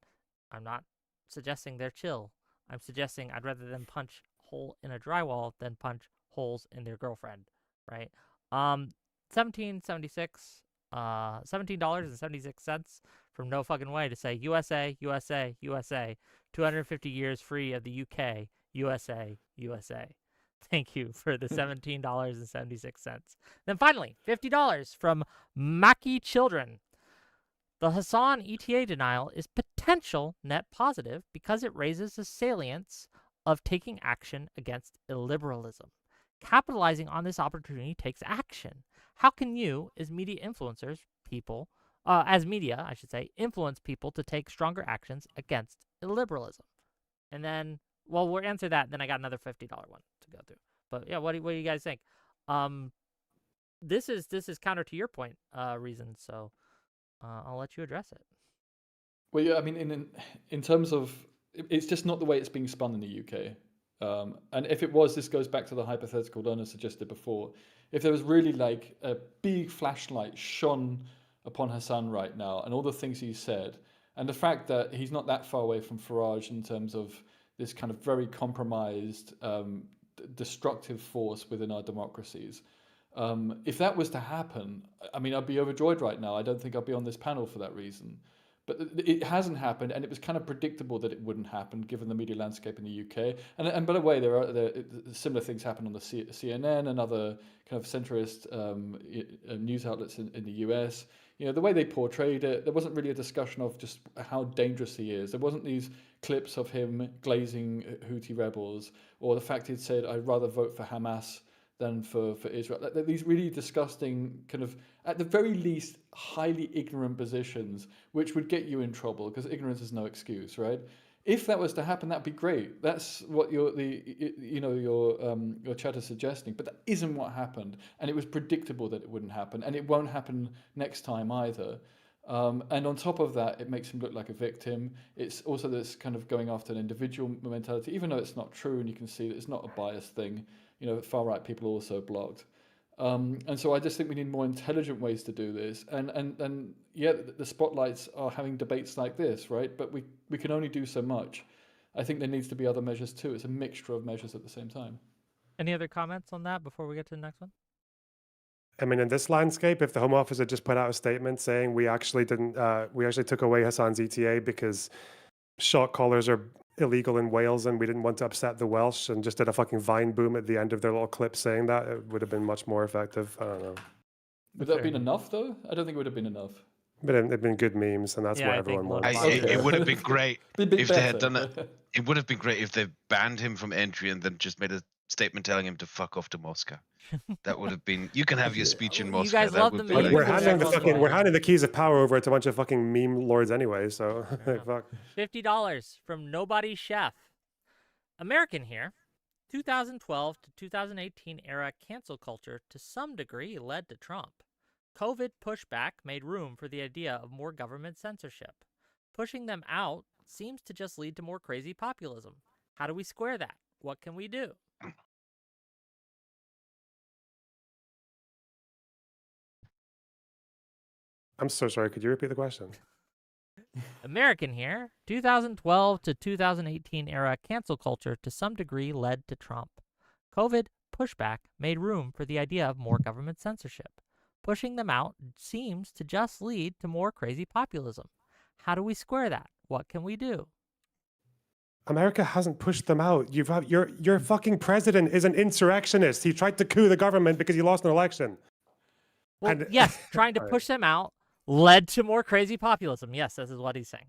I'm not suggesting they're chill. I'm suggesting I'd rather them punch hole in a drywall than punch holes in their girlfriend, right? 1776. $17.76 from No Fucking Way to say USA, USA, USA, 250 years free of the UK, USA, USA. Thank you for the $17.76. Then finally, $50 from Maki Children. The Hasan ETA denial is potential net positive because it raises the salience of taking action against illiberalism. Capitalizing on this opportunity takes action. How can you, as media influencers, influence people to take stronger actions against illiberalism? And then, well, we'll answer that. Then I got another $50 one to go through. But yeah, what do you guys think? This is counter to your point, Reason. So I'll let you address it. Well, yeah, I mean, in terms of, it's just not the way it's being spun in the UK. And if it was, this goes back to the hypothetical Lona suggested before. If there was really like a big flashlight shone upon Hasan right now and all the things he said, and the fact that he's not that far away from Farage in terms of this kind of very compromised, destructive force within our democracies. If that was to happen, I mean, I'd be overjoyed right now. I don't think I'd be on this panel for that reason. But it hasn't happened, and it was kind of predictable that it wouldn't happen given the media landscape in the UK. And by the way, there are similar things happen on the CNN and other kind of centrist news outlets in the US. You know, the way they portrayed it, there wasn't really a discussion of just how dangerous he is. There wasn't these clips of him glazing Houthi rebels, or the fact he'd said, I'd rather vote for Hamas than for Israel. These really disgusting kind of, at the very least, highly ignorant positions, which would get you in trouble because ignorance is no excuse, right? If that was to happen, that'd be great. That's what your chat is suggesting, but that isn't what happened, and it was predictable that it wouldn't happen, and it won't happen next time either. And on top of that, it makes him look like a victim. It's also this kind of going after an individual mentality, even though it's not true, and you can see that it's not a biased thing. You know, far-right people are also blocked. And so I just think we need more intelligent ways to do this. And yeah, the spotlights are having debates like this, right? But we can only do so much. I think there needs to be other measures too. It's a mixture of measures at the same time. Any other comments on that before we get to the next one? I mean, in this landscape, if the Home Office had just put out a statement saying we actually took away Hasan's ETA because shot callers are illegal in Wales and we didn't want to upset the Welsh, and just did a fucking Vine boom at the end of their little clip saying that, it would have been much more effective. I don't know. Would that have been enough though? I don't think it would have been enough. But it'd been good memes, and that's Yeah, what I think everyone Lonerbox wants. is- It would have been great Be a bit if they had better. done it. It would have been great if they banned him from entry and then just made a statement telling him to fuck off to Moscow. That would have been. You can have your speech in You Moscow. guys That love would the be memes, like, We're you guys handing the love the fucking we're memes. handing the keys of power over to a bunch of fucking meme lords anyway. So Yeah. fuck. $50 from Nobody Chef. American here. 2012 to 2018 era cancel culture to some degree led to Trump. COVID pushback made room for the idea of more government censorship. Pushing them out seems to just lead to more crazy populism. How do we square that? What can we do? I'm so sorry. Could you repeat the question? American here. 2012 to 2018 era cancel culture to some degree led to Trump. COVID pushback made room for the idea of more government censorship. Pushing them out seems to just lead to more crazy populism. How do we square that? What can we do? America hasn't pushed them out. Your fucking president is an insurrectionist. He tried to coup the government because he lost an election. Well, And- yes, trying to Sorry. push them out led to more crazy populism. Yes, this is what he's saying.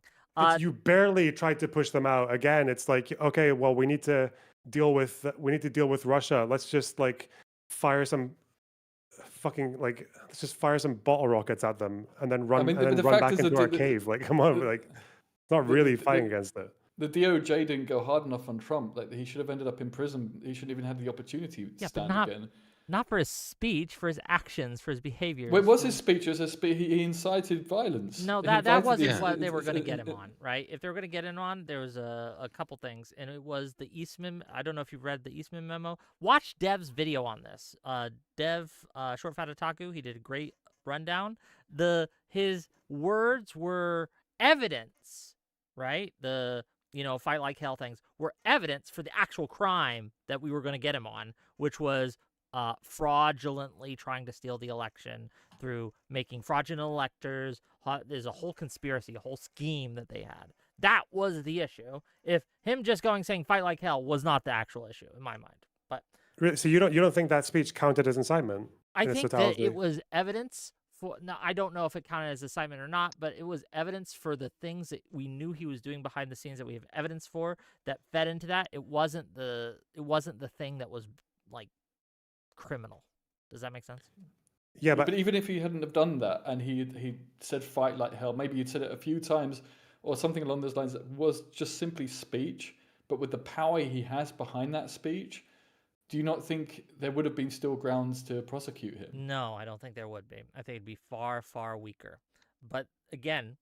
You barely tried to push them out. Again, it's like, okay, well, we need to deal with Russia. Let's just like fire some fucking like let's just fire some bottle rockets at them and then run mean, and then the run fact back is that into our cave. Like, come on, like it's not really fighting against it. The DOJ didn't go hard enough on Trump. Like he should have ended up in prison. He shouldn't even had the opportunity to Yeah, but stand again. not for his speech, for his actions, for his behavior. Well, it was his speech. It was he incited violence. No, He that invited wasn't the- what they were going to get him on, right? If they were going to get him on, there was a couple things, and it was the Eastman. I don't know if you've read the Eastman memo. Watch Dev's video on this. Dev, Short Fat Otaku, he did a great rundown. His words were evidence, right? Fight like hell things were evidence for the actual crime that we were going to get him on, which was fraudulently trying to steal the election through making fraudulent electors. There's a whole conspiracy, a whole scheme that they had. That was the issue. If him just saying fight like hell was not the actual issue in my mind. But So you don't think that speech counted as incitement? I in its think that totality? it was evidence for. Now I don't know if it counted as incitement or not, but it was evidence for the things that we knew he was doing behind the scenes that we have evidence for that fed into that. It wasn't the thing that was like criminal. Does that make sense? Yeah, but but even if he hadn't have done that and he said fight like hell, maybe he'd said it a few times or something along those lines that was just simply speech, but with the power he has behind that speech, do you not think there would have been still grounds to prosecute him? No, I don't think there would be. I think it'd be far, far weaker. But again,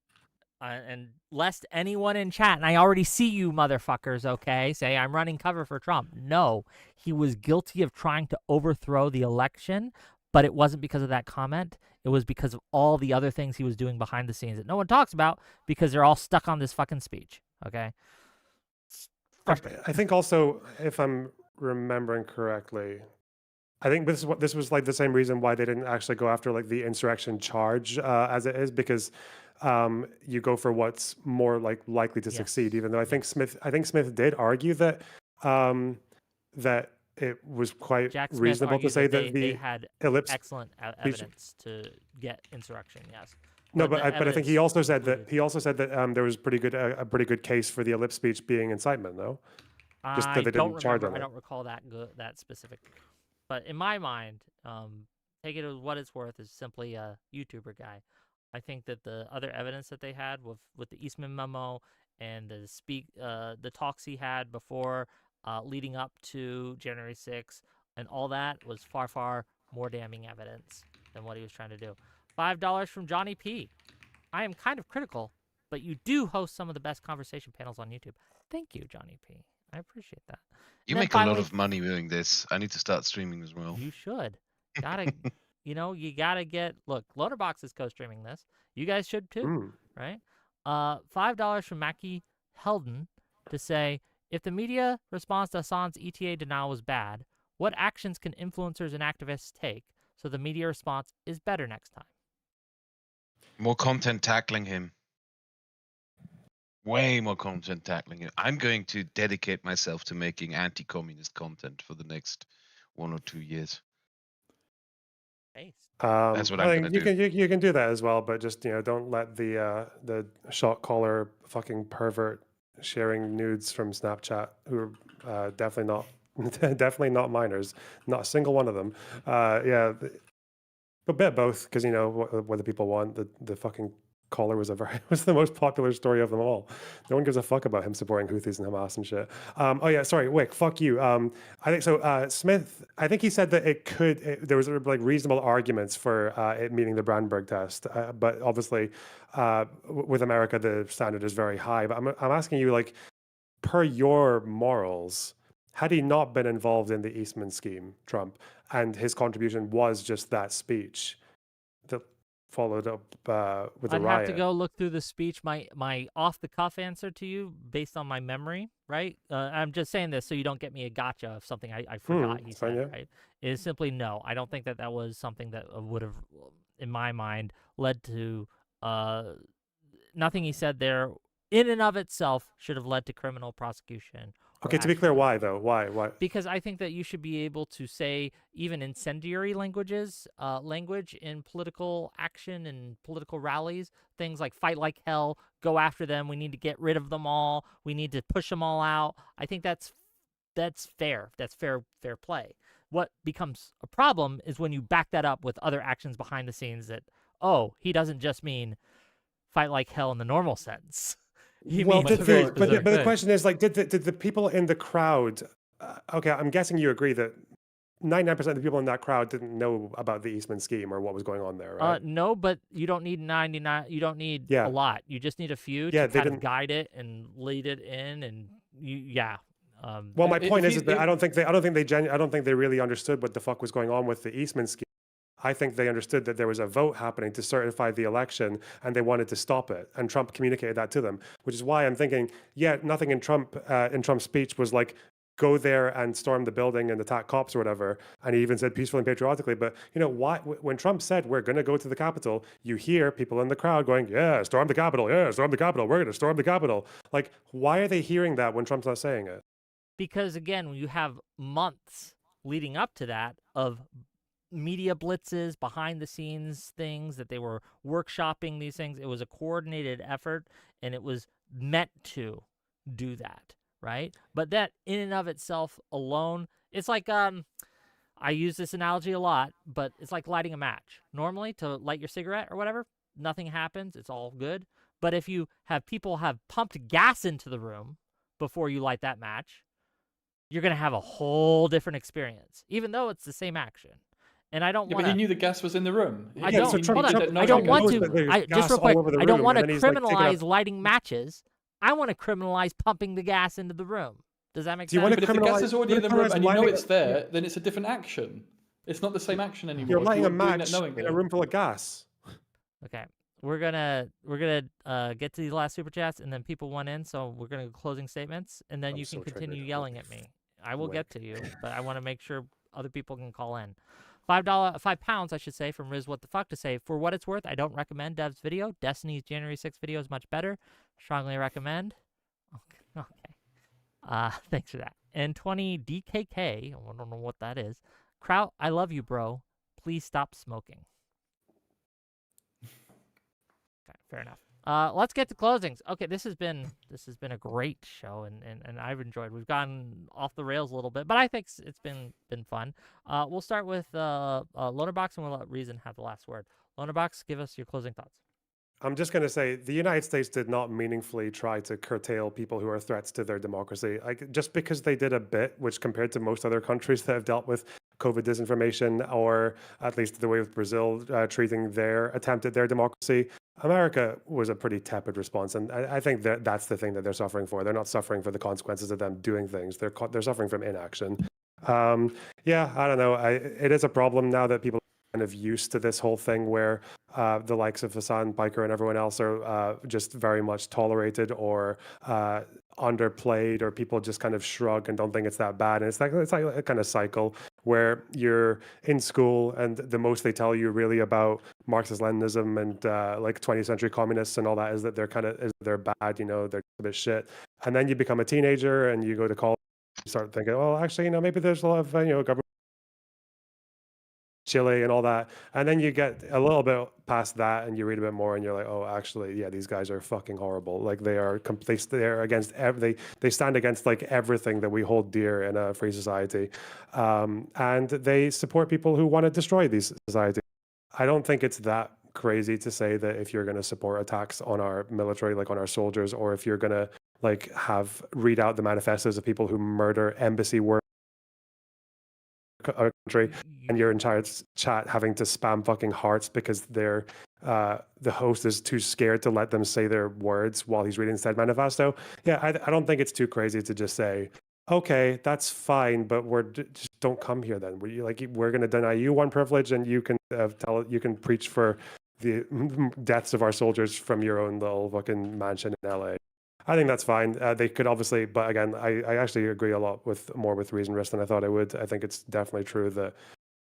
and lest anyone in chat, and I already see you motherfuckers, okay, say I'm running cover for Trump. No, he was guilty of trying to overthrow the election, but it wasn't because of that comment. It was because of all the other things he was doing behind the scenes that no one talks about because they're all stuck on this fucking speech, okay? I think also, if I'm remembering correctly, I think this was like the same reason why they didn't actually go after like the insurrection charge as it is, because you go for what's more like likely to succeed. Even though I think Smith did argue that that it was quite Jack Smith reasonable to argued say that that they the had ellipse. excellent evidence to get insurrection. Yes. No, the but I think evidence he also said that included- there was a pretty good case for the ellipse speech being incitement, though. Just that I they don't didn't charge remember. on I it. don't recall that specific. But in my mind, take it as what it's worth, is simply a YouTuber guy. I think that the other evidence that they had with the Eastman memo and the talks he had before leading up to January 6th and all that was far, far more damning evidence than what he was trying to do. $5 from Johnny P. I am kind of critical, but you do host some of the best conversation panels on YouTube. Thank you, Johnny P. I appreciate that. You And then make a lot finally- of money doing this. I need to start streaming as well. You should. Gotta, you gotta get. Look, Lonerbox is co-streaming this. You guys should too, right? $5 from Mackie Helden to say, if the media response to Hasan's ETA denial was bad, what actions can influencers and activists take so the media response is better next time? More content tackling him. Way more content tackling him. I'm going to dedicate myself to making anti-communist content for the next 1 or 2 years. Nice. That's what I I'm think gonna you do. can you can do that as well, but just don't let the shot caller fucking pervert sharing nudes from Snapchat who are definitely not definitely not minors, not a single one of them. Yeah, a bit both because what the people want. The fucking caller was was the most popular story of them all. No one gives a fuck about him supporting Houthis and Hamas and shit. Oh yeah, sorry, Wick, fuck you. I think so. Smith, I think he said that there was like reasonable arguments for it meeting the Brandenburg test, but obviously with America the standard is very high. But I'm asking you, like, per your morals, had he not been involved in the Eastman scheme, Trump, and his contribution was just that speech that followed up with the I'd have to riot. go look through the speech. My off the cuff answer to you, based on my memory, right? I'm just saying this so you don't get me a gotcha of something I forgot he It's fine, said. yeah. Right? Is simply no. I don't think that was something that would have, in my mind, led to nothing he said there. In and of itself, should have led to criminal prosecution. Okay, to be clear, why though? Why? Because I think that you should be able to say even incendiary language in political action and political rallies, things like fight like hell, go after them, we need to get rid of them all, we need to push them all out. I think that's fair. That's fair play. What becomes a problem is when you back that up with other actions behind the scenes that, oh, he doesn't just mean fight like hell in the normal sense. Well, but the question is, like, did the people in the crowd? Okay, I'm guessing you agree that 99% of the people in that crowd didn't know about the Eastman scheme or what was going on there, right? No, but you don't need 99. You don't need a lot. You just need a few to kind of guide it and lead it in, and well, my point is that I don't think they really understood what the fuck was going on with the Eastman scheme. I think they understood that there was a vote happening to certify the election and they wanted to stop it. And Trump communicated that to them, which is why I'm thinking, nothing in Trump's speech was like, go there and storm the building and attack cops or whatever. And he even said peacefully and patriotically. But why, when Trump said, we're going to go to the Capitol, you hear people in the crowd going, yeah, storm the Capitol. Yeah, storm the Capitol. We're going to storm the Capitol. Like, why are they hearing that when Trump's not saying it? Because again, you have months leading up to that of media blitzes, behind the scenes things that they were workshopping these things. It was a coordinated effort and it was meant to do that, right? But that in and of itself alone, it's like I use this analogy a lot, but it's like lighting a match. Normally, to light your cigarette or whatever, nothing happens, it's all good. But if you have people have pumped gas into the room before you light that match, you're going to have a whole different experience, even though it's the same action. And I don't want. But he knew the gas was in the room. I don't want to. Just real quick. I don't want to criminalize lighting matches. I want to criminalize pumping the gas into the room. Does that make sense? But if the gas is already in the room and you know it's there, then it's a different action. It's not the same action anymore. You're lighting a match in a room full of gas. Okay, we're gonna get to these last super chats, and then people went in, so we're gonna go closing statements, and then you can continue yelling at me. I will get to you, but I want to make sure other people can call in. £5, I should say, from Riz What the Fuck to say, for what it's worth, I don't recommend Dev's video. Destiny's January 6th video is much better. Strongly recommend. Okay. Thanks for that. And 20 DKK, I don't know what that is. Kraut, I love you, bro. Please stop smoking. Okay, fair enough. Let's get to closings. Okay, this has been a great show, and I've enjoyed. We've gone off the rails a little bit, but I think it's been fun. We'll start with Lonerbox, and we'll let Reason have the last word. Lonerbox, give us your closing thoughts. I'm just going to say the United States did not meaningfully try to curtail people who are threats to their democracy. Like, just because they did a bit, which compared to most other countries that have dealt with COVID disinformation, or at least the way with Brazil treating their attempt at their democracy, America was a pretty tepid response. And I think that's the thing that they're suffering for. They're not suffering for the consequences of them doing things. They're suffering from inaction. I don't know. It is a problem now that people kind of used to this whole thing where the likes of Hasan, Piker, and everyone else are just very much tolerated or underplayed, or people just kind of shrug and don't think it's that bad. And it's like a kind of cycle where you're in school and the most they tell you really about Marxist-Leninism and like 20th century communists and all that is that they're bad, they're a bit shit. And then you become a teenager and you go to college, you start thinking, well, actually, maybe there's a lot of government Chile and all that. And then you get a little bit past that and you read a bit more and you're like, oh, actually, yeah, these guys are fucking horrible. Like they're against they stand against like everything that we hold dear in a free society. And they support people who want to destroy these societies. I don't think it's that crazy to say that if you're going to support attacks on our military, like on our soldiers, or if you're going to like read out the manifestos of people who murder embassy workers our country, and your entire chat having to spam fucking hearts because they're the host is too scared to let them say their words while he's reading said manifesto. Yeah, I don't think it's too crazy to just say, okay, that's fine, but just don't come here then. We're going to deny you one privilege, and you can you can preach for the deaths of our soldiers from your own little fucking mansion in LA. I think that's fine. They could obviously, but again, I actually agree a lot more with ReasonRiffs than I thought I would. I think it's definitely true that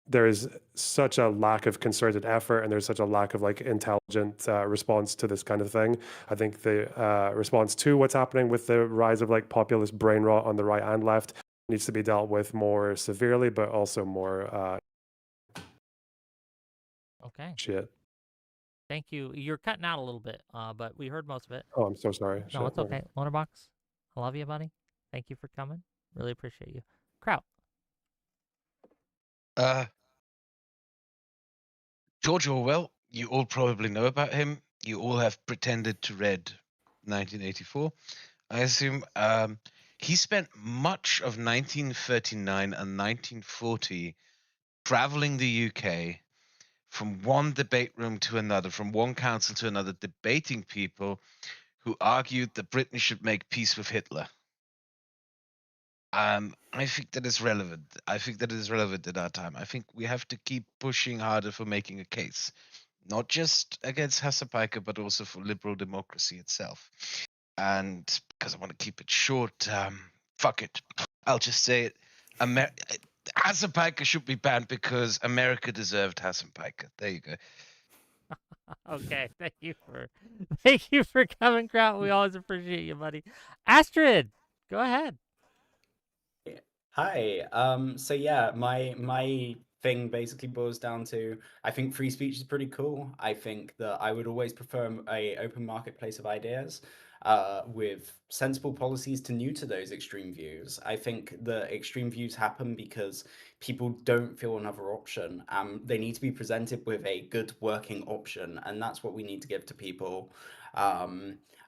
there is such a lack of concerted effort and there's such a lack of like intelligent response to this kind of thing. I think the response to what's happening with the rise of like populist brain rot on the right and left needs to be dealt with more severely, but also more Okay. shit. Thank you. You're cutting out a little bit, but we heard most of it. Oh, I'm so sorry. No, Shit. it's okay. Lonerbox, I love you, buddy. Thank you for coming. Really appreciate you. Kraut. George Orwell, you all probably know about him. You all have pretended to read 1984, I assume. He spent much of 1939 and 1940 traveling the UK from one debate room to another, from one council to another, debating people who argued that Britain should make peace with Hitler. I think that is relevant. I think that is relevant in our time. I think we have to keep pushing harder for making a case, not just against Hasan Piker, but also for liberal democracy itself. And because I want to keep it short, fuck it. I'll just say it. Hasan Piker should be banned because America deserved Hasan Piker. There you go. Okay, thank you for coming, Kraut. We always appreciate you, buddy. Astrid, go ahead. Hi. So yeah, my thing basically boils down to I think free speech is pretty cool. I think that I would always prefer a open marketplace of ideas, with sensible policies to neuter those extreme views. I think the extreme views happen because people don't feel another option. They need to be presented with a good working option, and that's what we need to give to people.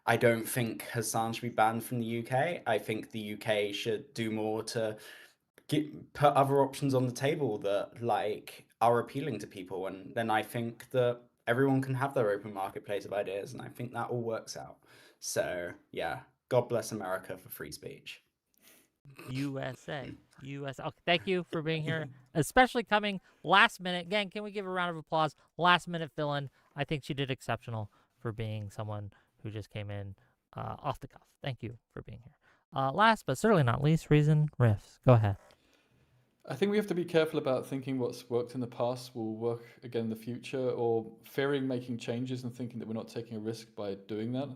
I don't think Hasan should be banned from the UK. I think the UK should do more to put other options on the table that like are appealing to people, and then I think that everyone can have their open marketplace of ideas, and I think that all works out. So yeah, God bless America for free speech. USA. Okay, thank you for being here, especially coming last minute. Again, can we give a round of applause? Last minute fill-in. I think she did exceptional for being someone who just came in off the cuff. Thank you for being here. Last but certainly not least, ReasonRiffs. Go ahead. I think we have to be careful about thinking what's worked in the past will work again in the future, or fearing making changes and thinking that we're not taking a risk by doing that.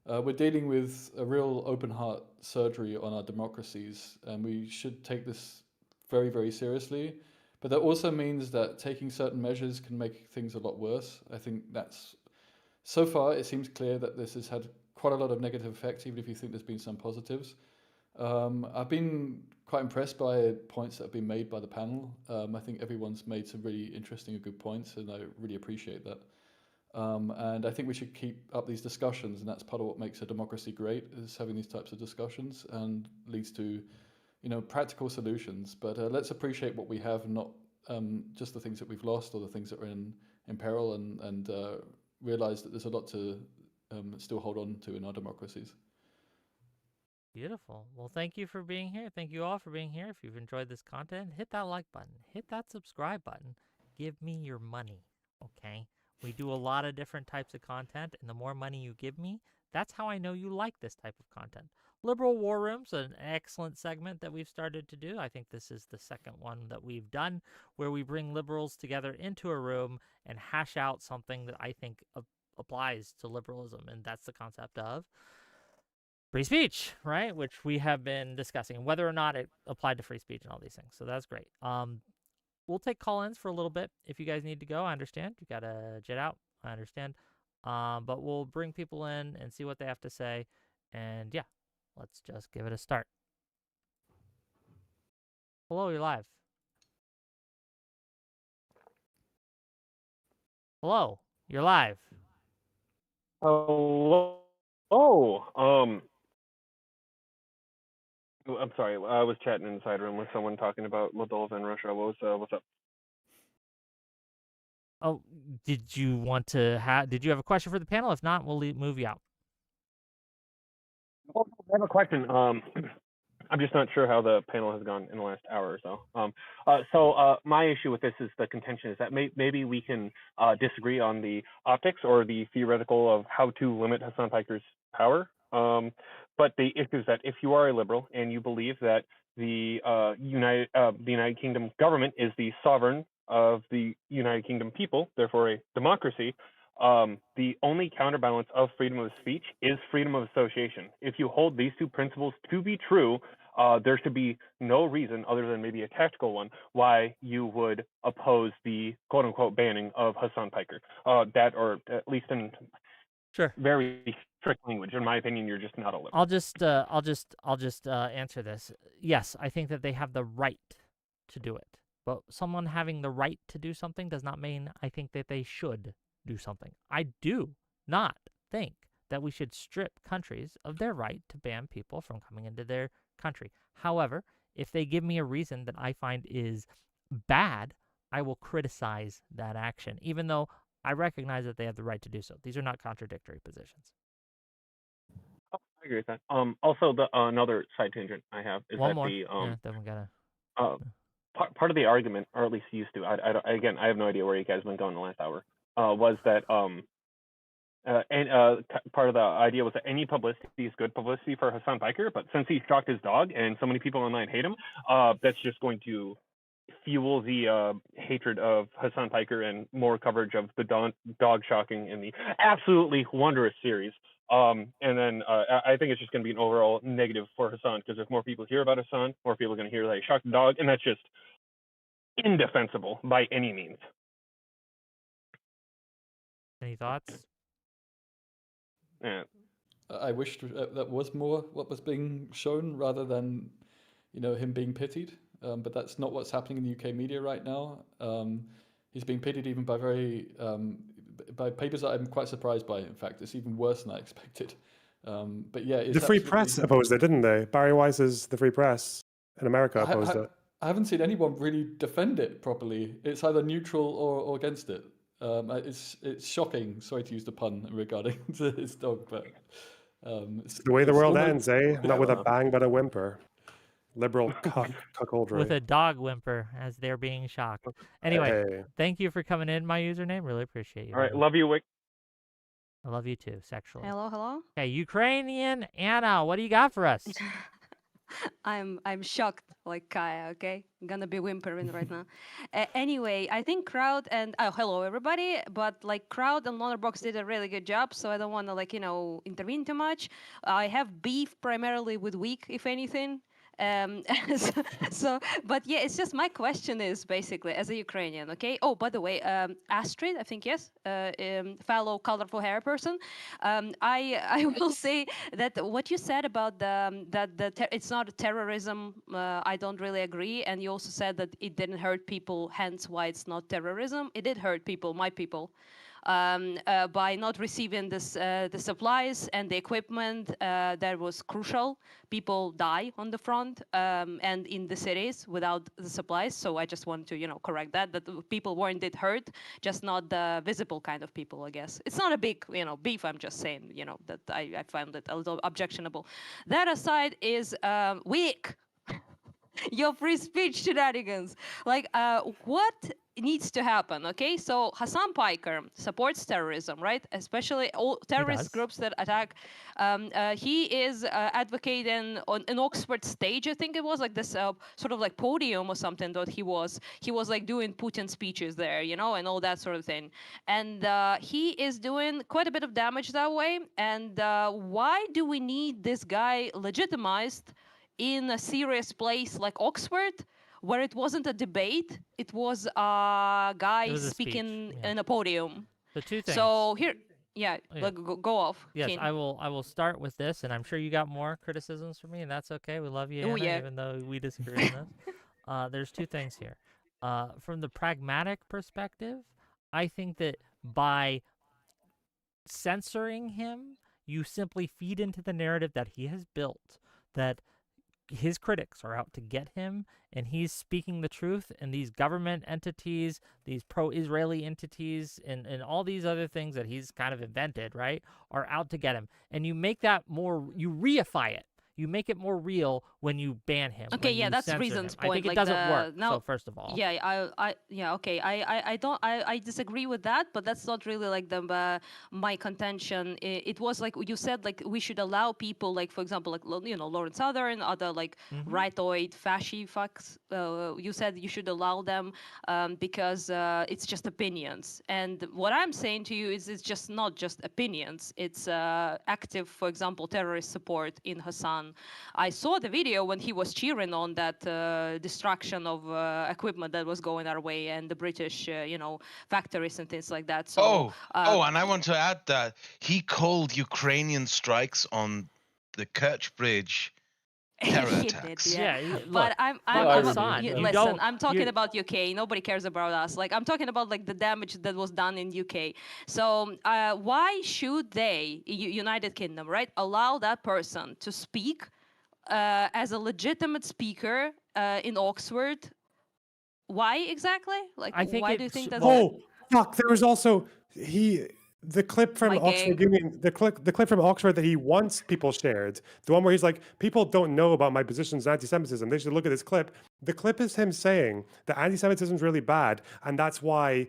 We're dealing with a real open heart surgery on our democracies, and we should take this very, very seriously. But that also means that taking certain measures can make things a lot worse. I think so far it seems clear that this has had quite a lot of negative effects, even if you think there's been some positives. I've been quite impressed by points that have been made by the panel. I think everyone's made some really interesting and good points, and I really appreciate that. And I think we should keep up these discussions, and that's part of what makes a democracy great, is having these types of discussions and leads to, practical solutions. But let's appreciate what we have, not just the things that we've lost or the things that are in peril, and realize that there's a lot to still hold on to in our democracies. Beautiful. Well, thank you for being here. Thank you all for being here. If you've enjoyed this content, hit that like button, hit that subscribe button. Give me your money, okay? We do a lot of different types of content, and the more money you give me, that's how I know you like this type of content. Liberal War Room's an excellent segment that we've started to do. I think this is the second one that we've done where we bring liberals together into a room and hash out something that I think applies to liberalism, and that's the concept of free speech, right? Which we have been discussing, whether or not it applied to free speech and all these things. So that's great. we'll take call-ins for a little bit if you guys need to go. I understand. You got to jet out. I understand. But we'll bring people in and see what they have to say. And yeah, let's just give it a start. Hello, you're live. Hello, you're live. Hello. I'm sorry. I was chatting in the side room with someone talking about Moldova and Russia. What's up? Oh, did you want to did you have a question for the panel? If not, we'll move you out. Oh, I have a question. I'm just not sure how the panel has gone in the last hour or so. My issue with this is the contention is that maybe we can disagree on the optics or the theoretical of how to limit Hasan Piker's power. But the issue is that if you are a liberal and you believe that the United Kingdom government is the sovereign of the United Kingdom people, therefore a democracy, the only counterbalance of freedom of speech is freedom of association. If you hold these two principles to be true, there should be no reason other than maybe a tactical one why you would oppose the quote unquote banning of Hasan Piker. That, or at least in Sure. very strict language, in my opinion, you're just not a liberal. I'll just answer this. Yes, I think that they have the right to do it. But someone having the right to do something does not mean I think that they should do something. I do not think that we should strip countries of their right to ban people from coming into their country. However, if they give me a reason that I find is bad, I will criticize that action, even though I recognize that they have the right to do so. These are not contradictory positions. I agree with that. Also, another side tangent I have is One that more. the then we gotta. part of the argument, or at least used to, again, I have no idea where you guys have been going the last hour, was that part of the idea was that any publicity is good publicity for Hasan Piker, but since he shocked his dog and so many people online hate him, that's just going to fuel the hatred of Hasan Piker and more coverage of the dog shocking in the absolutely wondrous series. And then I think it's just going to be an overall negative for Hasan, because if more people hear about Hasan, more people are going to hear that he shocked the dog, and that's just indefensible by any means. Any thoughts? Yeah. I wished that was more what was being shown rather than, him being pitied. But that's not what's happening in the UK media right now. He's being pitied even by by papers that I'm quite surprised by. In fact, it's even worse than I expected. But yeah, The Free Press opposed it, didn't they? Barry Weiss's The Free Press in America opposed it. I haven't seen anyone really defend it properly. It's either neutral or against it. It's shocking. Sorry to use the pun regarding to his dog, but it's the way the world almost, ends, eh? Not with a bang, but a whimper. Liberal cuckoldry. With a dog whimper as they're being shocked. Anyway, Hey. Thank you for coming in, my username. Really appreciate you. All right, love you, Wick. I love you too, sexually. Hello. Okay, Ukrainian Anna, what do you got for us? I'm shocked, like Kaya. Okay, I'm gonna be whimpering right now. Anyway, I think Kraut and hello everybody, but like Kraut and Lonerbox did a really good job, so I don't want to intervene too much. I have beef primarily with Weak, if anything. But yeah, it's just my question is basically as a Ukrainian, okay? Oh, by the way, Astrid, I think yes, fellow colorful hair person. I will say that what you said about it's not terrorism. I don't really agree, and you also said that it didn't hurt people, hence why it's not terrorism. It did hurt people, my people. By not receiving the supplies and the equipment that was crucial. People die on the front and in the cities without the supplies. So I just want to, correct that people weren't hurt, just not the visible kind of people, I guess. It's not a big, beef. I'm just saying, that I found it a little objectionable. That aside is weak. Your free speech shenanigans. What needs to happen? Okay, so Hasan Piker supports terrorism, right? Especially all terrorist groups that attack. He is advocating on an Oxford stage, I think it was, like this sort of like podium or something that he was like doing Putin speeches there, and all that sort of thing. And he is doing quite a bit of damage that way. And why do we need this guy legitimized in a serious place like Oxford, where it wasn't a debate, it was a guy It was a speech, speaking yeah. in a podium. So two things. So here, yeah, Yeah. like, go off. Yes, Keen. I will start with this, and I'm sure you got more criticisms for me, and that's okay. We love you, Oh, Anna, yeah. even though we disagree on this. There's two things here. From the pragmatic perspective, I think that by censoring him, you simply feed into the narrative that he has built, that his critics are out to get him, and he's speaking the truth, and these government entities, these pro-Israeli entities, and all these other things that he's kind of invented, right, are out to get him. And you make that more, you reify it. You make it more real when you ban him. Okay, when yeah, you that's censor Reason's him. point. I think like it doesn't the, work. now, So first of all, yeah, okay. I disagree with that, but that's not really like the my contention. It was like you said, like we should allow people, like for example, like Lawrence Southern, other like rightoid fasci fucks. You said you should allow them because it's just opinions. And what I'm saying to you is, it's just not just opinions. It's active, for example, terrorist support in Hasan. I saw the video when he was cheering on that destruction of equipment that was going our way, and the British, factories and things like that. So, and I want to add that he called Ukrainian strikes on the Kerch Bridge terror he attacks. did, yeah. look, But I'm Hasan, yeah, you listen, don't- I'm talking you're- about UK. Nobody cares about us. Like I'm talking about like the damage that was done in UK. So why should they, United Kingdom, right, allow that person to speak as a legitimate speaker in Oxford? Why exactly? Like, I think why do you think that's? Oh, fuck! There was also the clip from My Oxford gang. Union, the clip from Oxford that he wants people shared, the one where he's like, people don't know about my positions on anti-Semitism. They should look at this clip. The clip is him saying that anti-Semitism is really bad, and that's why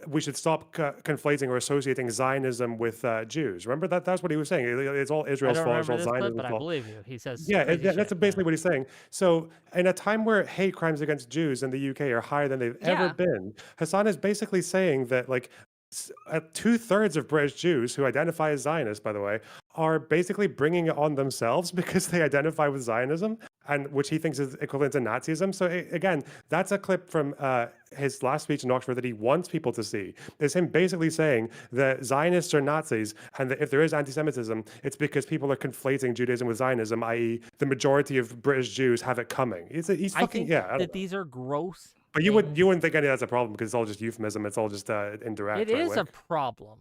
we should stop conflating or associating Zionism with Jews. Remember that? That's what he was saying. It's all I Israel's don't fault. It's remember all this clip, Zionism's but I fault. believe you. He says Yeah, crazy that's shit, basically yeah. what he's saying. So, in a time where hate crimes against Jews in the UK are higher than they've ever Yeah. been, Hasan is basically saying that, like, 2/3 of British Jews who identify as Zionists, by the way, are basically bringing it on themselves because they identify with Zionism, and which he thinks is equivalent to Nazism. So again, that's a clip from his last speech in Oxford that he wants people to see. It's him basically saying that Zionists are Nazis, and that if there is anti-Semitism, it's because people are conflating Judaism with Zionism, i.e., the majority of British Jews have it coming. He's I fucking think yeah. I don't that know. these are gross. But you things. wouldn't think any of that's a problem because it's all just euphemism. It's all just indirect. It right, is a Wick? problem.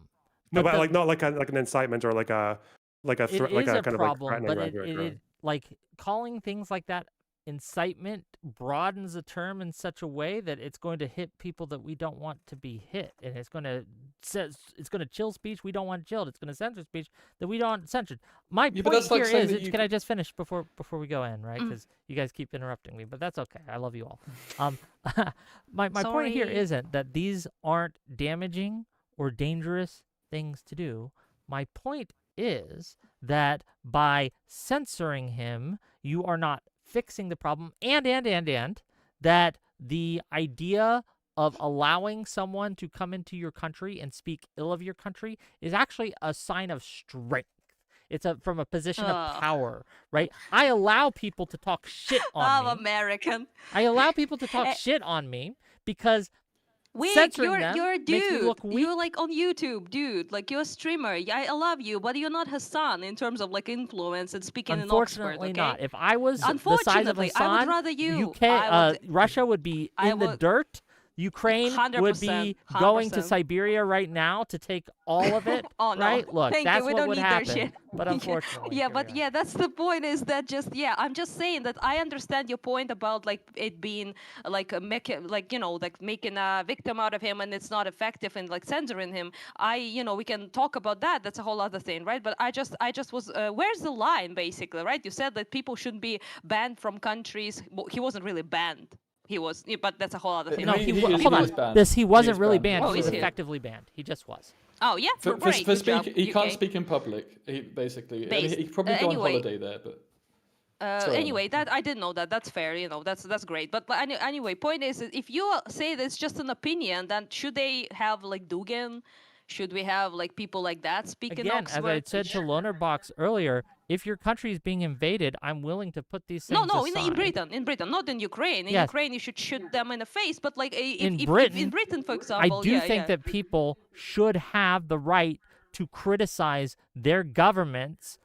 No, but the- like not like an incitement or like a It like is a a kind problem, of like but threatening rhetoric. Right? like calling things like that incitement broadens the term in such a way that it's going to hit people that we don't want to be hit, and it's going to chill speech we don't want chilled. It's going to censor speech that we don't want censored. My Yeah, but point that's like here saying is, that you can I just finish before we go in, right? Because you guys keep interrupting me, but that's okay. I love you all. My point here Sorry. isn't that these aren't damaging or dangerous things to do. My point is that by censoring him, you are not fixing the problem, and that the idea of allowing someone to come into your country and speak ill of your country is actually a sign of strength. It's from a position of Ugh. power, right? I allow people to talk shit on I'm me. American. I allow people to talk shit on me because Wait, censoring them you're a makes me dude. look weak. You're like on YouTube, dude. Like you're a streamer. I love you, but you're not Hasan in terms of like influence and speaking in Oxford. Unfortunately Okay? not. If I was the size of Unfortunately, Hasan, I would rather you. UK, I would- Russia would be I in the would- dirt. Ukraine would be 100%, going to 100%. Siberia right now to take all of it. Oh, no. Right? Look, Thank you, that's we what don't would need their happen. shit. But unfortunately, Yeah, here but we are. yeah, that's the point. Is that just I'm just saying that I understand your point about like it being like making a victim out of him, and it's not effective and like censoring him. We can talk about that. That's a whole other thing, right? But I just was where's the line basically, right? You said that people shouldn't be banned from countries. Well, he wasn't really banned. He was, but that's a whole other thing. No, He hold is on. banned. He wasn't is really banned. banned. Oh, He was is he? effectively banned. He just was. Oh yeah, For great. Good job, he can't UK. speak in public. He basically, I mean, Based- he could probably go anyway. on holiday there, but Sorry, Anyway, that I didn't know that. That's fair. That's great. But anyway, point is, if you say that it's just an opinion, then should they have like Dugan? Should we have like people like that speak in Again, Oxford? as I said to Lonerbox earlier, if your country is being invaded, I'm willing to put these things No, aside. in Britain, not in Ukraine. In Yes. Ukraine, you should shoot them in the face. But like, if In in Britain, Britain, for I example, do think that people should have the right to criticize their government's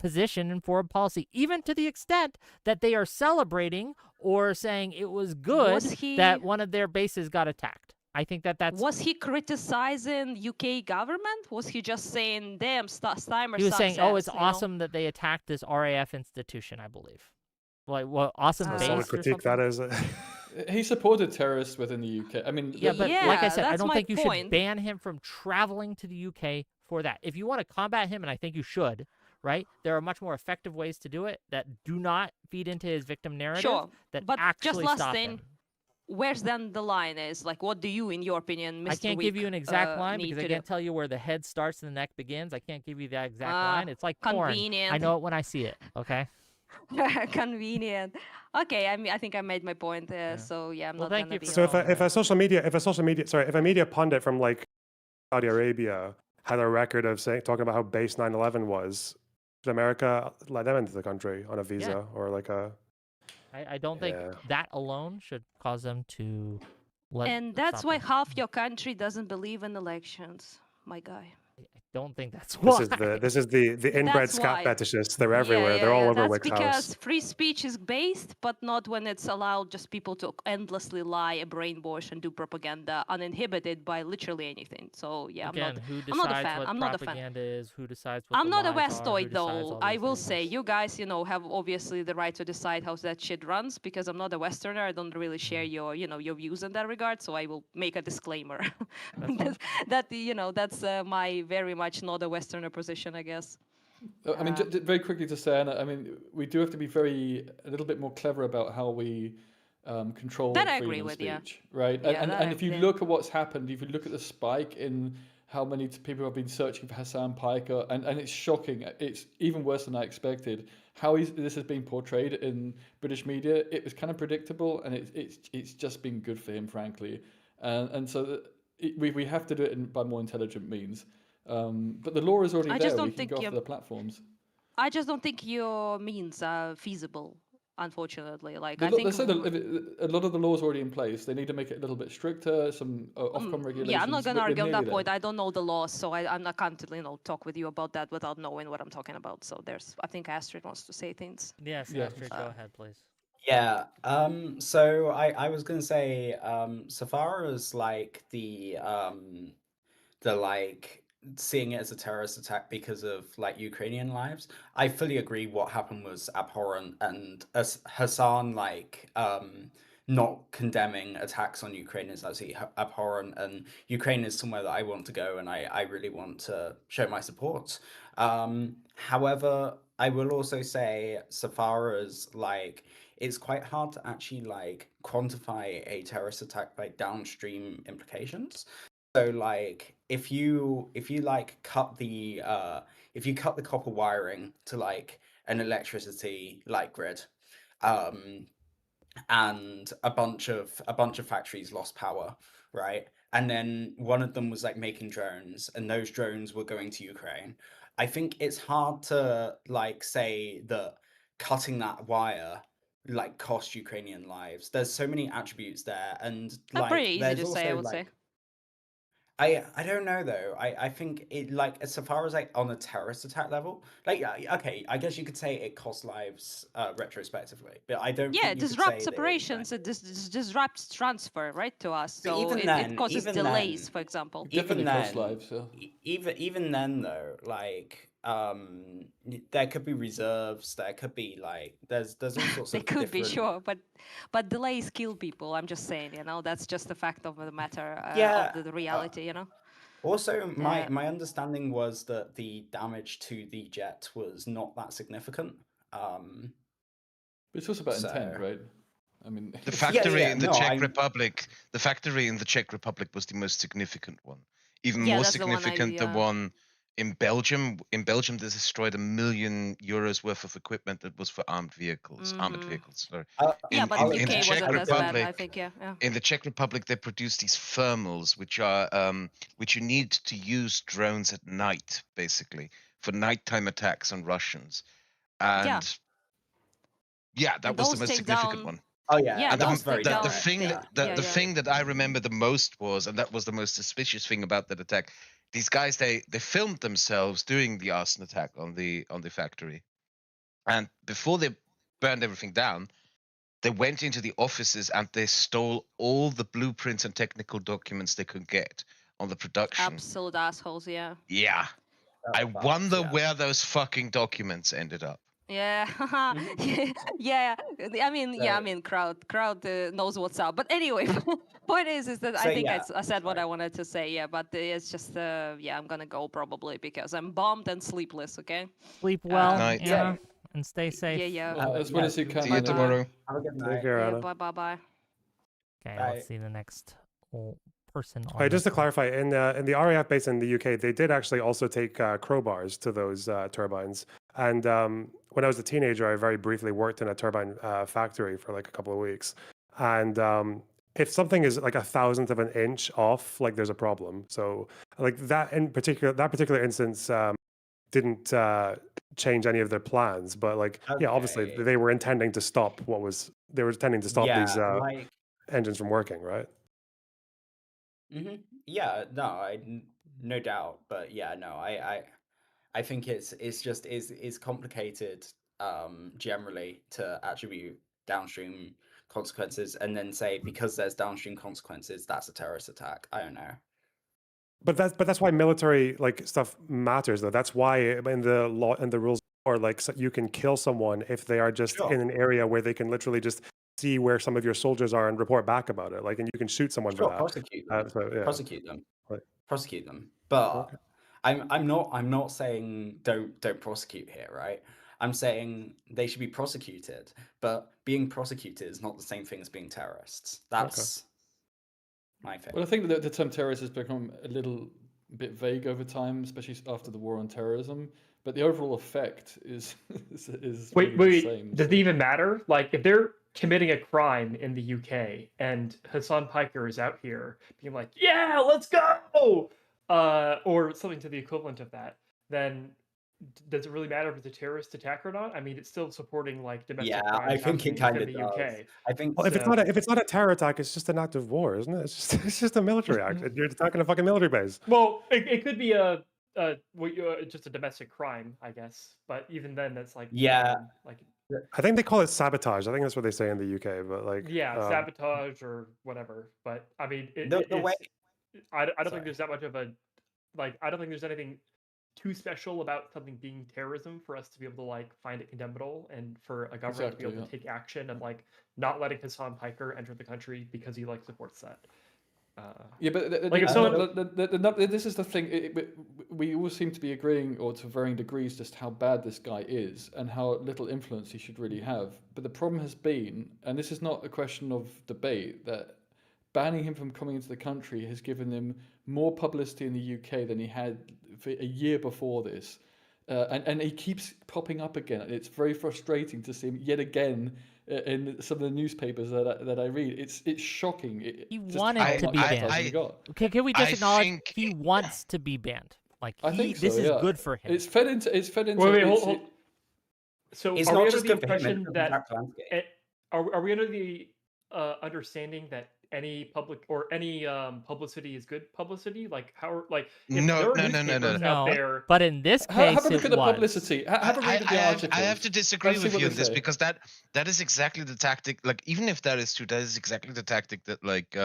position in foreign policy, even to the extent that they are celebrating or saying it was good that one of their bases got attacked. I think that's. Was he criticizing UK government? Was he just saying, "Damn, Steimer"? He was saying, "Oh, it's awesome that they attacked this RAF institution." I believe. Like, what awesome base Someone or critique something? that as He supported terrorists within the UK. I mean, Yeah, but like I said, I that's don't my think you should point. ban him from traveling to the UK for that. If you want to combat him, and I think you should, right? There are much more effective ways to do it that do not feed into his victim narrative. Sure, that but actually just last stop thing, him. where's then the line is? Like, what do you, in your opinion, Mr. I can't give you an exact line need because I to can't tell you where the head starts and the neck begins. I can't give you that exact Ah, line. It's like porn. convenient. I know it when I see it. Okay. Convenient. Okay, I think I made my point. So yeah, I'm Well, not thank gonna you be. for So calling if a media pundit from like Saudi Arabia had a record of talking about how base 9/11 was, should America let them into the country on a visa or like a? I don't think that alone should cause them to let. And that's stop why them. half your country doesn't believe in elections, my guy. I don't think that's why. This is the inbred That's scat why. fetishists. They're everywhere. They're all over That's Wick's because house. free speech is based, but not when it's allowed just people to endlessly lie, brainwash, and do propaganda uninhibited by literally anything. So yeah, Again, who I'm not a decides fan. what I'm not a fan. propaganda is? Who decides what I'm the not a lies are, who Westoid decides though. all I these will things? say, you guys, have obviously the right to decide how that shit runs. Because I'm not a Westerner, I don't really share your, your views in that regard. So I will make a disclaimer that's my very much not a Westerner position, I guess. I mean, very quickly to say, Anna, I mean, we do have to be a little bit more clever about how we control That I agree freedom of with, yeah. speech, right? Yeah, And if you look at what's happened, if you look at the spike in how many people have been searching for Hasan Piker, and it's shocking. It's even worse than I expected. How this has been portrayed in British media, it was kind of predictable, and it's just been good for him, frankly. And so we have to do it by more intelligent means. But the law is already there. We can go after the platforms. I just don't think your means are feasible, unfortunately. Like, I I think a lot of the laws are already in place. They need to make it a little bit stricter, some Ofcom regulations. yeah, I'm not going to We're argue on that nearly point. there. I don't know the laws, so I'm not constantly, talk with you about that without knowing what I'm talking about. So I think Astrid wants to say things. Yes, Yeah. Astrid, go ahead, please. Yeah. So I was gonna say, so far as like the like seeing it as a terrorist attack because of like Ukrainian lives, I fully agree what happened was abhorrent, and as Hasan not condemning attacks on Ukraine is absolutely abhorrent, and Ukraine is somewhere that I want to go, and I really want to show my support. However, I will also say, so far as like, it's quite hard to actually like quantify a terrorist attack by downstream implications. So like if you like cut the copper wiring to like an electricity like grid, and a bunch of factories lost power, right? And then one of them was like making drones, and those drones were going to Ukraine. I think it's hard to like say that cutting that wire like cost Ukrainian lives. There's so many attributes there, and like Pretty easy there's to also say, I would like say. I don't know though. I think it like as far as like on a terrorist attack level, like okay, I guess you could say it costs lives retrospectively, but I don't. Yeah, think it you could say disrupts that it, operations. It disrupts transfer, right, to us. But So even it then- causes even delays, then- for example. Definitely even cost then, lives. So. even then though, like there could be reserves. There could be like there's all sorts They of could be, different- sure, but delays kill people. I'm just saying, that's just the fact of the matter, Yeah, of the reality, Also, Yeah. my understanding was that the damage to the jet was not that significant. But it's also about intent, So- right? I mean, The factory yeah, in the no, Czech I'm- Republic, the factory in the Czech Republic was the most significant one. Even Yeah, more that's the one significant, the one in Belgium. In Belgium, they destroyed €1 million worth of equipment that was for armored vehicles. Sorry. Yeah, but I'll UK admit, wasn't I as bad, I Republic- think, yeah. In the Czech Republic, they produce these thermals, which are which you need to use drones at night, basically, for nighttime attacks on Russians. and yeah, that And was the those most significant takedown- one. Oh yeah, Yeah, And that those was very takedown- the direct. thing Yeah. that the thing that I remember the most was, and that was the most suspicious thing about that attack. These guys, they filmed themselves doing the arson attack on the factory, and before they burned everything down, they went into the offices and they stole all the blueprints and technical documents they could get on the production. Absolute assholes, yeah. Yeah, I Facts, wonder yeah. where those fucking documents ended up. Yeah, Mm-hmm. yeah. I mean, So- Kraut knows what's up. But anyway, point is that So, I think yeah, I said what sorry. I wanted to say. Yeah, but it's just yeah, I'm gonna go probably because I'm bummed and sleepless. Okay. Sleep well, Night. Anna, and stay safe. Yeah, yeah. Well, as well as you can. See you Bye-bye. tomorrow. Have a good Take night. care, Yeah, Anna. bye. Okay, Bye. let's see the next person on. Right, just to this one. clarify, in the RAF base in the UK, they did actually also take crowbars to those turbines. And when I was a teenager, I very briefly worked in a turbine factory for like a couple of weeks. And if something is like 1,000th of an inch off, like there's a problem. So like that particular instance didn't change any of their plans, but like yeah, obviously Okay. they were intending to stop these Yeah, like engines from working, right? yeah, no, no doubt, but yeah, no, I think it's just is complicated generally to attribute downstream consequences and then say because there's downstream consequences that's a terrorist attack. I don't know. But that's why military like stuff matters though. That's why in the law and the rules are like you can kill someone if they are just Sure. in an area where they can literally just see where some of your soldiers are and report back about it. Like, and you can shoot someone Sure, for that. prosecute them. So, yeah. Prosecute them. Right. Prosecute them. But Okay. I'm not saying don't prosecute here, right? I'm saying they should be prosecuted, but being prosecuted is not the same thing as being terrorists. That's my thing. Well, I think that the term terrorist has become a little bit vague over time, especially after the war on terrorism. But the overall effect is Wait, really the same. does it even matter? Like, if they're committing a crime in the UK and Hasan Piker is out here being like, "Yeah, let's go," or something to the equivalent of that, then does it really matter if it's a terrorist attack or not? I mean, it's still supporting like domestic Yeah, crimes I think it happening kind within of the does. UK. I think Well, if it's not a terror attack, it's just an act of war, isn't it? It's just a military act. You're attacking a fucking military base. Well, it could be just a domestic crime, I guess. But even then, that's like Yeah. like I think they call it sabotage. I think that's what they say in the UK. But like, sabotage or whatever. But I mean, the way I don't Sorry. think there's that much of a like. I don't think there's anything too special about something being terrorism for us to be able to like find it condemnable and for a government to be able to take action and like not letting Hasan Piker enter the country because he like supports that. Yeah, but Like, if someone- this is the thing. We all seem to be agreeing, or to varying degrees, just how bad this guy is and how little influence he should really have. But the problem has been, and this is not a question of debate, that banning him from coming into the country has given him more publicity in the UK than he had for a year before this. And he keeps popping up again. And it's very frustrating to see him yet again in some of the newspapers that I read. It's shocking. He just wanted how to much be advertising banned. he got. Okay, can we just I acknowledge think- he wants to be banned? Like, I think this so, is yeah. good for him. It's fed into. Wait, it's- hold. So it's are we not under just the good for him, impression it's for the that entire landscape. are we under the understanding that any public or any publicity is good publicity? Like how like if No, there are no. newspapers No, out there. but in this case, Have a look it at the was. publicity. Have a read of the articles. I have to disagree Let's see with what you they on this say. because that is exactly the tactic. Like, even if that is true, that is exactly the tactic that like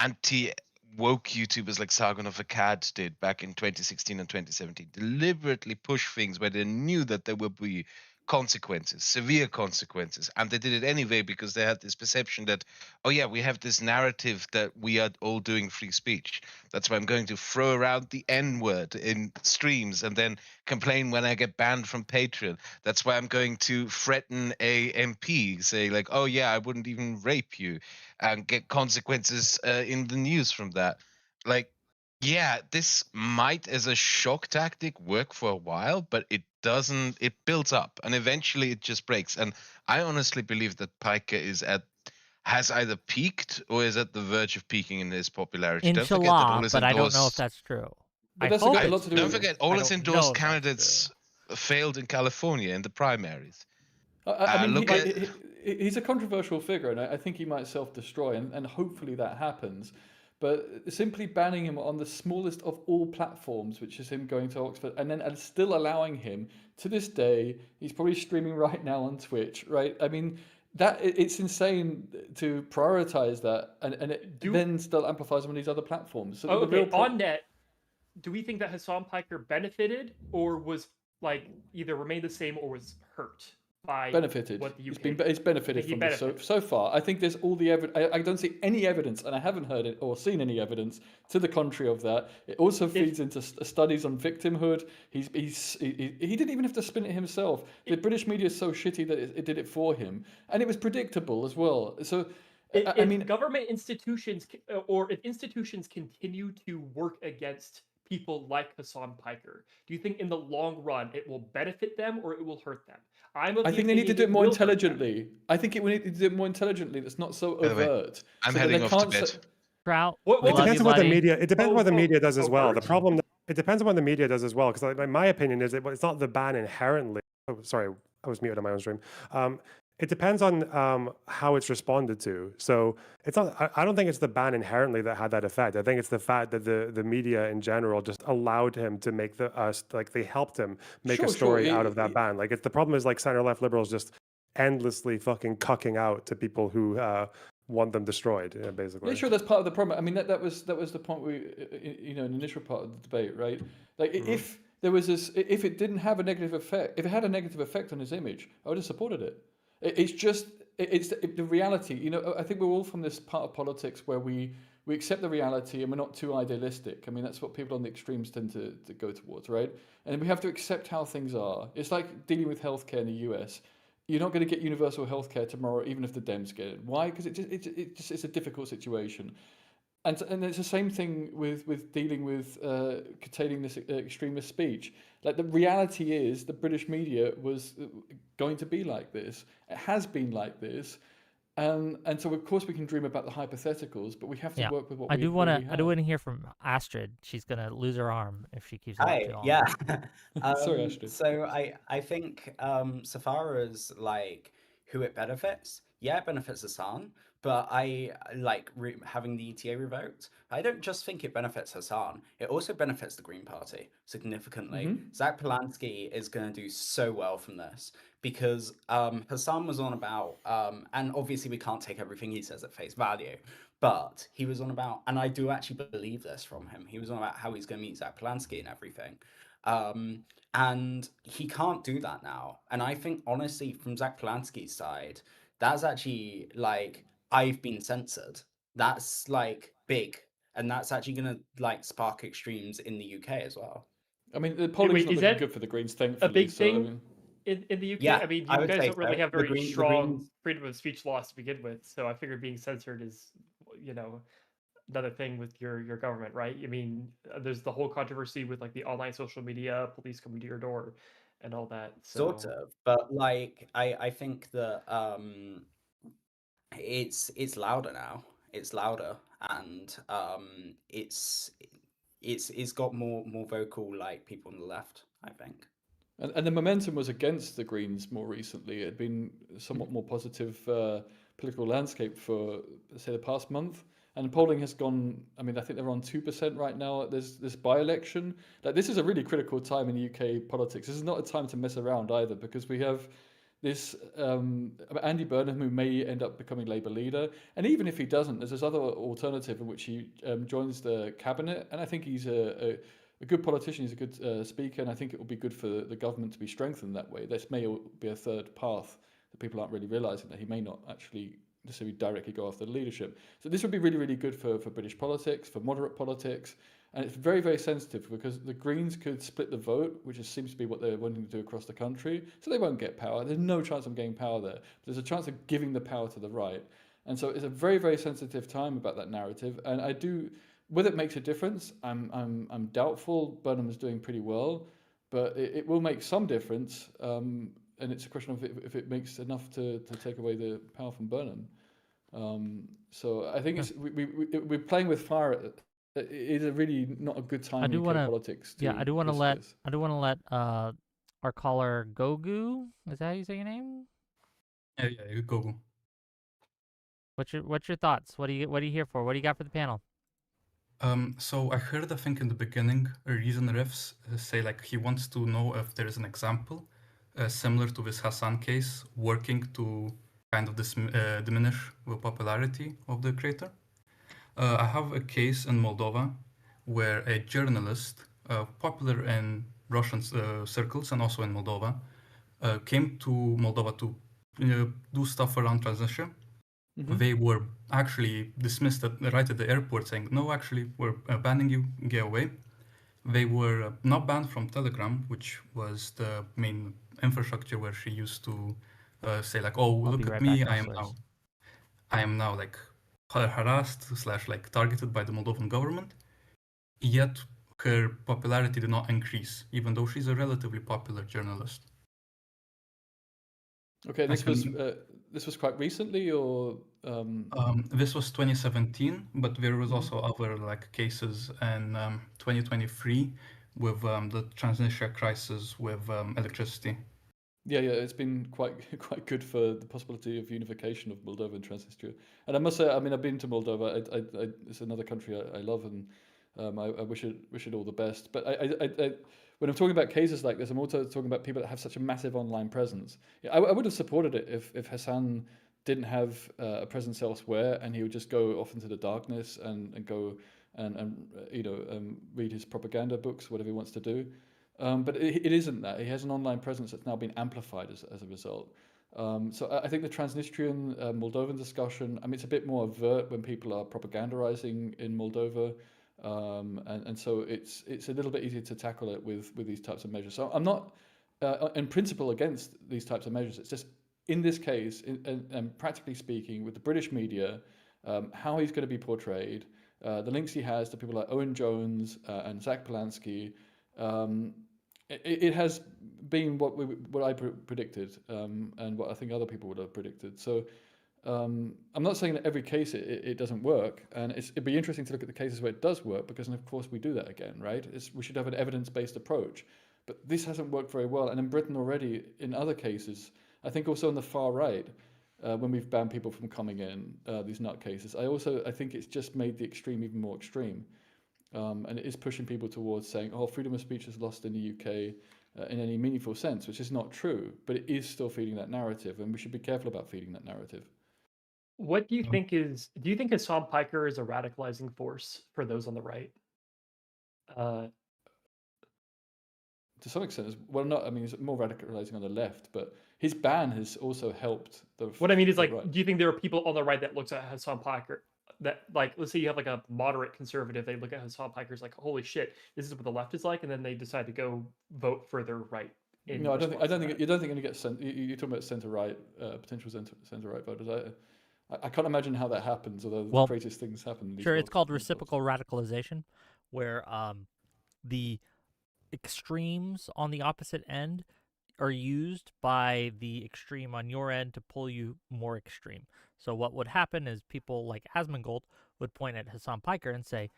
anti-woke YouTubers like Sargon of Akkad did back in 2016 and 2017. Deliberately push things where they knew that there would be consequences, severe consequences, and they did it anyway because they had this perception that, oh yeah, we have this narrative that we are all doing free speech. That's why I'm going to throw around the N-word in streams and then complain when I get banned from Patreon. That's why I'm going to threaten a MP, say like, oh yeah, I wouldn't even rape you, and get consequences in the news from that. Like, yeah, this might as a shock tactic work for a while, but it doesn't. It builds up and eventually it just breaks. And I honestly believe that Piker has either peaked or is at the verge of peaking in his popularity. Don't forget that all Inshallah, his but I don't know if endorsed- that's true. But I that's hope got a lot it's to do Don't with- true. forget I all his don't know endorsed if that's candidates. true. failed in California in the primaries. I mean, look he's a controversial figure, and I think he might self-destroy, and hopefully that happens. But simply banning him on the smallest of all platforms, which is him going to Oxford, and then still allowing him to this day, he's probably streaming right now on Twitch, right? I mean, it's insane to prioritize that, and it then still amplifies on these other platforms. So the real on net, do we think that Hasan Piker benefited or was like either remained the same or was hurt by benefited. what the UK? It's benefited from this so far. I think there's all the evidence. I don't see any evidence, and I haven't heard it or seen any evidence to the contrary of that. It also feeds into studies on victimhood. He didn't even have to spin it himself. The British media is so shitty that it did it for him, and it was predictable as well. So. I mean, government institutions or if institutions continue to work against people like Hasan Piker, do you think in the long run it will benefit them or it will hurt them? I think they need to do it more intelligently. I think we need to do it more intelligently. That's not so overt. I'm heading off to bed. Kraut, it depends on what the media. It depends on what the media does as well. The problem. It depends on what the media does as well. Because my opinion is it's not the ban inherently. Oh, sorry, I was muted on my own stream. It depends on how it's responded to. So it's not. I don't think it's the ban inherently that had that effect. I think it's the fact that the media in general just allowed him to make they helped him make a story out of that ban. Like the problem is like center left liberals just endlessly fucking cucking out to people who want them destroyed, basically. Yeah, sure, that's part of the problem. I mean, that was the point in the initial part of the debate, right? Like if there was if it didn't have a negative effect, if it had a negative effect on his image, I would have supported it. It's just the reality. I think we're all from this part of politics where we accept the reality and we're not too idealistic. I mean, that's what people on the extremes tend to go towards, right? And we have to accept how things are. It's like dealing with healthcare in the US. You're not going to get universal healthcare tomorrow, even if the Dems get it. Why? Because it's a difficult situation. And it's the same thing with dealing with curtailing this extremist speech. Like the reality is, the British media was going to be like this. It has been like this, and so of course we can dream about the hypotheticals, but we have to work with what we have. I do want to hear from Astrid. She's gonna lose her arm if she keeps Hi, too long. yeah. Sorry, Astrid. So I think so far as like who it benefits, yeah, it benefits Hasan. But I like having the ETA revoked. I don't just think it benefits Hasan. It also benefits the Green Party significantly. Zach Polanski is going to do so well from this because Hasan was on about, and obviously we can't take everything he says at face value, but he was on about, and I do actually believe this from him, he was on about how he's going to meet Zach Polanski and everything. And he can't do that now. And I think, honestly, from Zach Polanski's side, that's actually like, I've been censored. That's like big, and that's actually going to like spark extremes in the UK as well. I mean, the polling's not looking good for the Greens, thankfully. A big thing in the UK. Yeah, I mean, you guys don't really have very strong freedom of speech laws to begin with, so I figure being censored is, another thing with your government, right? I mean, there's the whole controversy with like the online social media, police coming to your door, and all that. So. Sort of, but like I think that it's louder now. It's louder, and it's got more vocal like people on the left, I think. And the momentum was against the Greens more recently. It had been somewhat more positive political landscape for, say, the past month. And polling has gone, I mean, I think they're on 2% right now. There's this by-election. Like, this is a really critical time in UK politics. This is not a time to mess around either, because we have this Andy Burnham, who may end up becoming Labour leader. And even if he doesn't, there's this other alternative in which he joins the cabinet. And I think he's a good politician. He's a good speaker. And I think it will be good for the government to be strengthened that way. This may be a third path that people aren't really realising, that he may not actually necessarily directly go after the leadership. So this would be really, really good for British politics, for moderate politics. And it's very, very sensitive because the Greens could split the vote, which seems to be what they're wanting to do across the country. So they won't get power. There's no chance of getting power there. There's a chance of giving the power to the right. And so it's a very, very sensitive time about that narrative. And I do, whether it makes a difference, I'm doubtful. Burnham is doing pretty well, but it will make some difference. And it's a question of if it makes enough to take away the power from Burnham. So I think we're playing with fire. It is a really not a good time in UK politics. I do want to let our caller Gogu. Is that how you say your name? Yeah, you go. What's your thoughts? What are you here for? What do you got for the panel? So I heard, I think in the beginning, ReasonRiffs say like he wants to know if there is an example similar to this Hasan case working to kind of diminish the popularity of the creator. I have a case in Moldova where a journalist, popular in Russian circles and also in Moldova, came to Moldova to do stuff around Transnistria. They were actually dismissed right at the airport, saying, no, actually, we're banning you, get away. They were not banned from Telegram, which was the main infrastructure where she used to say like, oh, I'll look be at right me, back, I counselors. am now like harassed / like targeted by the Moldovan government. Yet her popularity did not increase, even though she's a relatively popular journalist. Okay, this was quite recently, or This was 2017, but there was also other like cases in 2023 with the Transnistria crisis with electricity. yeah, it's been quite quite good for the possibility of unification of Moldova and Transnistria. And I must say, I mean, I've been to Moldova. It's another country I love, and I wish it all the best. But when I'm talking about cases like this, I'm also talking about people that have such a massive online presence. Yeah, I would have supported it if Hasan didn't have a presence elsewhere, and he would just go off into the darkness and go and read his propaganda books, whatever he wants to do. But it isn't that. He has an online presence that's now been amplified as a result. So I think the Transnistrian Moldovan discussion, I mean, it's a bit more overt when people are propagandizing in Moldova. And so it's a little bit easier to tackle it with these types of measures. So I'm not in principle against these types of measures. It's just in this case, and practically speaking, with the British media, how he's going to be portrayed, the links he has to people like Owen Jones and Zach Polanski, it has been what I predicted, and what I think other people would have predicted. So I'm not saying that every case it doesn't work, and it'd be interesting to look at the cases where it does work, because of course we do that again, right? We should have an evidence-based approach, but this hasn't worked very well. And in Britain already, in other cases, I think also on the far right, when we've banned people from coming in, these nutcases, I think it's just made the extreme even more extreme. And it is pushing people towards saying, oh, freedom of speech is lost in the UK in any meaningful sense, which is not true, but it is still feeding that narrative, and we should be careful about feeding that narrative. What do you think do you think Hasan Piker is a radicalizing force for those on the right? To some extent, I mean, it's more radicalizing on the left, but his ban has also helped the. What I mean is, like, right. do you think there are people on the right that looks at Hasan Piker that, like, let's say you have like a moderate conservative, they look at Hasan Piker's like, holy shit, this is what the left is like, and then they decide to go vote further right. No, I don't think you're going to get you're talking about center right, potential center right voters. I can't imagine how that happens, although the craziest things happen. Sure, it's called reciprocal radicalization, where the extremes on the opposite end are used by the extreme on your end to pull you more extreme. So what would happen is people like Asmongold would point at Hasan Piker and say,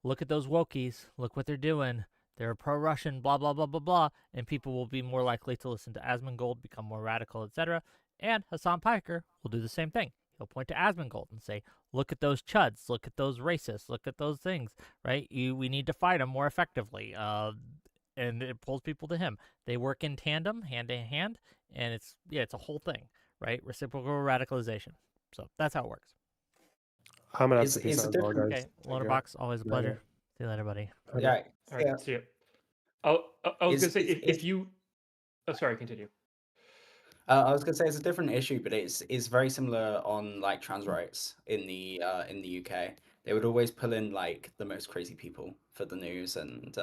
look at those wokies, look what they're doing. They're pro-Russian, blah, blah, blah, blah, blah. And people will be more likely to listen to Asmongold, become more radical, etc. And Hasan Piker will do the same thing. He'll point to Asmongold and say, look at those chuds, look at those racists, look at those things, right? We need to fight them more effectively. And it pulls people to him. They work in tandem, hand in hand, and it's a whole thing, right? Reciprocal radicalization. So that's how it works. I'm gonna have to peace out, guys. Okay, Lonerbox, always a pleasure. See you later, buddy. Okay. Yeah. All right, see you. I was gonna say if you. Oh, sorry. Continue. I was gonna say it's a different issue, but it's very similar on like trans rights in the UK. They would always pull in like the most crazy people for the news, and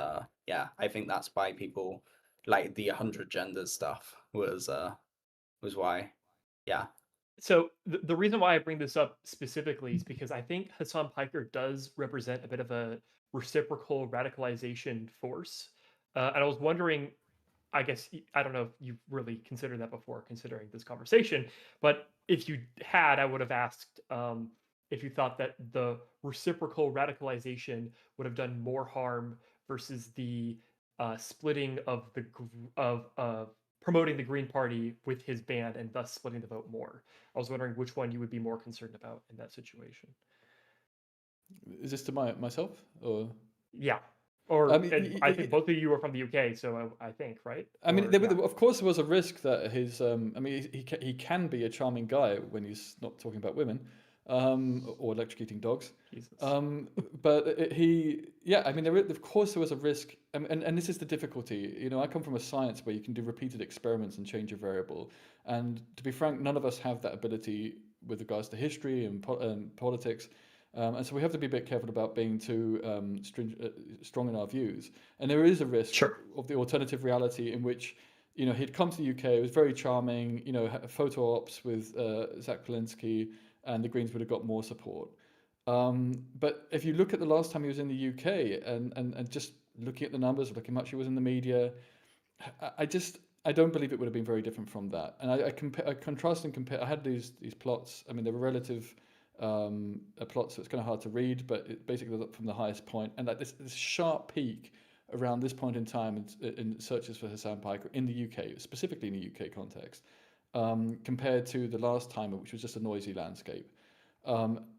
yeah, I think that's why people like the 100 genders stuff was why. Yeah. So the reason why I bring this up specifically is because I think Hasan Piker does represent a bit of a reciprocal radicalization force, and I was wondering. I guess I don't know if you've really considered that before, considering this conversation. But if you had, I would have asked if you thought that the reciprocal radicalization would have done more harm versus the splitting of the of promoting the Green Party with his band and thus splitting the vote more. I was wondering which one you would be more concerned about in that situation. Is this to myself or? Yeah. Or I mean, and I think both of you are from the UK, so I think, right? I mean, Or, yeah. of course, there was a risk that his. I mean, he can be a charming guy when he's not talking about women, or electrocuting dogs. Jesus. But yeah. I mean, of course, there was a risk, and this is the difficulty. You know, I come from a science where you can do repeated experiments and change a variable. And to be frank, none of us have that ability with regards to history and politics. And so we have to be a bit careful about being too strong in our views. And there is a risk of the alternative reality in which, you know, he'd come to the UK, it was very charming, you know, photo ops with Zach Polinsky, and the Greens would have got more support. But if you look at the last time he was in the UK and just looking at the numbers, looking how much he was in the media, I don't believe it would have been very different from that. And I contrast and compare. I had these plots. I mean, they were relative plot, so it's kind of hard to read, but it basically goes up from the highest point, and like this sharp peak around this point in time in searches for Hasan Piker in the UK, specifically in the UK context, compared to the last time, which was just a noisy landscape.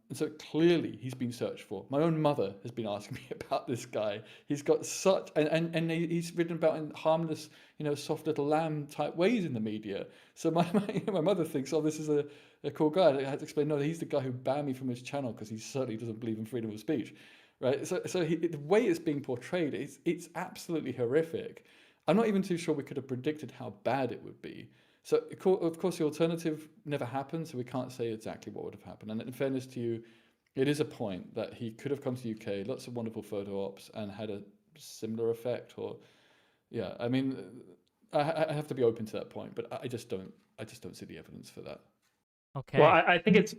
And so clearly he's been searched for. My own mother has been asking me about this guy. He's got such, and he's written about in harmless, you know, soft little lamb type ways in the media. So my mother thinks, oh, this is a cool guy. I had to explain, no, he's the guy who banned me from his channel because he certainly doesn't believe in freedom of speech, right? So the way it's being portrayed, it's absolutely horrific. I'm not even too sure we could have predicted how bad it would be. So, of course, the alternative never happened, so we can't say exactly what would have happened. And in fairness to you, it is a point that he could have come to the UK, lots of wonderful photo ops, and had a similar effect. Or, yeah, I mean, I have to be open to that point, but I just don't see the evidence for that. Okay. Well, I think it's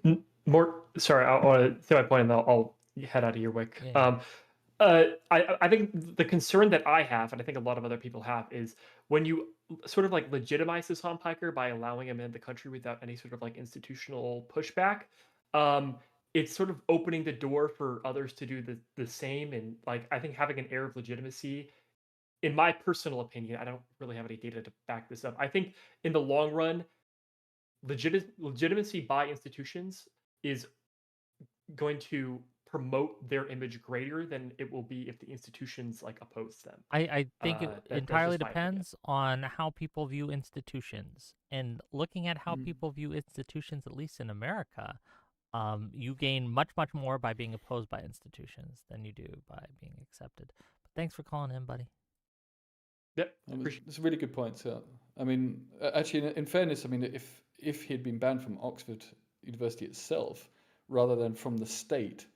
more. Sorry, I want to say my point, and I'll head out of your wick. Yeah. I think the concern that I have, and I think a lot of other people have, is when you sort of like legitimize Hasan Piker by allowing him in the country without any sort of like institutional pushback, it's sort of opening the door for others to do the same. And like, I think having an air of legitimacy, in my personal opinion, I don't really have any data to back this up. I think in the long run, legitimacy by institutions is going to promote their image greater than it will be if the institutions like oppose them. I think it that's entirely just my opinion. depends on how people view institutions. And looking at how people view institutions, at least in America, you gain much, much more by being opposed by institutions than you do by being accepted. But thanks for calling in, buddy. Yep, it's a really good point. So, I mean, actually, in fairness, I mean, if he had been banned from Oxford University itself rather than from the state,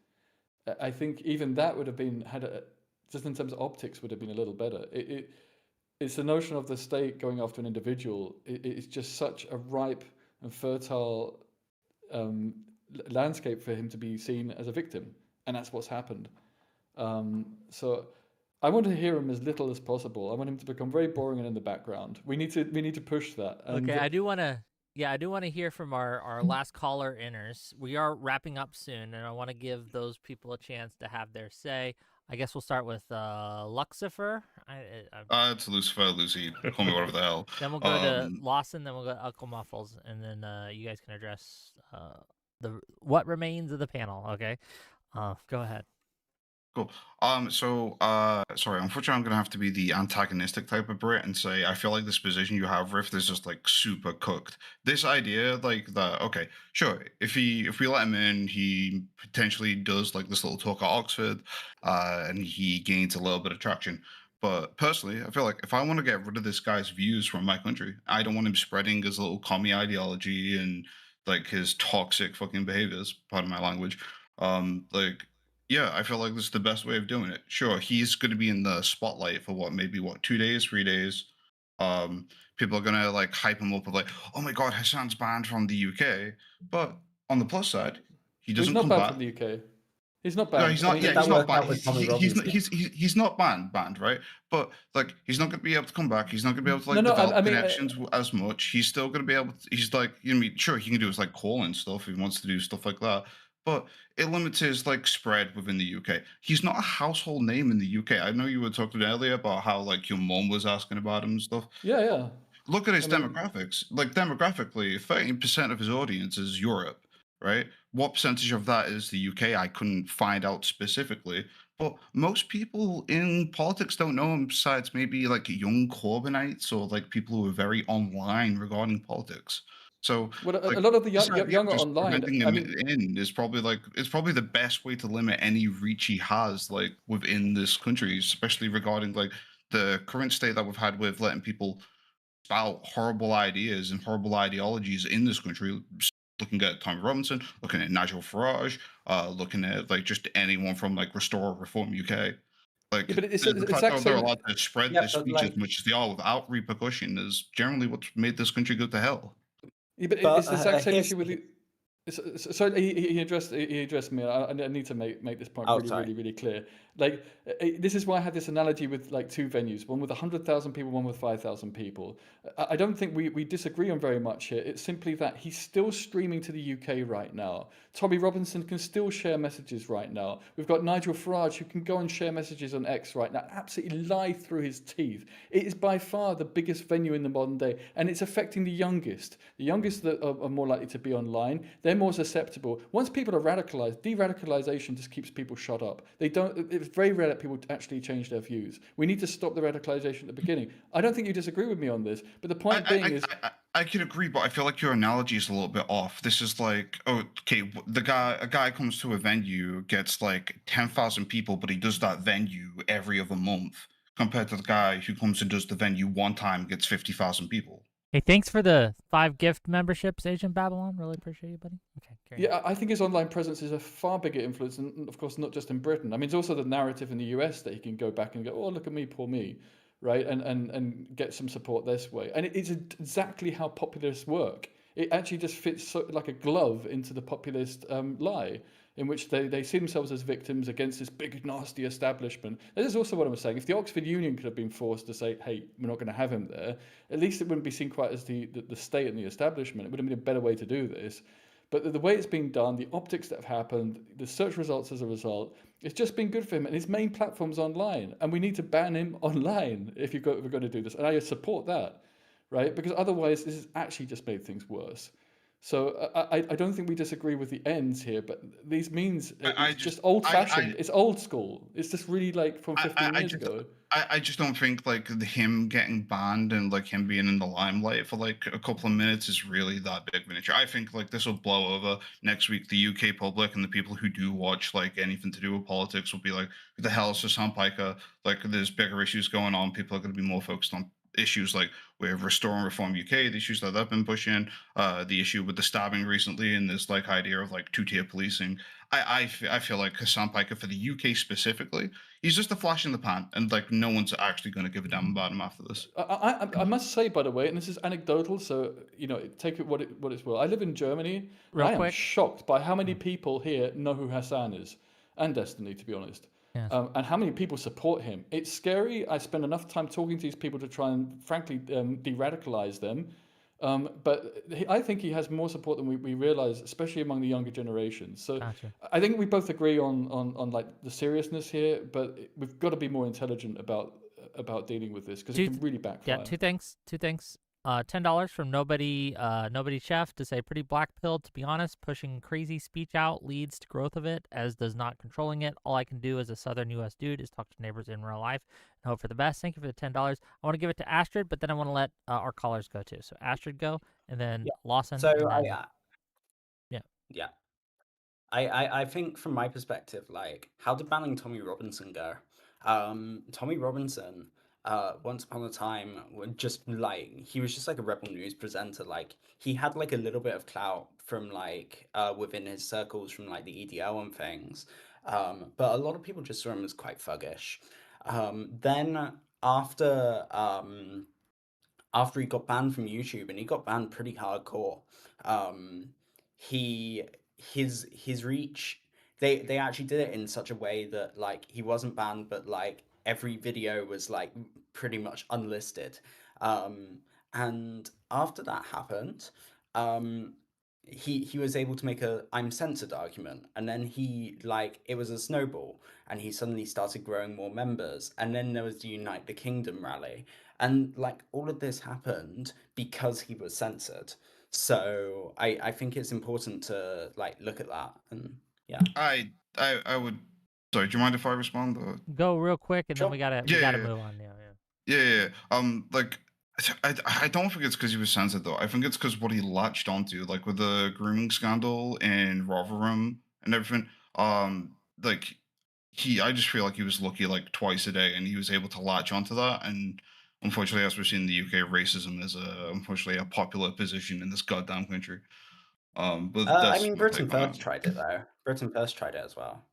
I think even that would have been just in terms of optics would have been a little better. It's the notion of the state going after an individual. It's just such a ripe and fertile landscape for him to be seen as a victim, and that's what's happened. So I want to hear him as little as possible. I want him to become very boring and in the background. We need to push that. And okay, I do want to hear from our last caller inners. We are wrapping up soon, and I want to give those people a chance to have their say. I guess we'll start with Lucifer. It's Lucifer, Lucy, call me whatever the hell. Then we'll go to Lawson, then we'll go to Uncle Muffles, and then you guys can address what remains of the panel, okay? Go ahead. Cool. Sorry, unfortunately, I'm gonna have to be the antagonistic type of Brit and say I feel like this position you have, Rift, is just like super cooked. This idea, like that, okay, sure. If we let him in, he potentially does like this little talk at Oxford, and he gains a little bit of traction. But personally, I feel like if I want to get rid of this guy's views from my country, I don't want him spreading his little commie ideology and like his toxic fucking behaviors. Pardon my language. Yeah, I feel like this is the best way of doing it. Sure, he's going to be in the spotlight for maybe 2 days, 3 days. People are going to like hype him up of like, oh my God, Hasan's banned from the UK. But on the plus side, he doesn't come back. He's not banned from the UK. He's not banned. No, he's not. Yeah, he's not banned. He's not banned, right? But like, he's not going to be able to come back. He's not going to be able to like develop connections as much. He's still going to be able to. He's like, sure, he can do his like call and stuff if he wants to do stuff like that. but it limits his like spread within the UK. He's not a household name in the UK. I know you were talking earlier about how like your mom was asking about him and stuff. Yeah. Look at his I mean, demographics. Like demographically, 13% of his audience is Europe, right? What percentage of that is the UK? I couldn't find out specifically. But most people in politics don't know him besides maybe like young Corbynites or like people who are very online regarding politics. So well, a like lot of the this idea of younger just online, preventing I him mean, in is probably like it's probably the best way to limit any reach he has like within this country, especially regarding like the current state that we've had with letting people spout horrible ideas and horrible ideologies in this country. Looking at Tommy Robinson, looking at Nigel Farage, looking at like just anyone from like Restore or Reform UK. Like yeah, but it's the fact exact that they're same. allowed to spread Yeah, their but speech as much as they are without repercussion is generally what's made this country go to hell. Yeah, but but it's the exact same here's issue with the. So he addressed me. I need to make this point oh really, sorry. really, really clear. Like this is why I had this analogy with like two venues, one with 100,000 people, one with 5,000 people. I don't think we disagree on very much here. It's simply that he's still streaming to the UK right now. Tommy Robinson can still share messages right now. We've got Nigel Farage who can go and share messages on X right now, absolutely lie through his teeth. It is by far the biggest venue in the modern day, and it's affecting the youngest. The youngest that are more likely to be online, they're more susceptible. Once people are radicalized, de-radicalization just keeps people shut up. They don't. It's very rare that people actually change their views. We need to stop the radicalization at the beginning. I don't think you disagree with me on this, but the point being is. I can agree, but I feel like your analogy is a little bit off. This is like, oh, okay, a guy comes to a venue, gets like 10,000 people, but he does that venue every other month, compared to the guy who comes and does the venue one time, gets 50,000 people. Hey, thanks for the 5 gift memberships, Agent Babylon. Really appreciate you, buddy. Okay, carry on. Yeah, I think his online presence is a far bigger influence, and of course, not just in Britain. I mean, it's also the narrative in the US that he can go back and go, oh, look at me, poor me, right? And get some support this way. And it's exactly how populists work. It actually just fits like a glove into the populist lie, in which they see themselves as victims against this big, nasty establishment. This is also what I was saying. If the Oxford Union could have been forced to say, hey, we're not going to have him there, at least it wouldn't be seen quite as the state and the establishment. It would have been a better way to do this. But the way it's being done, the optics that have happened, the search results as a result, it's just been good for him. And his main platform's online. And we need to ban him online if we're going to do this. And I support that, right? Because otherwise, this has actually just made things worse. So I don't think we disagree with the ends here, but these means it's just old fashioned. It's old school. It's just really like from 15 years ago. I just don't think like him getting banned and like him being in the limelight for like a couple of minutes is really that big of an issue. I think like this will blow over next week. The UK public and the people who do watch like anything to do with politics will be like, "Who the hell is Hasan Piker?" Like there's bigger issues going on. People are going to be more focused on issues like with Restore and Reform UK, the issues that they've been pushing, the issue with the stabbing recently, and this like idea of like two-tier policing. I feel like Hasan Piker for the UK specifically, he's just a flash in the pan, and like no one's actually going to give a damn about him after this. I must say, by the way, and this is anecdotal, so take it what it's worth. I live in Germany. Real I am quick. shocked by how many people here know who Hasan is, and Destiny, to be honest. Yes. And how many people support him. It's scary. I spend enough time talking to these people to try and, frankly, de-radicalize them. But I think he has more support than we realize, especially among the younger generations. So Gotcha. I think we both agree on like the seriousness here, but we've got to be more intelligent about dealing with this because it can really backfire. Yeah, two things. $10 from nobody chef to say pretty black pill. To be honest, pushing crazy speech out leads to growth of it, as does not controlling it. All I can do as a Southern U.S. dude is talk to neighbors in real life and hope for the best. Thank you for the $10. I want to give it to Astrid, but then I want to let our callers go too. So Astrid go, and then Lawson. So and then, yeah. I think from my perspective, like, how did banning Tommy Robinson go? Tommy Robinson, once upon a time, just like he was just like a rebel news presenter. Like he had like a little bit of clout from like within his circles from like the EDL and things. But a lot of people just saw him as quite thuggish. Then after he got banned from YouTube, and he got banned pretty hardcore, he his reach, they actually did it in such a way that like he wasn't banned, but like every video was like pretty much unlisted. And after that happened, um he was able to make a I'm censored argument, and then it was a snowball, and he suddenly started growing more members, and then there was the Unite the Kingdom rally, and like all of this happened because he was censored. So I think it's important to like look at that, and yeah. I would. Sorry, do you mind if I respond? Or? Go real quick, and then Sure. we gotta Yeah. move on. Yeah. Yeah. Like I don't think it's because he was censored though. I think it's because what he latched onto, like with the grooming scandal in Rotherham and everything. Like I just feel like he was lucky like twice a day, and he was able to latch onto that. And unfortunately, as we've seen in the UK, racism is unfortunately a popular position in this goddamn country. But I that's mean, my Britain take on first it. tried it though. Britain first tried it as well.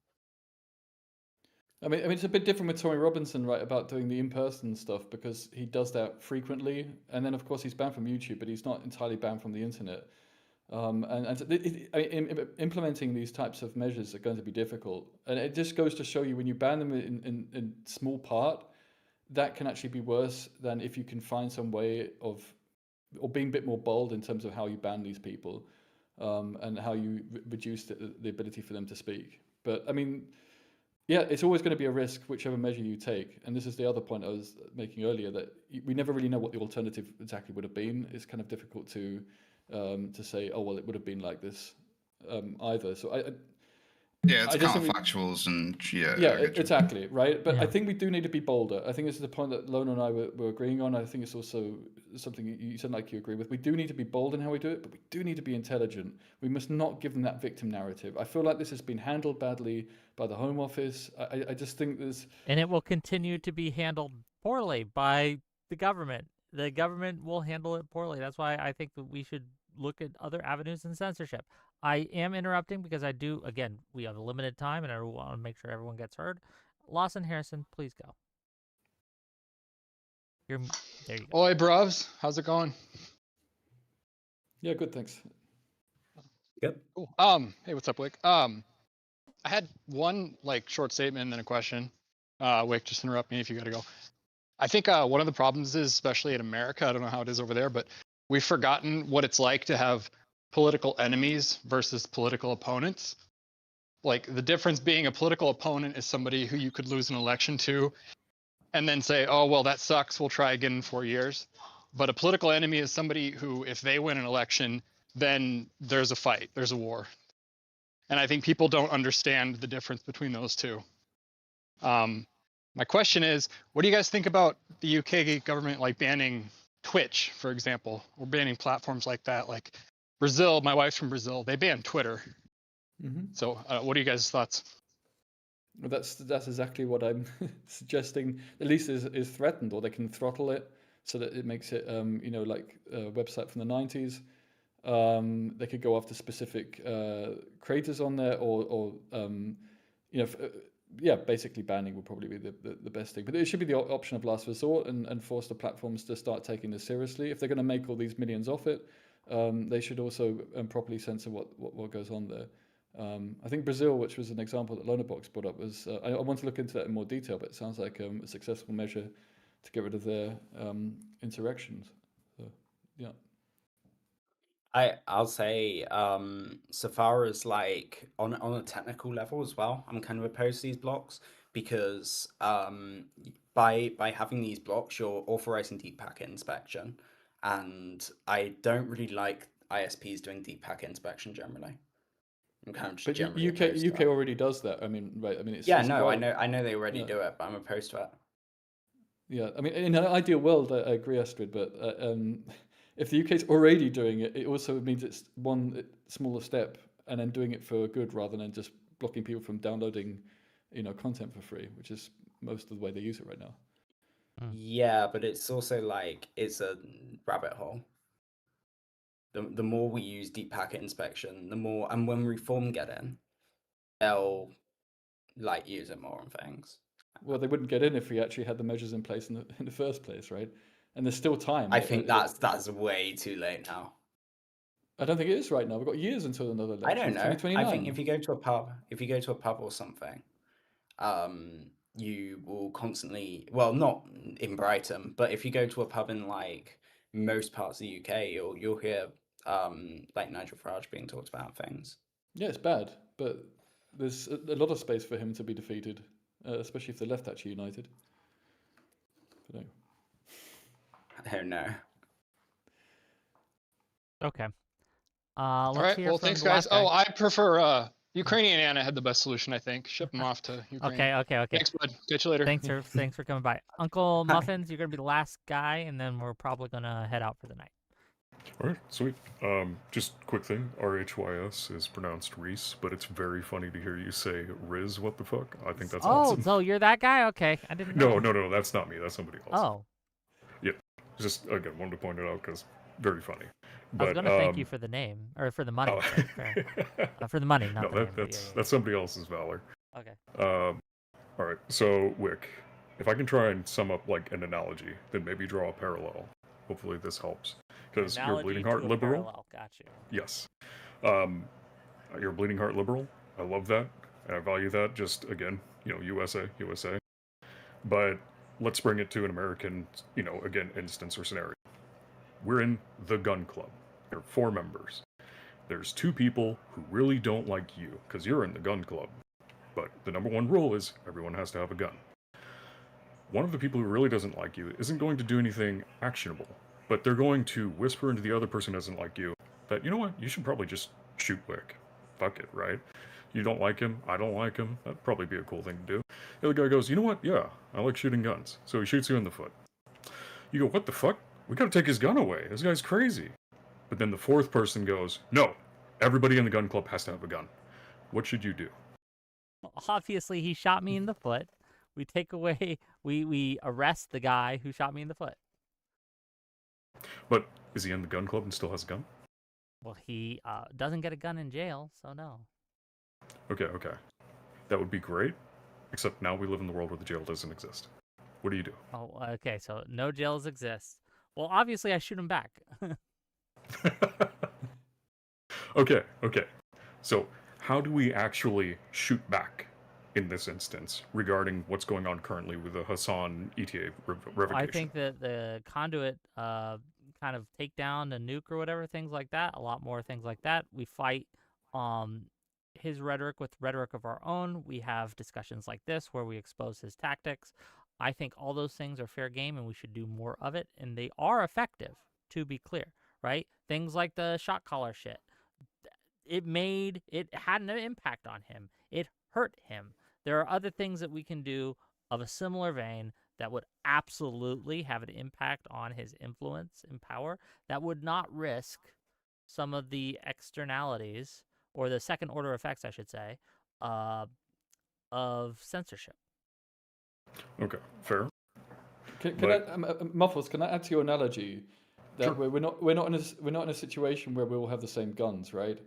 I mean, it's a bit different with Tommy Robinson, right, about doing the in-person stuff because he does that frequently, and then of course he's banned from YouTube, but he's not entirely banned from the internet. Implementing these types of measures are going to be difficult, and it just goes to show you when you ban them in small part, that can actually be worse than if you can find some way of, or being a bit more bold in terms of how you ban these people, and how you reduce the ability for them to speak. But I mean, yeah, it's always going to be a risk, whichever measure you take. And this is the other point I was making earlier, that we never really know what the alternative exactly would have been. It's kind of difficult to say, oh well, it would have been like this either. So it's I just counterfactuals and yeah, I get you. exactly, right. But Yeah. I think we do need to be bolder. I think this is the point that Lona and I were agreeing on. I think it's also something you said like you agree with. We do need to be bold in how we do it, but we do need to be intelligent. We must not give them that victim narrative. I feel like this has been handled badly by the Home Office. I just think there's... And it will continue to be handled poorly by the government. The government will handle it poorly. That's why I think that we should look at other avenues in censorship. I am interrupting because I do, again, we have a limited time and I want to make sure everyone gets heard. Lawson Harrison, please go. There you go. Oi, bros. How's it going? Yeah, good, thanks. Good. Cool. Hey, what's up, Wick? I had one like short statement and then a question. Wick, just interrupt me if you gotta go. I think one of the problems is, especially in America, I don't know how it is over there, but we've forgotten what it's like to have political enemies versus political opponents. Like the difference being a political opponent is somebody who you could lose an election to and then say, oh, well, that sucks, we'll try again in 4 years. But a political enemy is somebody who, if they win an election, then there's a fight, there's a war. And I think people don't understand the difference between those two. My question is, what do you guys think about the UK government like banning Twitch, for example, or banning platforms like that? Like Brazil, my wife's from Brazil, they banned Twitter. Mm-hmm. So what are you guys' thoughts? Well, that's exactly what I'm suggesting. At least is threatened, or they can throttle it so that it makes it, like a website from the 90s. They could go after specific creators on there, or basically banning would probably be the best thing. But it should be the option of last resort, and force the platforms to start taking this seriously. If they're going to make all these millions off it, they should also properly censor what goes on there. I think Brazil, which was an example that Lonerbox brought up, was I want to look into that in more detail, but it sounds like a successful measure to get rid of their insurrections. So, yeah. I'll say so far as like on a technical level as well, I'm kind of opposed to these blocks because by having these blocks, you're authorizing deep packet inspection, and I don't really like ISPs doing deep packet inspection generally. I'm kind of just But generally UK opposed to that. already does that. I mean, right? I mean, Yeah, it's no, quite, I know they already yeah. do it, but I'm opposed to it. Yeah, I mean, in an ideal world, I agree, Astrid, but if the UK's already doing it, it also means it's one smaller step, and then doing it for good rather than just blocking people from downloading, content for free, which is most of the way they use it right now. Yeah, but it's also like it's a rabbit hole. The more we use deep packet inspection, the more, and when Reform get in, they'll like use it more on things. Well, they wouldn't get in if we actually had the measures in place in the first place, right? And there's still time. I think that's way too late now. I don't think it is right now. We've got years until another election. I don't know. 2029. I think if you go to a pub or something, you will constantly, well, not in Brighton, but if you go to a pub in like most parts of the UK, you'll hear like Nigel Farage being talked about things. Yeah, it's bad, but there's a lot of space for him to be defeated, especially if the left actually united. But anyway. Oh no. Okay. All Let's right. hear Well, from thanks, the guys. last guy. Oh, I prefer Ukrainian Anna had the best solution, I think. Ship him off to Ukraine. Okay. Thanks, bud. Catch you later. Thanks for coming by. Uncle Muffins, you're gonna be the last guy, and then we're probably gonna head out for the night. All right, sweet. Just quick thing. RHYS is pronounced Reese, but it's very funny to hear you say Riz. What the fuck? I think that's awesome. Oh, so you're that guy? Okay, I didn't know. No, that's not me. That's somebody else. Oh. Yeah, just again wanted to point it out because very funny. I was But gonna thank you for the name or for the money. For the money, not no, the name. that's somebody else's valor. Okay. All right, so Wick, if I can try and sum up like an analogy, then maybe draw a parallel. Hopefully this helps. Because you're a bleeding heart liberal. Parallel. Got you. Yes. You're a bleeding heart liberal. I love that. And I value that. Just again, USA. But let's bring it to an American, again, instance or scenario. We're in the gun club. There are 4 members. There's 2 people who really don't like you because you're in the gun club. But the number 1 rule is everyone has to have a gun. One of the people who really doesn't like you isn't going to do anything actionable, but they're going to whisper into the other person who doesn't like you that, you know what, you should probably just shoot Wick. Fuck it, right? You don't like him, I don't like him, that'd probably be a cool thing to do. The other guy goes, you know what, yeah, I like shooting guns. So he shoots you in the foot. You go, what the fuck? We gotta take his gun away. This guy's crazy. But then the 4th person goes, no, everybody in the gun club has to have a gun. What should you do? Well, obviously, he shot me in the foot. We take away, we arrest the guy who shot me in the foot. But is he in the gun club and still has a gun? Well, he doesn't get a gun in jail, so no. Okay. That would be great, except now we live in the world where the jail doesn't exist. What do you do? Oh, okay, so no jails exist. Well, obviously, I shoot him back. Okay. So how do we actually shoot back in this instance regarding what's going on currently with the Hasan ETA revocation? I think that the conduit kind of take down a nuke or whatever, things like that, a lot more things like that. We fight his rhetoric with rhetoric of our own. We have discussions like this where we expose his tactics. I think all those things are fair game and we should do more of it, and they are effective, to be clear, right? Things like the shot caller shit. It had an impact on him. It hurt him. There are other things that we can do of a similar vein that would absolutely have an impact on his influence and power that would not risk some of the externalities, or the second order effects, I should say, of censorship. Okay, fair. Muffles, can I add to your analogy that Sure. we're not in a situation where we all have the same guns, right?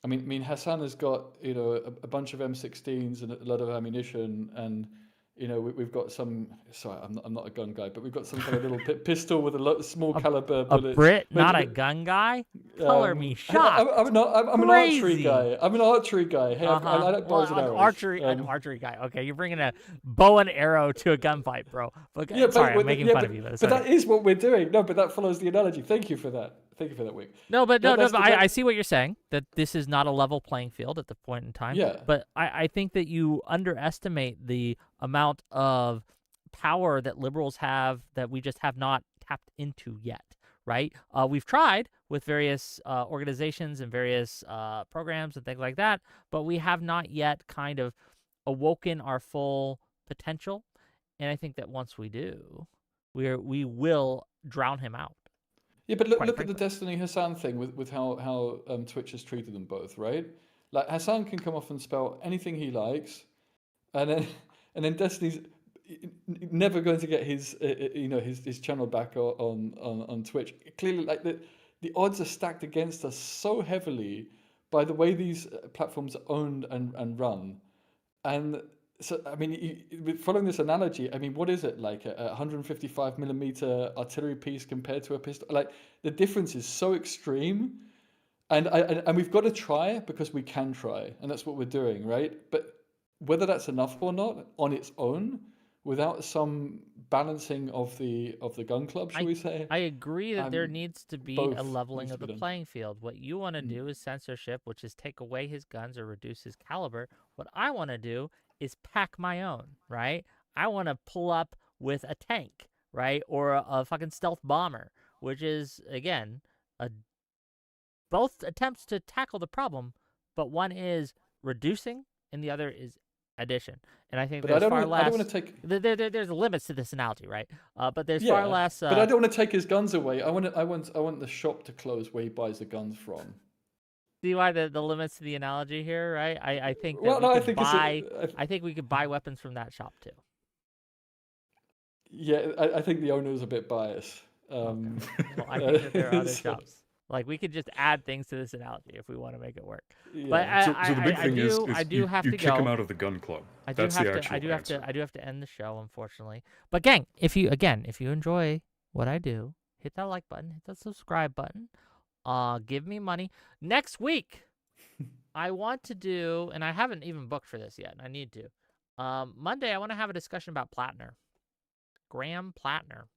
I mean, Hasan has got a bunch of M16s and a lot of ammunition, and we've got some. Sorry, I'm not a gun guy, but we've got some kind of little pistol with a small caliber bullet. A Brit, not a gun guy. Color me shocked. I'm an archery guy. I'm an archery guy. Hey, I like bows and arrows. An archery guy. Okay, you're bringing a bow and arrow to a gunfight, bro. Okay, yeah, sorry, I'm making fun of you. But that is what we're doing. No, but that follows the analogy. Thank you for that. Thank you for that, Wick. But I see what you're saying, that this is not a level playing field at the point in time. Yeah. But I think that you underestimate the amount of power that liberals have that we just have not tapped into yet, right? We've tried with various organizations and various programs and things like that, but we have not yet kind of awoken our full potential. And I think that once we do, we will drown him out. Yeah, but look at the Destiny Hasan thing with how Twitch has treated them both, right? Like Hasan can come off and spell anything he likes, and then Destiny's never going to get his his channel back on Twitch. Clearly, like the odds are stacked against us so heavily by the way these platforms are owned and run, and. So, I mean, following this analogy, I mean, what is it like a 155 millimeter artillery piece compared to a pistol? Like the difference is so extreme, and we've got to try because we can try, and that's what we're doing, right? But whether that's enough or not on its own, without some balancing of the gun club, shall we say? I agree that there I'm needs to be both a leveling needs of to the be done. playing field. What you want to do is censorship, which is take away his guns or reduce his caliber. What I want to do is pack my own, right? I want to pull up with a tank, right? Or a fucking stealth bomber, which is, again, both attempts to tackle the problem, but one is reducing and the other is addition. And I think But there's far I less. don't want to take. There's limits to this analogy, right? But there's far Yeah, less. but I don't want to take his guns away. I want the shop to close where he buys the guns from. See why the limits to the analogy here, right? I think that Well, no, we I could think buy. it's I think we could buy weapons from that shop too. yeah. I think the owner's a bit biased. Well, I think that there are other so- shops. Like we could just add things to this analogy if we want to make it work. Yeah. But So the big thing is I do you, have you to kick go. him out of the gun club. I do That's have the to. actual I do have answer. to. I do have to end the show, unfortunately. But gang, if you enjoy what I do, hit that like button, hit that subscribe button. Give me money. Next week, I want to do, and I haven't even booked for this yet, and I need to. Monday, I want to have a discussion about Plattner. Graham Plattner.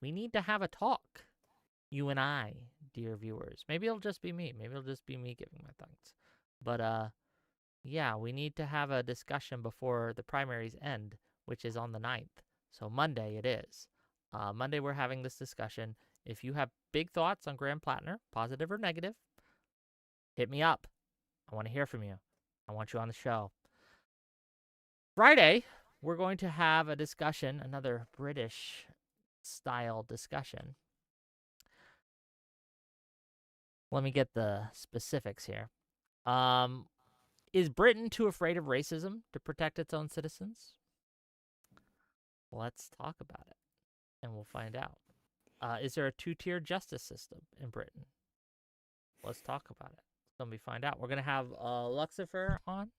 We need to have a talk. You and I, dear viewers. Maybe it'll just be me. Maybe it'll just be me giving my thoughts. But yeah, we need to have a discussion before the primaries end, which is on the 9th. So Monday it is. Monday we're having this discussion. If you have big thoughts on Graham Plattner, positive or negative, hit me up. I want to hear from you. I want you on the show. Friday, we're going to have a discussion, another British style discussion. Let me get the specifics here. Is Britain too afraid of racism to protect its own citizens? Let's talk about it, and we'll find out. Is there a two-tier justice system in Britain? Let's talk about it. Let me find out. We're going to have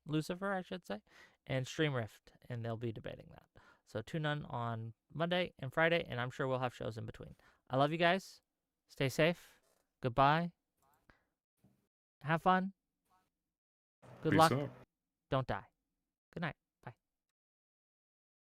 Lucifer, I should say, and StreamRift, and they'll be debating that. So tune in on Monday and Friday, and I'm sure we'll have shows in between. I love you guys. Stay safe. Goodbye. Have fun. Good Peace luck. out. Don't die. Good night.